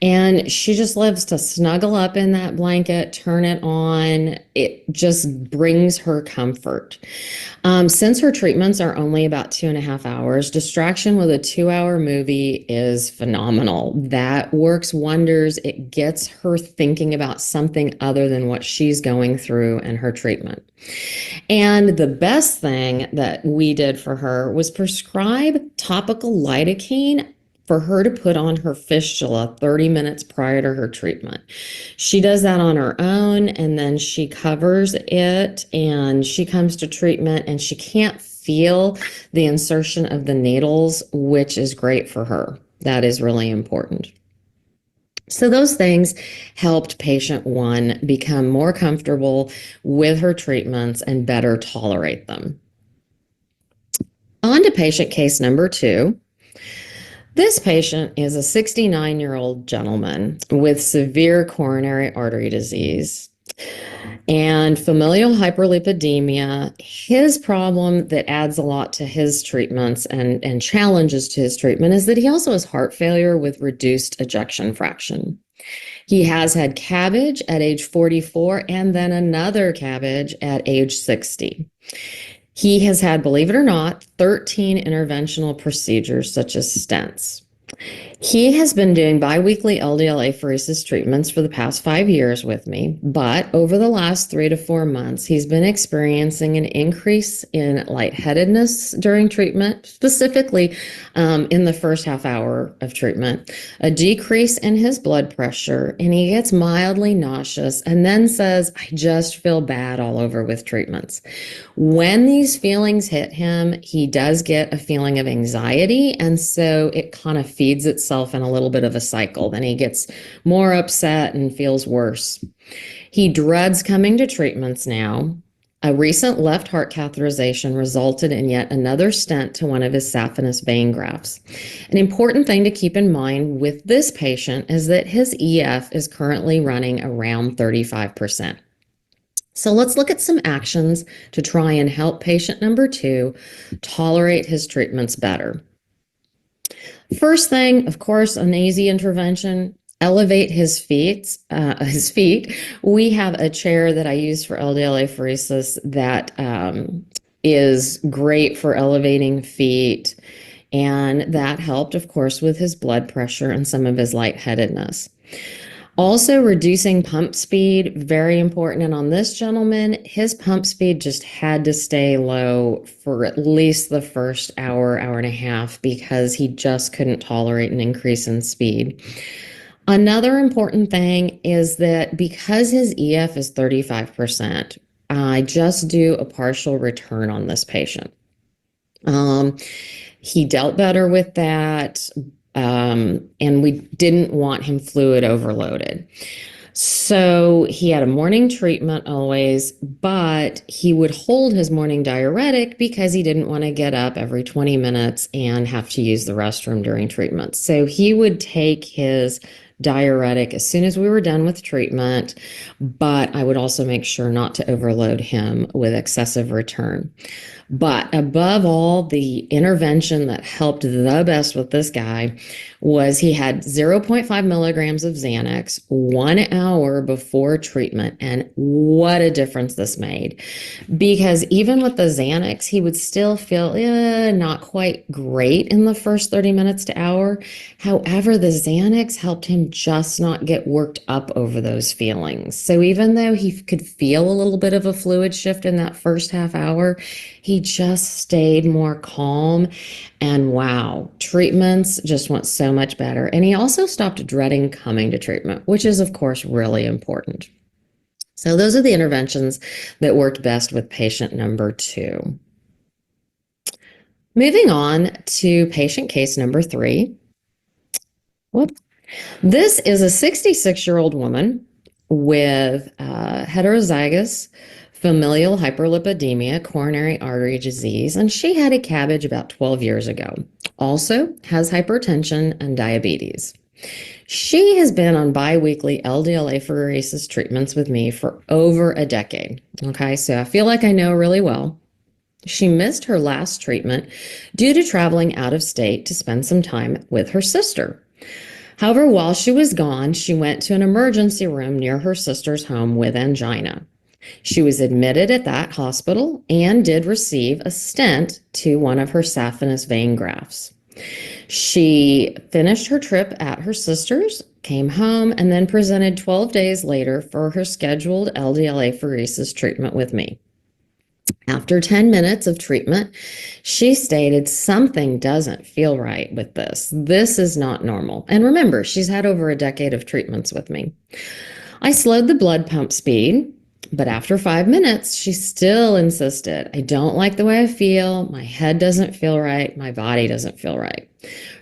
And she just loves to snuggle up in that blanket, turn it on. It just brings her comfort. Since her treatments are only about 2.5 hours, distraction with a 2-hour movie is phenomenal. That works wonders. It gets her thinking about something other than what she's going through in her treatment. And the best thing that we did for her was prescribe topical lidocaine for her to put on her fistula 30 minutes prior to her treatment. She does that on her own, and then she covers it, and she comes to treatment, and she can't feel the insertion of the needles, which is great for her. That is really important. So those things helped patient 1 become more comfortable with her treatments and better tolerate them. On to patient case number 2. This patient is a 69-year-old gentleman with severe coronary artery disease and familial hyperlipidemia. His problem that adds a lot to his treatments and challenges to his treatment is that he also has heart failure with reduced ejection fraction. He has had CABG at age 44 and then another CABG at age 60. He has had, believe it or not, 13 interventional procedures such as stents. He has been doing biweekly LDL apheresis treatments for the past 5 years with me, but over the last 3 to 4 months, he's been experiencing an increase in lightheadedness during treatment, specifically in the first half hour of treatment, a decrease in his blood pressure, and he gets mildly nauseous and then says, I just feel bad all over with treatments. When these feelings hit him, he does get a feeling of anxiety, and so it kind of feeds itself in a little bit of a cycle. Then he gets more upset and feels worse. He dreads coming to treatments now. A recent left heart catheterization resulted in yet another stent to one of his saphenous vein grafts. An important thing to keep in mind with this patient is that his EF is currently running around 35%. So let's look at some actions to try and help patient number 2 tolerate his treatments better. First thing, of course, an easy intervention, elevate his feet. We have a chair that I use for LDL apheresis that is great for elevating feet, and that helped, of course, with his blood pressure and some of his lightheadedness. Also, reducing pump speed, very important. And on this gentleman, his pump speed just had to stay low for at least the first hour, hour and a half, because he just couldn't tolerate an increase in speed. Another important thing is that because his EF is 35%, I just do a partial return on this patient. He dealt better with that. And we didn't want him fluid overloaded. So he had a morning treatment always, but he would hold his morning diuretic because he didn't want to get up every 20 minutes and have to use the restroom during treatment. So he would take his diuretic as soon as we were done with treatment, but I would also make sure not to overload him with excessive return. But above all, the intervention that helped the best with this guy was he had 0.5 milligrams of Xanax 1 hour before treatment. And what a difference this made. Because even with the Xanax, he would still feel not quite great in the first 30 minutes to hour. However, the Xanax helped him just not get worked up over those feelings. So even though he could feel a little bit of a fluid shift in that first half hour, he just stayed more calm, and wow, treatments just went so much better. And he also stopped dreading coming to treatment, which is, of course, really important. So those are the interventions that worked best with patient number 2. Moving on to patient case number 3. This is a 66-year-old woman with heterozygous familial hyperlipidemia, coronary artery disease, and she had a CABG about 12 years ago. Also has hypertension and diabetes. She has been on biweekly LDL apheresis treatments with me for over a decade. Okay, so I feel like I know her really well. She missed her last treatment due to traveling out of state to spend some time with her sister. However, while she was gone, she went to an emergency room near her sister's home with angina. She was admitted at that hospital and did receive a stent to one of her saphenous vein grafts. She finished her trip at her sister's, came home, and then presented 12 days later for her scheduled LDL apheresis treatment with me. After 10 minutes of treatment, she stated, something doesn't feel right with this. This is not normal. And remember, she's had over a decade of treatments with me. I slowed the blood pump speed, but after 5 minutes, she still insisted, I don't like the way I feel. My head doesn't feel right. My body doesn't feel right.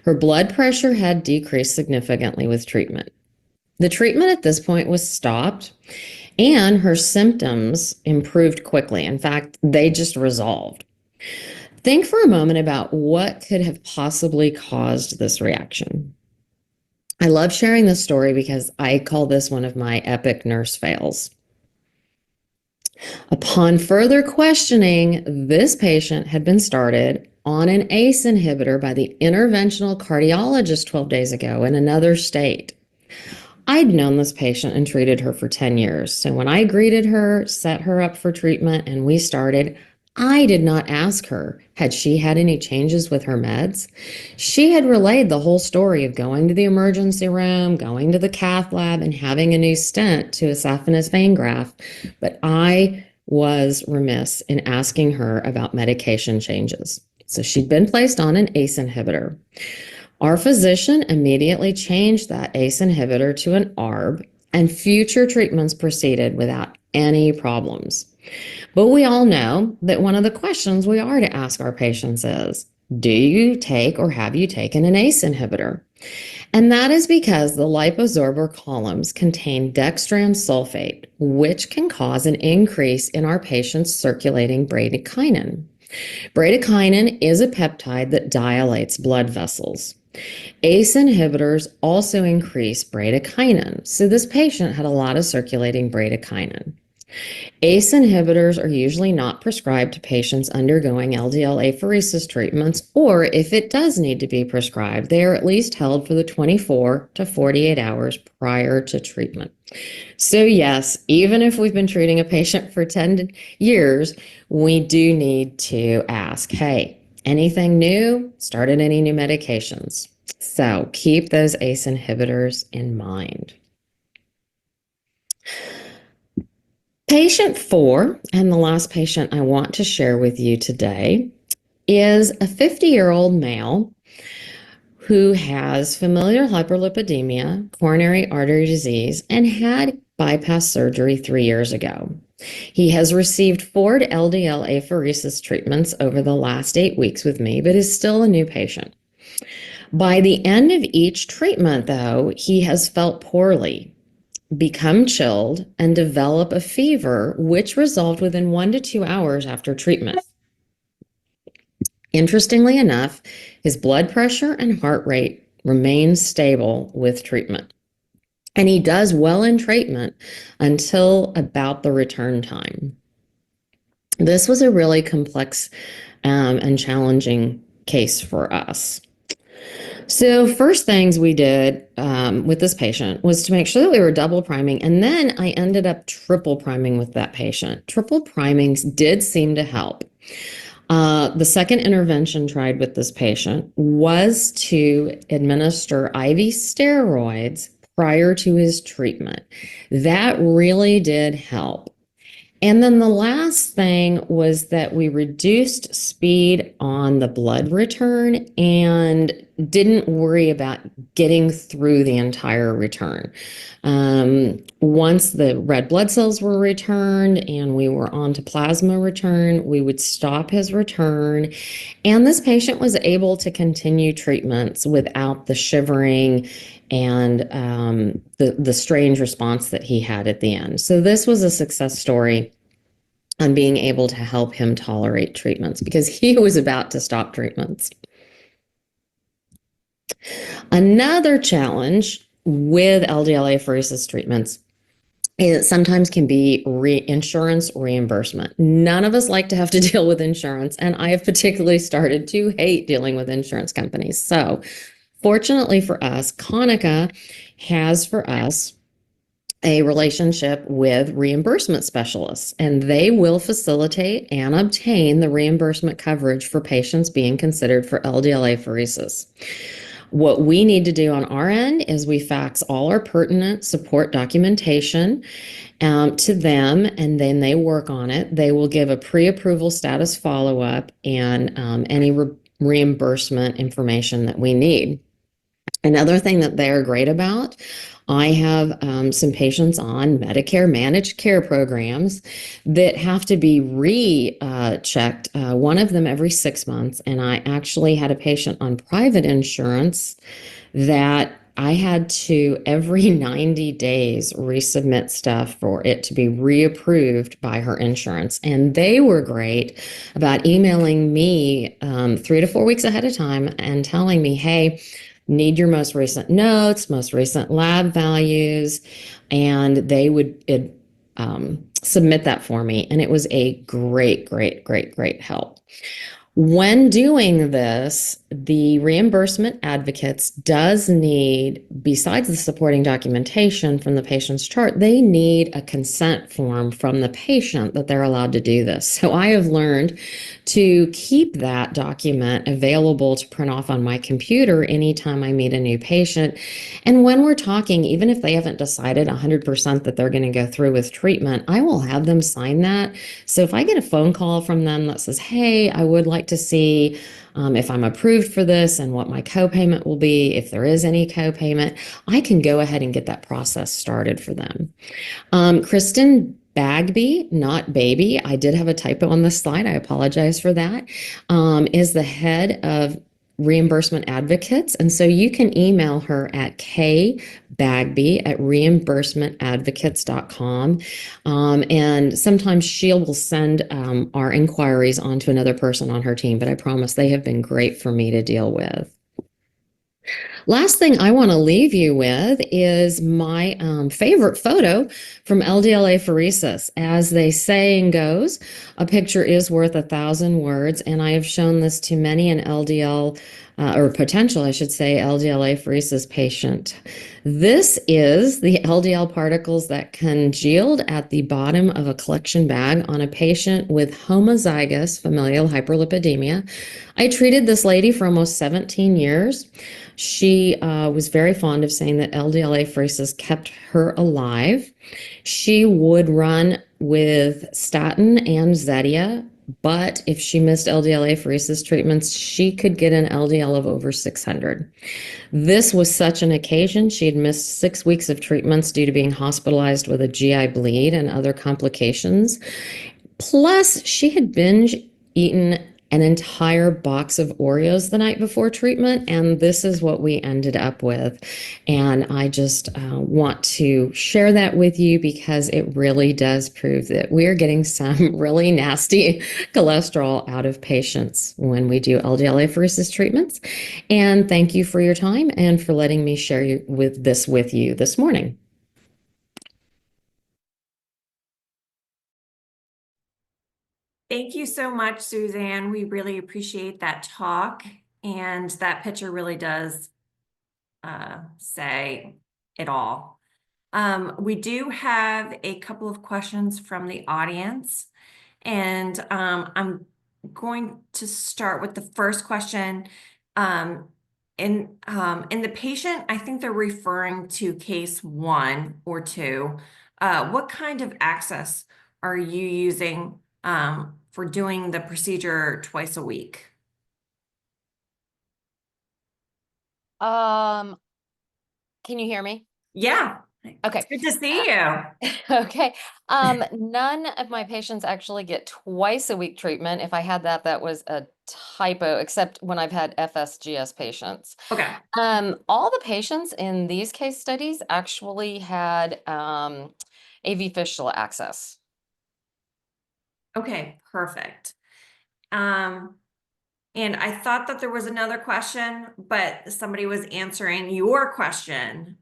Her blood pressure had decreased significantly with treatment. The treatment at this point was stopped, and her symptoms improved quickly. In fact, they just resolved. Think for a moment about what could have possibly caused this reaction. I love sharing this story because I call this one of my epic nurse fails. Upon further questioning, this patient had been started on an ACE inhibitor by the interventional cardiologist 12 days ago in another state. I'd known this patient and treated her for 10 years. So when I greeted her, set her up for treatment, and we started, I did not ask her, had she had any changes with her meds? She had relayed the whole story of going to the emergency room, going to the cath lab, and having a new stent to a saphenous vein graft. But I was remiss in asking her about medication changes. So she'd been placed on an ACE inhibitor. Our physician immediately changed that ACE inhibitor to an ARB, and future treatments proceeded without any problems. But we all know that one of the questions we are to ask our patients is, do you take or have you taken an ACE inhibitor? And that is because the LIPOSORBER columns contain dextran sulfate, which can cause an increase in our patient's circulating bradykinin. Bradykinin is a peptide that dilates blood vessels. ACE inhibitors also increase bradykinin, so this patient had a lot of circulating bradykinin. ACE inhibitors are usually not prescribed to patients undergoing LDL apheresis treatments, or if it does need to be prescribed, they are at least held for the 24 to 48 hours prior to treatment. So yes, even if we've been treating a patient for 10 years, we do need to ask, hey, anything new? Started any new medications? So keep those ACE inhibitors in mind. Patient 4, and the last patient I want to share with you today, is a 50-year-old male who has familial hyperlipidemia, coronary artery disease, and had bypass surgery 3 years ago. He has received 4 LDL apheresis treatments over the last 8 weeks with me, but is still a new patient. By the end of each treatment, though, he has felt poorly, become chilled, and develop a fever, which resolved within 1 to 2 hours after treatment. Interestingly enough, his blood pressure and heart rate remain stable with treatment. And he does well in treatment until about the return time. This was a really complex and challenging case for us. So first things we did with this patient was to make sure that we were double priming, and then I ended up triple priming with that patient. Triple priming did seem to help. The second intervention tried with this patient was to administer IV steroids prior to his treatment. That really did help. And then the last thing was that we reduced speed on the blood return and didn't worry about getting through the entire return. Once the red blood cells were returned and we were on to plasma return, we would stop his return. And this patient was able to continue treatments without the shivering and the strange response that he had at the end. So this was a success story on being able to help him tolerate treatments because he was about to stop treatments. Another challenge with LDL apheresis treatments is sometimes can be insurance reimbursement. None of us like to have to deal with insurance, and I have particularly started to hate dealing with insurance companies. So fortunately for us, Konica has for us a relationship with reimbursement specialists, and they will facilitate and obtain the reimbursement coverage for patients being considered for LDL apheresis. What we need to do on our end is we fax all our pertinent support documentation to them, and then they work on it. They will give a pre-approval status follow-up and any reimbursement information that we need. Another thing that they're great about, I have some patients on Medicare managed care programs that have to be rechecked, one of them every 6 months. And I actually had a patient on private insurance that I had to every 90 days resubmit stuff for it to be reapproved by her insurance. And they were great about emailing me 3 to 4 weeks ahead of time and telling me, hey, need your most recent notes, most recent lab values. And they would submit that for me. And it was a great, great, great, great help. When doing this, the reimbursement advocates does need, besides the supporting documentation from the patient's chart, they need a consent form from the patient that they're allowed to do this. So I have learned to keep that document available to print off on my computer anytime I meet a new patient. And when we're talking, even if they haven't decided 100% that they're going to go through with treatment, I will have them sign that. So if I get a phone call from them that says, hey, I would like to see if I'm approved for this and what my copayment will be, if there is any copayment, I can go ahead and get that process started for them. Kristen Bagby, not Baby, I did have a typo on this slide. I apologize for that. Is the head of reimbursement advocates. And so you can email her at kbagby@reimbursementadvocates.com. And sometimes she will send our inquiries on to another person on her team, but I promise they have been great for me to deal with. Last thing I want to leave you with is my favorite photo from LDL apheresis. As the saying goes, a picture is worth 1,000 words, and I have shown this to many an LDL, or potential, I should say, LDL apheresis patient. This is the LDL particles that congealed at the bottom of a collection bag on a patient with homozygous familial hyperlipidemia. I treated this lady for almost 17 years. She was very fond of saying that LDL apheresis kept her alive. She would run with statin and Zetia, but if she missed LDL apheresis treatments, she could get an LDL of over 600. This was such an occasion. She had missed 6 weeks of treatments due to being hospitalized with a GI bleed and other complications. Plus, she had binge eaten an entire box of Oreos the night before treatment, and this is what we ended up with. And I just want to share that with you because it really does prove that we're getting some really nasty cholesterol out of patients when we do LDL apheresis treatments. And thank you for your time and for letting me share this with you this morning. Thank you so much, Suzanne. We really appreciate that talk. And that picture really does say it all. We do have a couple of questions from the audience. And I'm going to start with the first question. In the patient, I think they're referring to case 1 or 2. What kind of access are you using for doing the procedure twice a week? Can you hear me? Yeah. Okay. It's good to see you. Okay. None of my patients actually get twice a week treatment. If I had that, that was a typo, except when I've had FSGS patients. Okay. All the patients in these case studies actually had AV fistula access. Okay, perfect. And I thought that there was another question, but somebody was answering your question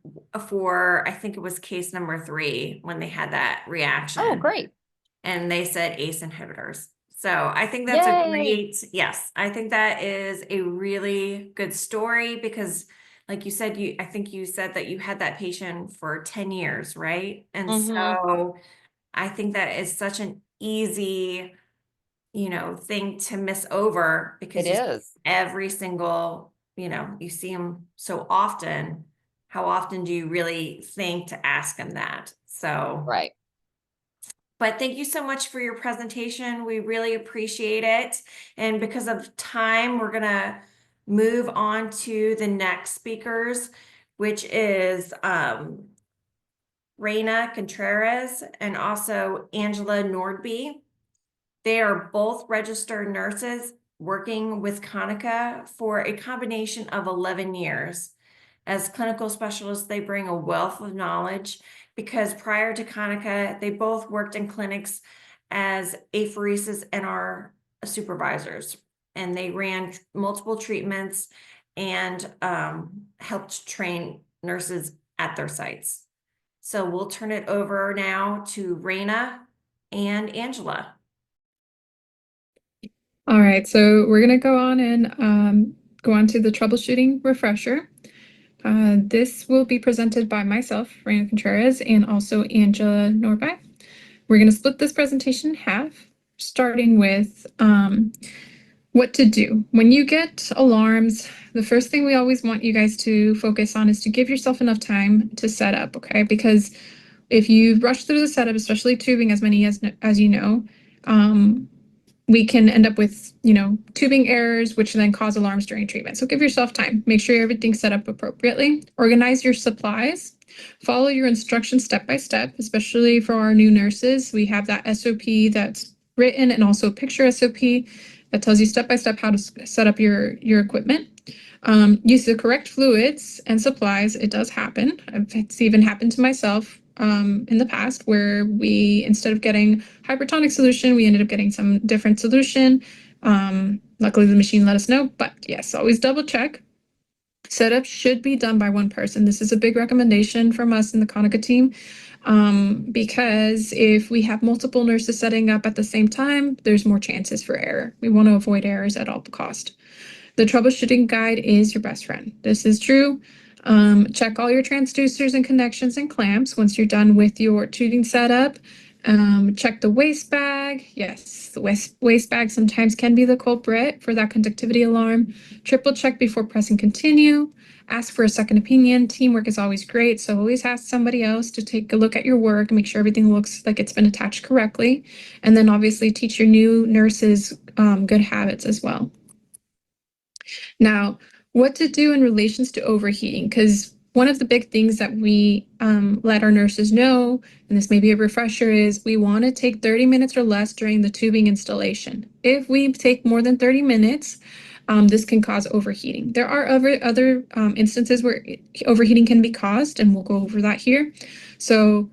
for, I think it was case number 3 when they had that reaction. Oh, great. And they said ACE inhibitors. So I think that's a great, yes, I think that is a really good story because like you said, I think you said that you had that patient for 10 years, right? And so I think that is such an easy, thing to miss over because It is. every single, you see them so often. How often do you really think to ask them that? So, Right. but thank you so much for your presentation. We really appreciate it. And because of time, we're gonna move on to the next speakers, which is Reina Contreras and also Angela Nordby. They are both registered nurses working with Konica for a combination of 11 years. As clinical specialists, they bring a wealth of knowledge because prior to Konica, they both worked in clinics as apheresis NR supervisors, and they ran multiple treatments and helped train nurses at their sites. So we'll turn it over now to Raina and Angela. All right, so we're going to go on and go on to the troubleshooting refresher. This will be presented by myself, Raina Contreras, and also Angela Norby. We're going to split this presentation in half, starting with what to do. When you get alarms, the first thing we always want you guys to focus on is to give yourself enough time to set up, okay? Because if you rush through the setup, especially tubing, as many as you know, we can end up with, tubing errors, which then cause alarms during treatment. So give yourself time. Make sure everything's set up appropriately. Organize your supplies. Follow your instructions step by step, especially for our new nurses. We have that SOP that's written and also a picture SOP that tells you step by step how to set up your equipment. Use the correct fluids and supplies. It does happen. It's even happened to myself in the past, where we, instead of getting hypertonic solution, we ended up getting some different solution. Luckily, the machine let us know, but yes, always double check. Setup should be done by one person. This is a big recommendation from us in the Konica team, because if we have multiple nurses setting up at the same time, there's more chances for error. We want to avoid errors at all cost. The troubleshooting guide is your best friend. This is true. Check all your transducers and connections and clamps once you're done with your tubing setup. Check the waste bag. Yes, the waste bag sometimes can be the culprit for that conductivity alarm. Triple check before pressing continue. Ask for a second opinion. Teamwork is always great, so always ask somebody else to take a look at your work and make sure everything looks like it's been attached correctly. And then obviously teach your new nurses good habits as well. Now, what to do in relations to overheating, because one of the big things that we let our nurses know, and this may be a refresher, is we want to take 30 minutes or less during the tubing installation. If we take more than 30 minutes, this can cause overheating. There are other instances where overheating can be caused, and we'll go over that here. So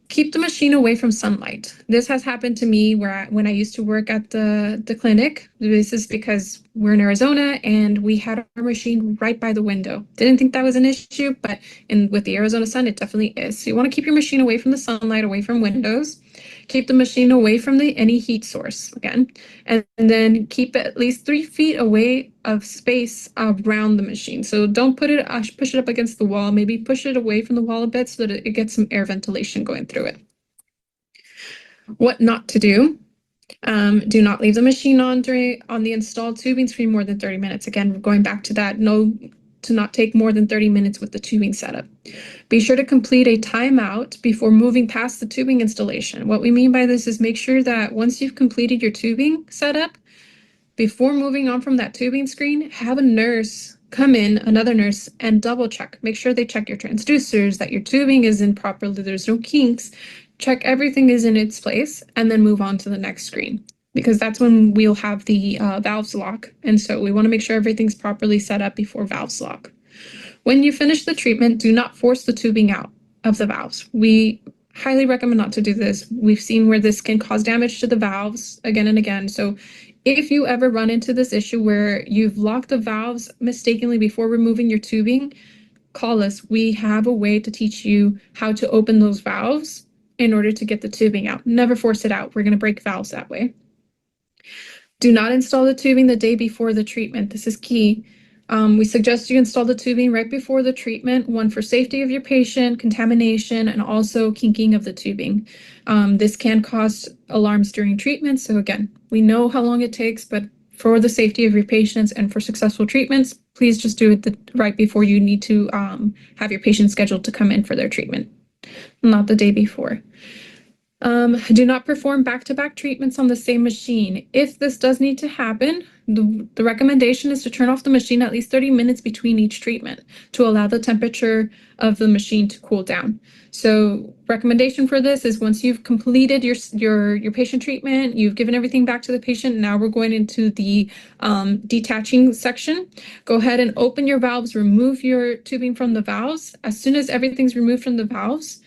keep the machine away from sunlight. This has happened to me when I used to work at the clinic. This is because we're in Arizona and we had our machine right by the window. Didn't think that was an issue, but with the Arizona sun, it definitely is. So you want to keep your machine away from the sunlight, away from windows. Keep the machine away from any heat source, again. And then keep it at least 3 feet away of space around the machine. So don't push it up against the wall. Maybe push it away from the wall a bit so that it gets some air ventilation going through it. What not to do. Do not leave the machine on the installed tubing screen more than 30 minutes. Again, going back to that, to not take more than 30 minutes with the tubing setup. Be sure to complete a timeout before moving past the tubing installation. What we mean by this is make sure that once you've completed your tubing setup, before moving on from that tubing screen, have a nurse come in, another nurse, and double check. Make sure they check your transducers, that your tubing is in properly, there's no kinks. Check everything is in its place, and then move on to the next screen, because that's when we'll have the valves lock. And so we want to make sure everything's properly set up before valves lock. When you finish the treatment, do not force the tubing out of the valves. We highly recommend not to do this. We've seen where this can cause damage to the valves again and again. So if you ever run into this issue where you've locked the valves mistakenly before removing your tubing, call us. We have a way to teach you how to open those valves in order to get the tubing out. Never force it out. We're going to break valves that way. Do not install the tubing the day before the treatment. This is key. We suggest you install the tubing right before the treatment, one for safety of your patient, contamination, and also kinking of the tubing. This can cause alarms during treatment. So again, we know how long it takes, but for the safety of your patients and for successful treatments, please just do it right before you need to have your patient scheduled to come in for their treatment, not the day before. Do not perform back-to-back treatments on the same machine. If this does need to happen, the recommendation is to turn off the machine at least 30 minutes between each treatment to allow the temperature of the machine to cool down. So recommendation for this is once you've completed your patient treatment, you've given everything back to the patient, now we're going into the detaching section. Go ahead and open your valves, remove your tubing from the valves. As soon as everything's removed from the valves,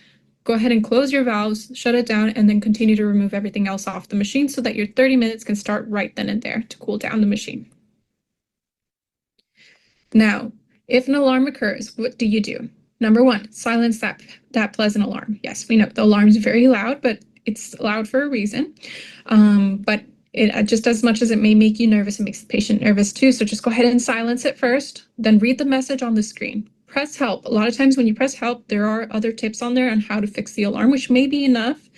go ahead and close your valves, shut it down, and then continue to remove everything else off the machine so that your 30 minutes can start right then and there to cool down the machine. Now, if an alarm occurs, what do you do? Number one, silence that pleasant alarm. Yes, we know the alarm is very loud, but it's loud for a reason. But it just as much as it may make you nervous, it makes the patient nervous too. So just go ahead and silence it first, then read the message on the screen. Press help. A lot of times when you press help, there are other tips on there on how to fix the alarm, which may be enough,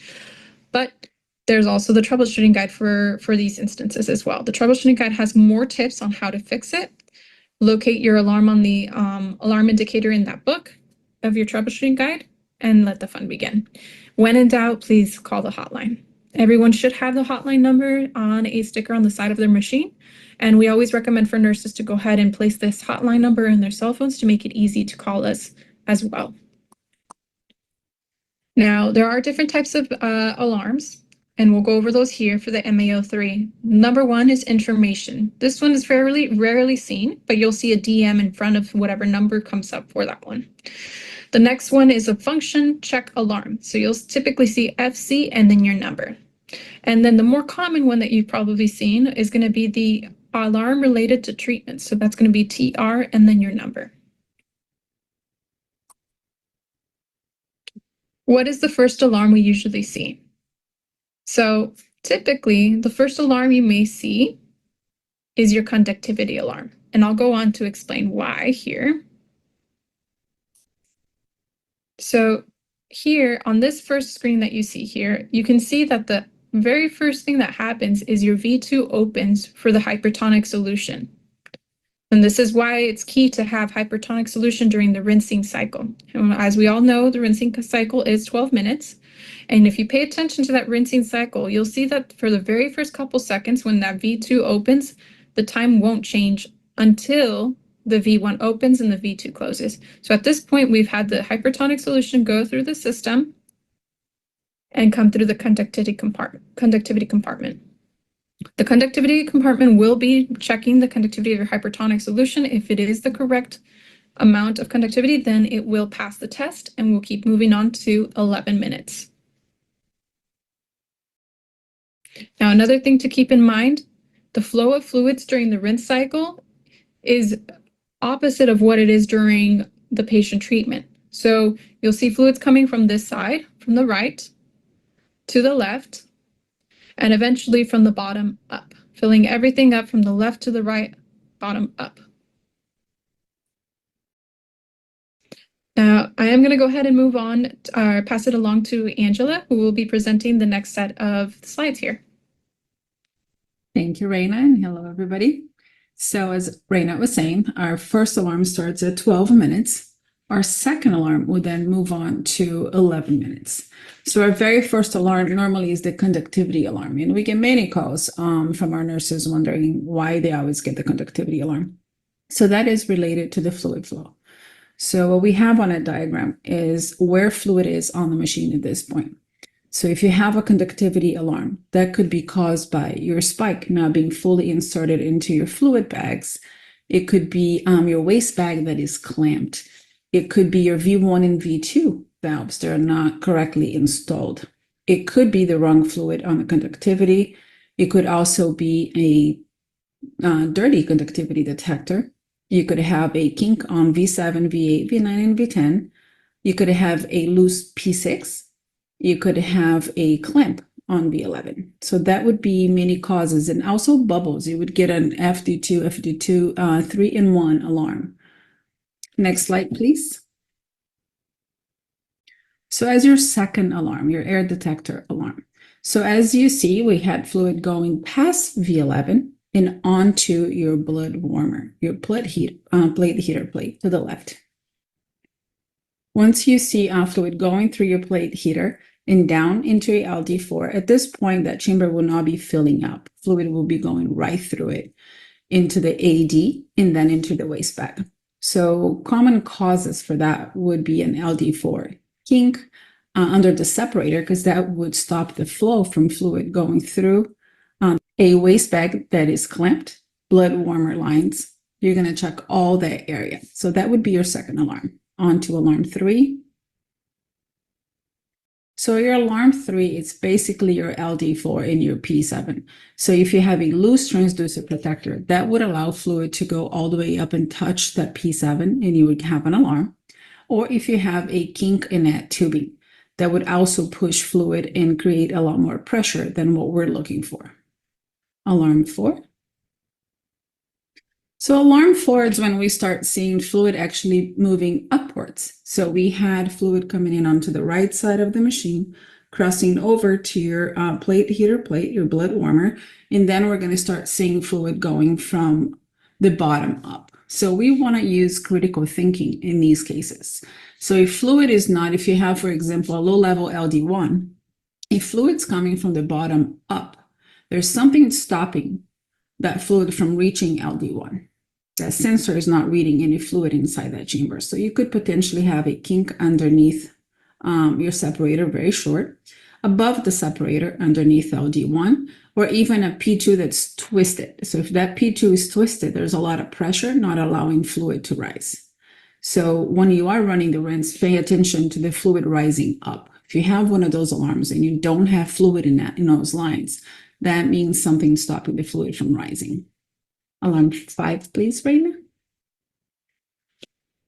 but there's also the troubleshooting guide for these instances as well. The troubleshooting guide has more tips on how to fix it. Locate your alarm on the alarm indicator in that book of your troubleshooting guide and let the fun begin. When in doubt, please call the hotline. Everyone should have the hotline number on a sticker on the side of their machine. And we always recommend for nurses to go ahead and place this hotline number in their cell phones to make it easy to call us as well. Now, there are different types of alarms, and we'll go over those here for the MAO3. Number one is information. This one is fairly rarely seen, but you'll see a DM in front of whatever number comes up for that one. The next one is a function check alarm. So you'll typically see FC and then your number. And then the more common one that you've probably seen is going to be the alarm related to treatment. So that's going to be TR and then your number. What is the first alarm we usually see? So typically, the first alarm you may see is your conductivity alarm. And I'll go on to explain why here. So here on this first screen that you see here, you can see that the very first thing that happens is your V2 opens for the hypertonic solution. And this is why it's key to have hypertonic solution during the rinsing cycle. And as we all know, the rinsing cycle is 12 minutes. And if you pay attention to that rinsing cycle, you'll see that for the very first couple seconds when that V2 opens, the time won't change until the V1 opens and the V2 closes. So at this point, we've had the hypertonic solution go through the system and come through the conductivity compartment. The conductivity compartment will be checking the conductivity of your hypertonic solution. If it is the correct amount of conductivity, then it will pass the test and we'll keep moving on to 11 minutes. Now, another thing to keep in mind, the flow of fluids during the rinse cycle is opposite of what it is during the patient treatment. So you'll see fluids coming from this side, from the right to the left, and eventually from the bottom up, filling everything up from the left to the right, bottom up. Now, I am going to go ahead and move on, pass it along to Angela, who will be presenting the next set of slides here. Thank you, Raina, and hello, everybody. So as Raina was saying, our first alarm starts at 12 minutes. Our second alarm will then move on to 11 minutes. So our very first alarm normally is the conductivity alarm. And we get many calls from our nurses wondering why they always get the conductivity alarm. So that is related to the fluid flow. So what we have on a diagram is where fluid is on the machine at this point. So if you have a conductivity alarm, that could be caused by your spike not being fully inserted into your fluid bags. It could be your waste bag that is clamped. It could be your V1 and V2 valves that are not correctly installed. It could be the wrong fluid on the conductivity. It could also be a dirty conductivity detector. You could have a kink on V7, V8, V9, and V10. You could have a loose P6. You could have a clamp on V11. So that would be many causes, and also bubbles. You would get an FD2, 3-in-1 alarm. Next slide, please. So as your second alarm, your air detector alarm. So as you see, we had fluid going past V11 and onto your blood warmer, your plate heater plate to the left. Once you see fluid going through your plate heater, and down into a LD4. At this point, that chamber will not be filling up. Fluid will be going right through it into the AD and then into the waste bag. So common causes for that would be an LD4 kink under the separator, because that would stop the flow from fluid going through a waste bag that is clamped, blood warmer lines. You're going to check all that area. So that would be your second alarm. On to alarm 3. So your alarm 3 is basically your LD4 and your P7. So if you have a loose transducer protector, that would allow fluid to go all the way up and touch that P7, and you would have an alarm. Or if you have a kink in that tubing, that would also push fluid and create a lot more pressure than what we're looking for. Alarm 4. So alarm 4 is when we start seeing fluid actually moving upwards. So we had fluid coming in onto the right side of the machine, crossing over to your heater plate, your blood warmer, and then we're going to start seeing fluid going from the bottom up. So we want to use critical thinking in these cases. So if fluid is not, if you have, for example, a low-level LD1, if fluid's coming from the bottom up, there's something stopping that fluid from reaching LD1. That sensor is not reading any fluid inside that chamber. So you could potentially have a kink underneath your separator, very short, above the separator underneath LD1, or even a P2 that's twisted. So if that P2 is twisted, there's a lot of pressure not allowing fluid to rise. So when you are running the rinse, pay attention to the fluid rising up. If you have one of those alarms and you don't have fluid in those lines, that means something's stopping the fluid from rising. Alarm 5, please, Raina.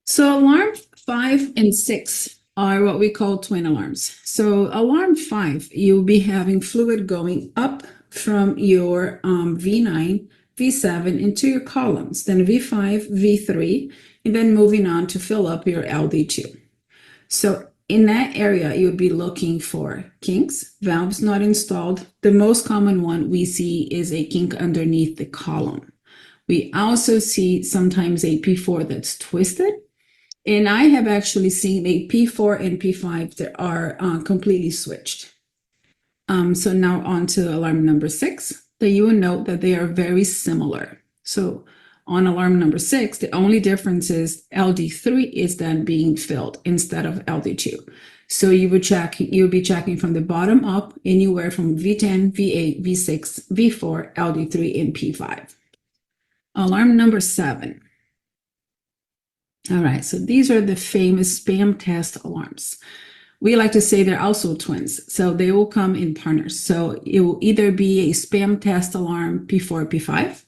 So alarm 5 and 6 are what we call twin alarms. So alarm 5, you'll be having fluid going up from your V9, V7 into your columns, then V5, V3, and then moving on to fill up your LD2. So in that area, you would be looking for kinks, valves not installed. The most common one we see is a kink underneath the column. We also see sometimes a P4 that's twisted. And I have actually seen a P4 and P5 that are completely switched. So now on to alarm number 6, that you will note that they are very similar. So on alarm number 6, the only difference is LD3 is then being filled instead of LD2. So you'll be checking from the bottom up anywhere from V10, V8, V6, V4, LD3, and P5. Alarm number 7. All right, so these are the famous spam test alarms. We like to say they're also twins, so they will come in partners. So it will either be a spam test alarm P4, P5,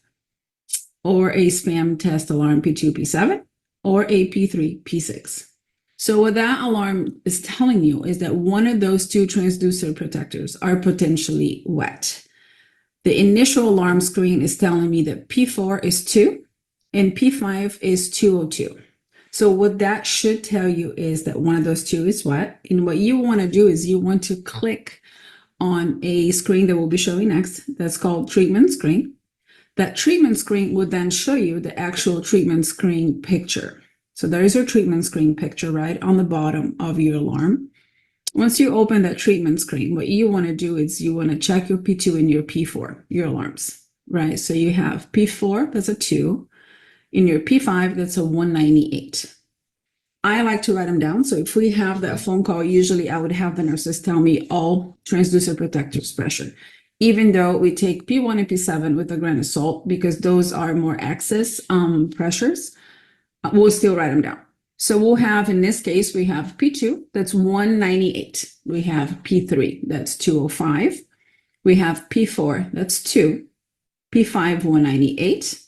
or a spam test alarm P2, P7, or a P3, P6. So what that alarm is telling you is that one of those two transducer protectors are potentially wet. The initial alarm screen is telling me that P4 is 2 and P5 is 202. So what that should tell you is that one of those two is wet. And what you want to do is you want to click on a screen that will be showing next. That's called treatment screen. That treatment screen would then show you the actual treatment screen picture. So there is your treatment screen picture right on the bottom of your alarm. Once you open that treatment screen, what you want to do is you want to check your P2 and your P4, your alarms, right? So you have P4, that's a 2. In your P5, that's a 198. I like to write them down. So if we have that phone call, usually I would have the nurses tell me all transducer protectors pressure, even though we take P1 and P7 with a grain of salt because those are more excess pressures, we'll still write them down. So we'll have, in this case, we have P2, that's 198. We have P3, that's 205. We have P4, that's 2. P5, 198.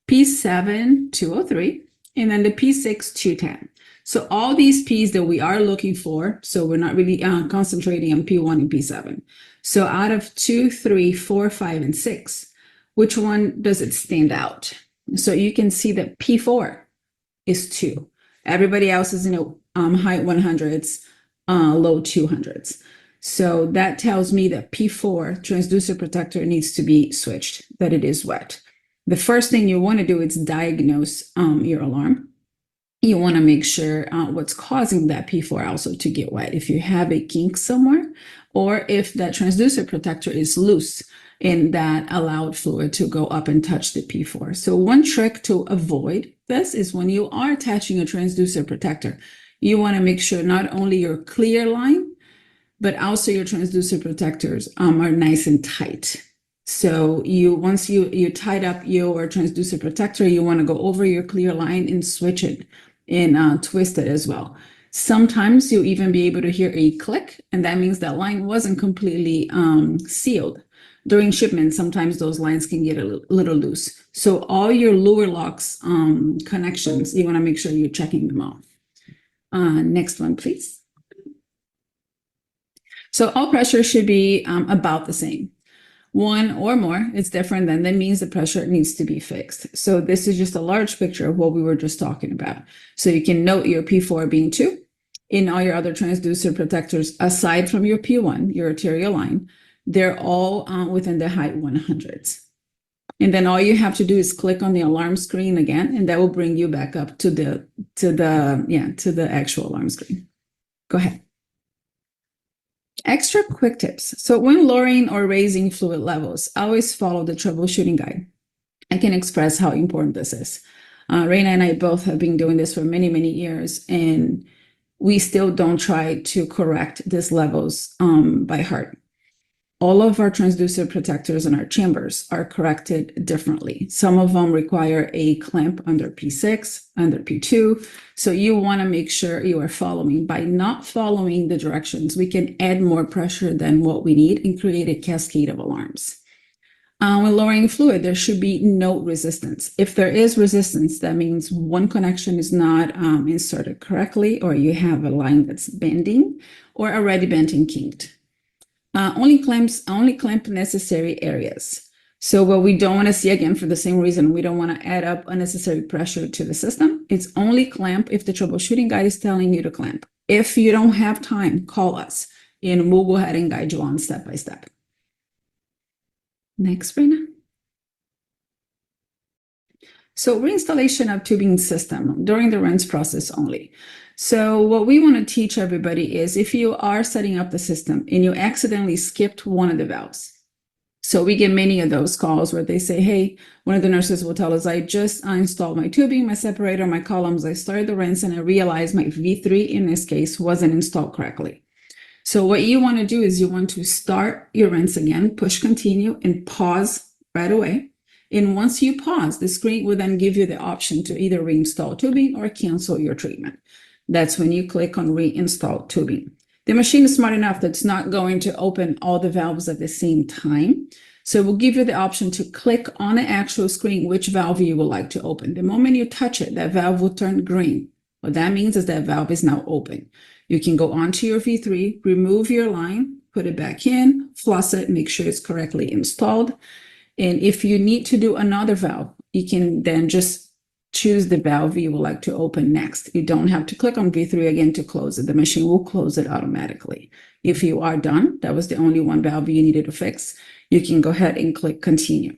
P7, 203. And then the P6, 210. So all these P's that we are looking for, so we're not really concentrating on P1 and P7. So out of 2, 3, 4, 5, and 6, which one does it stand out? So you can see that P4 is 2. Everybody else is in high 100s, low 200s. So that tells me that P4 transducer protector needs to be switched, that it is wet. The first thing you want to do is diagnose your alarm. you want to make sure what's causing that P4 also to get wet. If you have a kink somewhere, or if that transducer protector is loose and that allowed fluid to go up and touch the P4. So one trick to avoid this is when you are attaching a transducer protector, you want to make sure not only your clear line, but also your transducer protectors are nice and tight. So once you tied up your transducer protector, you want to go over your clear line and switch it and twist it as well. Sometimes you'll even be able to hear a click, and that means that line wasn't completely sealed. During shipment, sometimes those lines can get a little loose. So all your lower locks connections, you want to make sure you're checking them off. Next one, please. So all pressure should be about the same. One or more, it's different, then that means the pressure needs to be fixed. So this is just a large picture of what we were just talking about. So you can note your P4 being 2 in all your other transducer protectors, aside from your P1, your arterial line, they're all within the high 100s. And then all you have to do is click on the alarm screen again, and that will bring you back up to the actual alarm screen. Go ahead. Extra quick tips. So when lowering or raising fluid levels, always follow the troubleshooting guide. I can express how important this is. Raina and I both have been doing this for many, many years, and we still don't try to correct these levels by heart. All of our transducer protectors in our chambers are corrected differently. Some of them require a clamp under P6, under P2. So you want to make sure you are following. By not following the directions, we can add more pressure than what we need and create a cascade of alarms. When lowering fluid, there should be no resistance. If there is resistance, that means one connection is not inserted correctly, or you have a line that's bending or already bent and kinked. Only clamp necessary areas. So what we don't want to see, again, for the same reason, we don't want to add up unnecessary pressure to the system. It's only clamp if the troubleshooting guide is telling you to clamp. If you don't have time, call us and we'll go ahead and guide you on step by step. Next, Rena. So reinstallation of tubing system during the rinse process only. So what we want to teach everybody is if you are setting up the system and you accidentally skipped one of the valves. So we get many of those calls where they say, hey, one of the nurses will tell us, I just installed my tubing, my separator, my columns. I started the rinse and I realized my V3 in this case wasn't installed correctly. So what you want to do is you want to start your rinse again, push continue and pause right away. And once you pause, the screen will then give you the option to either reinstall tubing or cancel your treatment. That's when you click on reinstall tubing. The machine is smart enough that it's not going to open all the valves at the same time. So it will give you the option to click on the actual screen which valve you would like to open. The moment you touch it, that valve will turn green. What that means is that valve is now open. You can go onto your V3, remove your line, put it back in, floss it, make sure it's correctly installed. And if you need to do another valve, you can then just choose the valve you would like to open next. You don't have to click on V3 again to close it. The machine will close it automatically. If you are done, that was the only one valve you needed to fix, you can go ahead and click continue.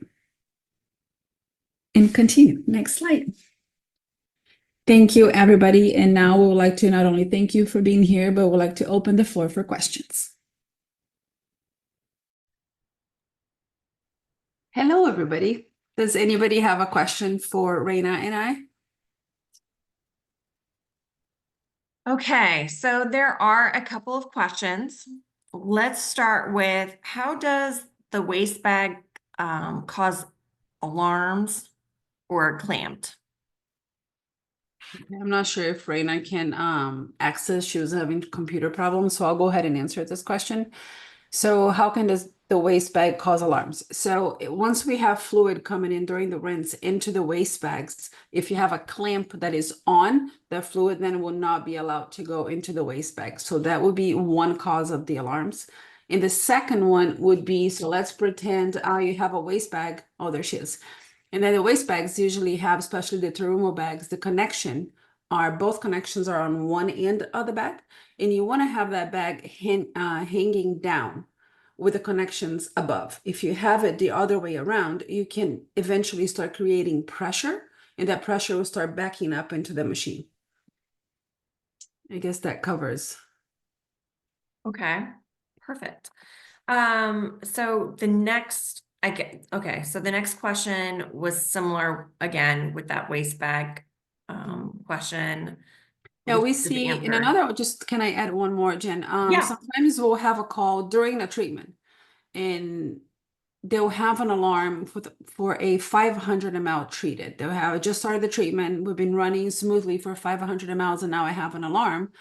And continue. Next slide. Thank you, everybody. And now we would like to not only thank you for being here, but we'd like to open the floor for questions. Hello, everybody. Does anybody have a question for Raina and I? Okay, so there are a couple of questions. Let's start with, how does the waste bag cause alarms or clamped? I'm not sure if Raina can access. She was having computer problems, so I'll go ahead and answer this question. So how can the waste bag cause alarms? So once we have fluid coming in during the rinse into the waste bags, if you have a clamp that is on, the fluid then will not be allowed to go into the waste bag. So that would be one cause of the alarms. And the second one would be, so let's pretend you have a waste bag. Oh, there she is. And then the waste bags usually have, especially the Terumo bags, both connections are on one end of the bag. And you want to have that bag hanging down with the connections above. If you have it the other way around, you can eventually start creating pressure, and that pressure will start backing up into the machine. I guess that covers. Okay, perfect. So the next, okay, so the next question was similar again with that waste bag question. Yeah, we with the see in answer. another, just can I add one more, Jen? Yeah. Sometimes we'll have a call during the treatment and they'll have an alarm for a 500 ml treated. They'll have just started the treatment. We've been running smoothly for 500 mLs and now I have an alarm.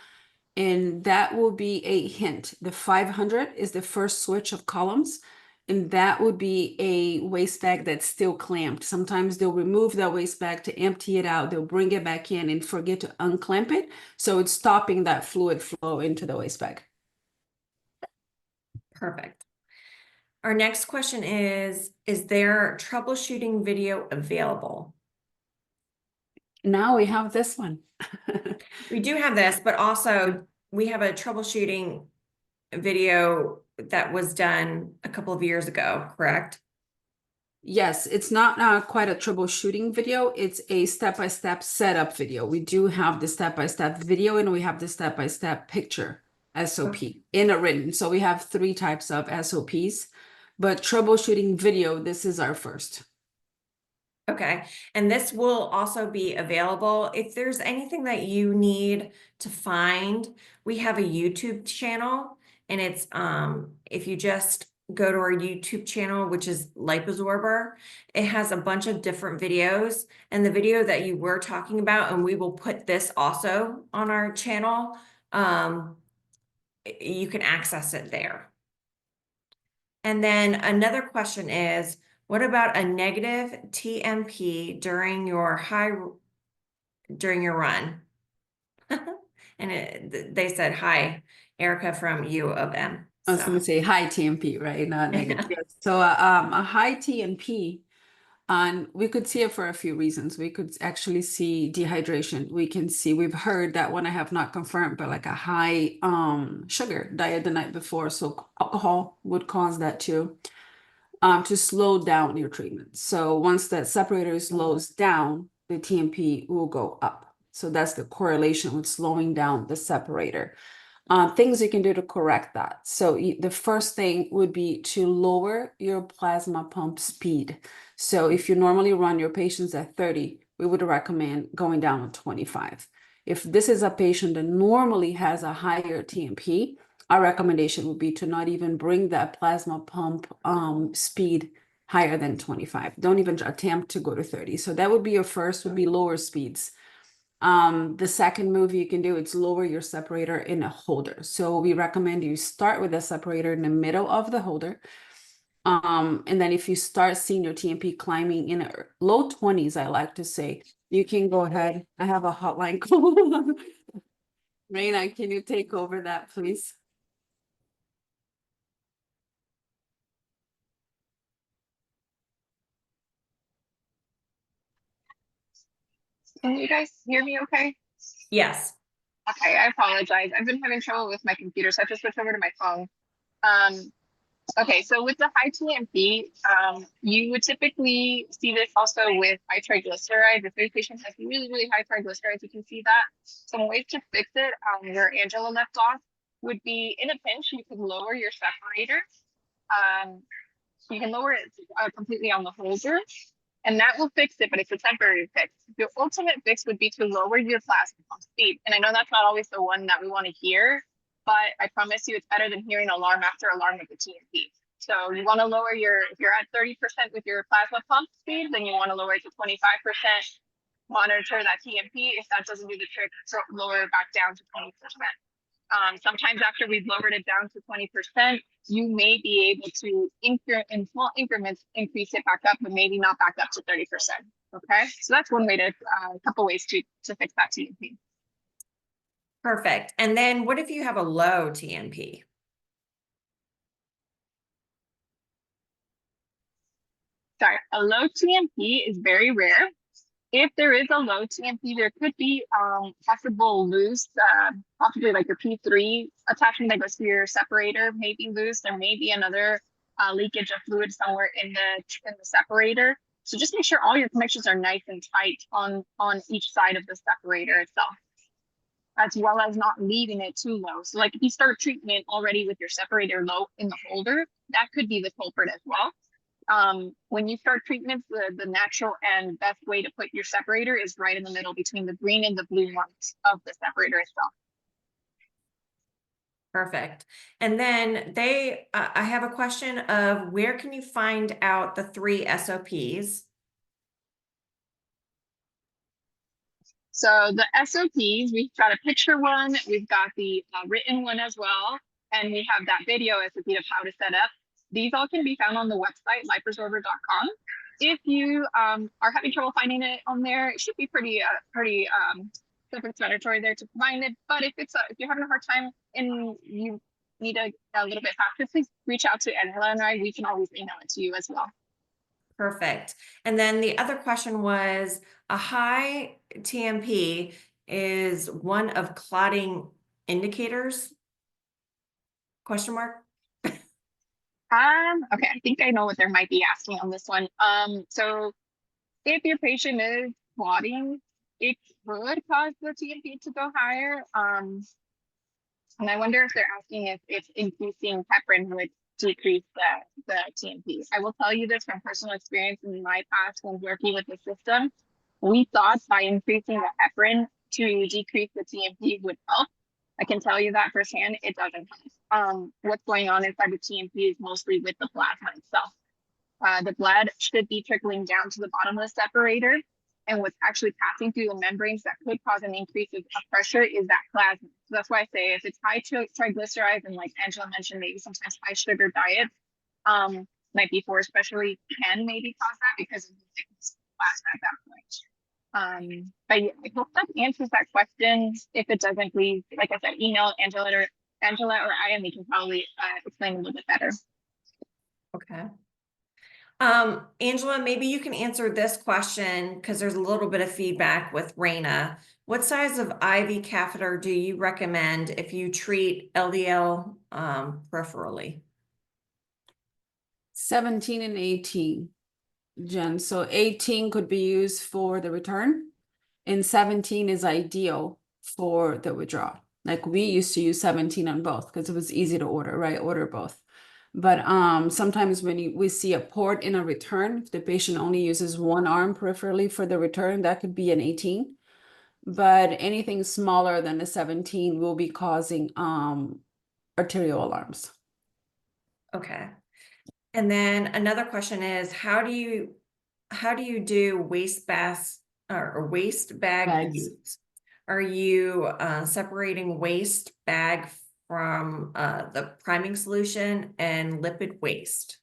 And that will be a hint. The 500 is the first switch of columns. And that would be a waste bag that's still clamped. Sometimes they'll remove that waste bag to empty it out. They'll bring it back in and forget to unclamp it. So it's stopping that fluid flow into the waste bag. Perfect. Our next question is there troubleshooting video available? Now we have this one. We do have this, but also we have a troubleshooting video that was done a couple of years ago, correct? Yes, it's not quite a troubleshooting video. It's a step-by-step setup video. We do have the step-by-step video and we have the step-by-step picture SOP in a written. So we have 3 types of SOPs, but troubleshooting video, this is our first. Okay, and this will also be available. If there's anything that you need to find, we have a YouTube channel, and it's if you just go to our YouTube channel, which is LIPOSORBER, it has a bunch of different videos, and the video that you were talking about, and we will put this also on our channel, you can access it there. And then another question is, what about a negative TMP during your run? And they said, hi, Erica from U of M. I was going to say high TMP, right? Not negative. Yes. So a high TMP, and we could see it for a few reasons. We could actually see dehydration. We can see, we've heard that one I have not confirmed, but like a high sugar diet the night before. So alcohol would cause that too. To slow down your treatment. So once that separator slows down, the TMP will go up. So that's the correlation with slowing down the separator. Things you can do to correct that. So the first thing would be to lower your plasma pump speed. So if you normally run your patients at 30, we would recommend going down to 25. If this is a patient that normally has a higher TMP, our recommendation would be to not even bring that plasma pump speed higher than 25. Don't even attempt to go to 30. So that would be your first, would be lower speeds. The second move you can do is lower your separator in a holder. So we recommend you start with a separator in the middle of the holder. And then if you start seeing your TMP climbing in low 20s, I like to say, you can go ahead. I have a hotline call. Raina, can you take over that, please? Can you guys hear me okay? Yes. Okay, I apologize. I've been having trouble with my computer, so I have to switch over to my phone. Okay, so with the high TMP, you would typically see this also with high triglycerides. If a patient has really, really high triglycerides, you can see that. Some ways to fix it, where Angela left off, would be in a pinch, you can lower your separator. You can lower it completely on the holder, and that will fix it, but it's a temporary fix. The ultimate fix would be to lower your plasma pump speed. And I know that's not always the one that we want to hear, but I promise you it's better than hearing alarm after alarm with the TMP. So you want to lower if you're at 30% with your plasma pump speed, then you want to lower it to 25%, monitor that TMP. If that doesn't do the trick, so lower it back down to 20%. Sometimes after we've lowered it down to 20%, you may be able to in small increments increase it back up, but maybe not back up to 30%. Okay, so that's one way to a couple ways to fix that TMP. Perfect. And then what if you have a low TMP? Sorry, a low TMP is very rare. If there is a low TMP, there could be possible loose, possibly like your P3 attachment that goes to your separator may be loose. There may be another leakage of fluid somewhere in the separator. So just make sure all your connections are nice and tight on each side of the separator itself. as well as not leaving it too low. So like if you start treatment already with your separator low in the holder, that could be the culprit as well. When you start treatment, the natural and best way to put your separator is right in the middle between the green and the blue marks of the separator itself. Perfect. And then I have a question of where can you find out the 3 SOPs? So the SOPs, we've got a picture one, we've got the written one as well, and we have that video SOP of how to set up. These all can be found on the website, liposorber.com. If you are having trouble finding it on there, it should be pretty self-explanatory there to find it. But if you're having a hard time and you need a little bit faster, please reach out to Angela and I. We can always email it to you as well. Perfect. And then the other question was, a high TMP is one of clotting indicators? Question mark? Okay, I think I know what they might be asking on this one. So if your patient is clotting, it could cause the TMP to go higher. And I wonder if they're asking if increasing heparin would decrease the TMP. I will tell you this from personal experience in my past when working with the system. We thought by increasing the heparin to decrease the TMP would help. I can tell you that firsthand, it doesn't help. What's going on inside the TMP is mostly with the plasma itself. The blood should be trickling down to the bottom of the separator. And what's actually passing through the membranes that could cause an increase of pressure is that plasma. So that's why I say if it's high triglycerides and like Angela mentioned, maybe sometimes high sugar diet, night before especially can maybe cause that because of the thickness of the plasma at that point. But yeah, I hope that answers that question. If it doesn't, please, like I said, email Angela or I, and we can probably explain a little bit better. Okay. Angela, maybe you can answer this question because there's a little bit of feedback with Raina. What size of IV catheter do you recommend if you treat LDL peripherally? 17 and 18, Jen. So 18 could be used for the return, and 17 is ideal for the withdrawal. Like we used to use 17 on both because it was easy to order, right? Order both. But sometimes when we see a port in a return, if the patient only uses one arm peripherally for the return, that could be an 18. But anything smaller than the 17 will be causing arterial alarms. Okay. And then another question is, how do you do waste bag Bags. use? Are you separating waste bag from the priming solution and lipid waste?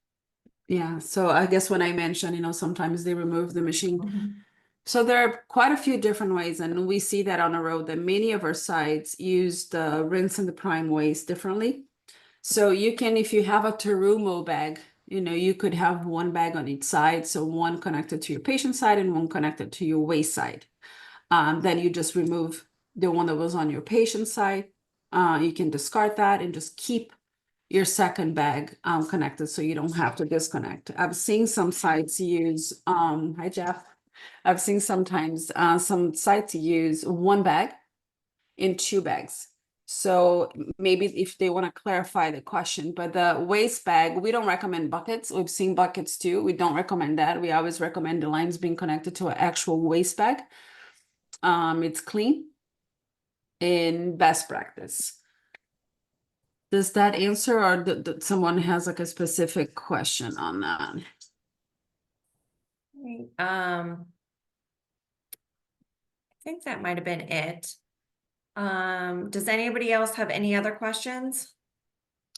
Yeah, so I guess when I mentioned, sometimes they remove the machine. So there are quite a few different ways, and we see that on the road that many of our sites use the rinse and the prime waste differently. So you can, if you have a Terumo bag, you could have one bag on each side. So one connected to your patient side and one connected to your waste side. Then you just remove the one that was on your patient side. You can discard that and just keep your second bag connected so you don't have to disconnect. I've seen some sites use, hi Jeff. I've seen sometimes some sites use one bag in 2 bags. So maybe if they want to clarify the question, but the waste bag, we don't recommend buckets. We've seen buckets too. We don't recommend that. We always recommend the lines being connected to an actual waste bag. It's clean in best practice. Does that answer, or someone has like a specific question on that? I think that might have been it. Does anybody else have any other questions?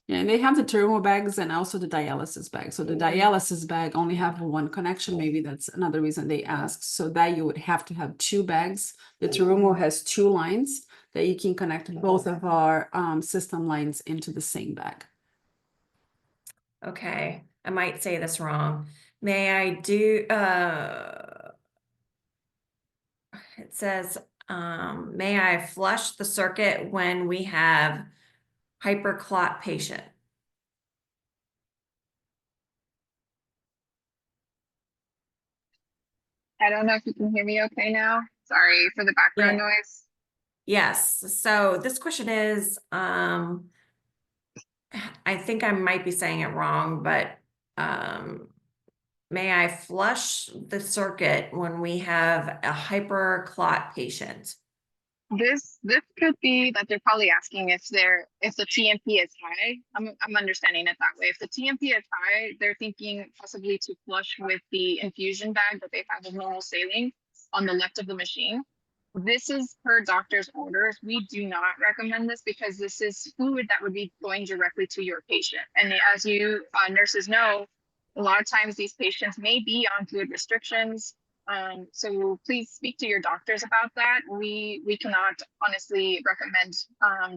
Yeah, and they have the Terumo bags and also the dialysis bag. So the dialysis bag only have one connection. Maybe that's another reason they ask. So that you would have to have 2 bags. The Terumo has 2 lines that you can connect both of our system lines into the same bag. Okay, I might say this wrong. May I do, it says, may I flush the circuit when we have hyperclot patient? I don't know if you can hear me okay now. Sorry for the background noise. Yes, so this question is, I think I might be saying it wrong, but may I flush the circuit when we have a hyperclot patient? This could be that they're probably asking if the TMP is high. I'm understanding it that way. If the TMP is high, they're thinking possibly to flush with the infusion bag that they have of normal saline on the left of the machine. This is per doctor's orders. We do not recommend this because this is fluid that would be going directly to your patient. And as you nurses know, a lot of times these patients may be on fluid restrictions. So please speak to your doctors about that. We cannot honestly recommend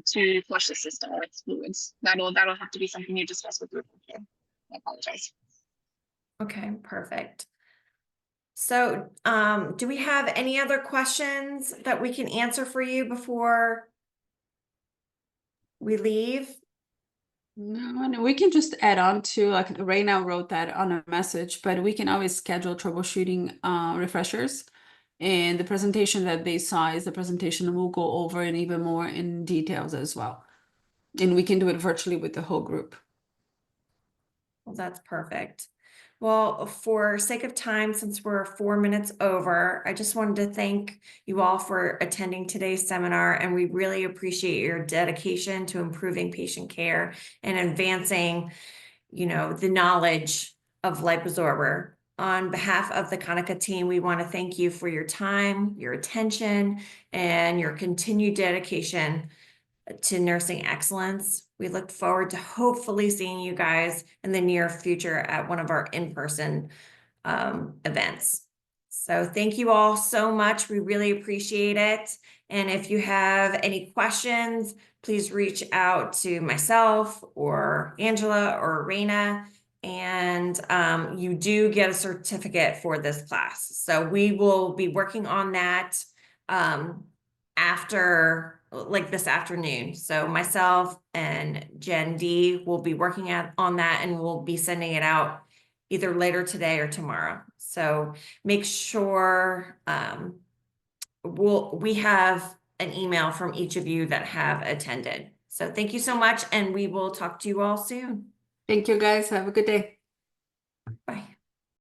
to flush the system with fluids. That'll have to be something you discuss with your doctor. I apologize. Okay, perfect. So, do we have any other questions that we can answer for you before we leave? No, we can just add on to, like Reina wrote that on a message, but we can always schedule troubleshooting refreshers. And the presentation that they saw is the presentation we'll go over and even more in details as well. And we can do it virtually with the whole group. Well, that's perfect. Well, for sake of time, since we're 4 minutes over, I just wanted to thank you all for attending today's seminar, and we really appreciate your dedication to improving patient care and advancing, the knowledge of LIPOSORBER. On behalf of the Konica team, we want to thank you for your time, your attention, and your continued dedication to nursing excellence. We look forward to hopefully seeing you guys in the near future at one of our in-person events. So thank you all so much. We really appreciate it. And if you have any questions, please reach out to myself or Angela or Reina. And you do get a certificate for this class. So we will be working on that after this afternoon. So myself and Jen D will be working on that, and we'll be sending it out either later today or tomorrow. So make sure we have an email from each of you that have attended. So thank you so much, and we will talk to you all soon. Thank you guys. Have a good day.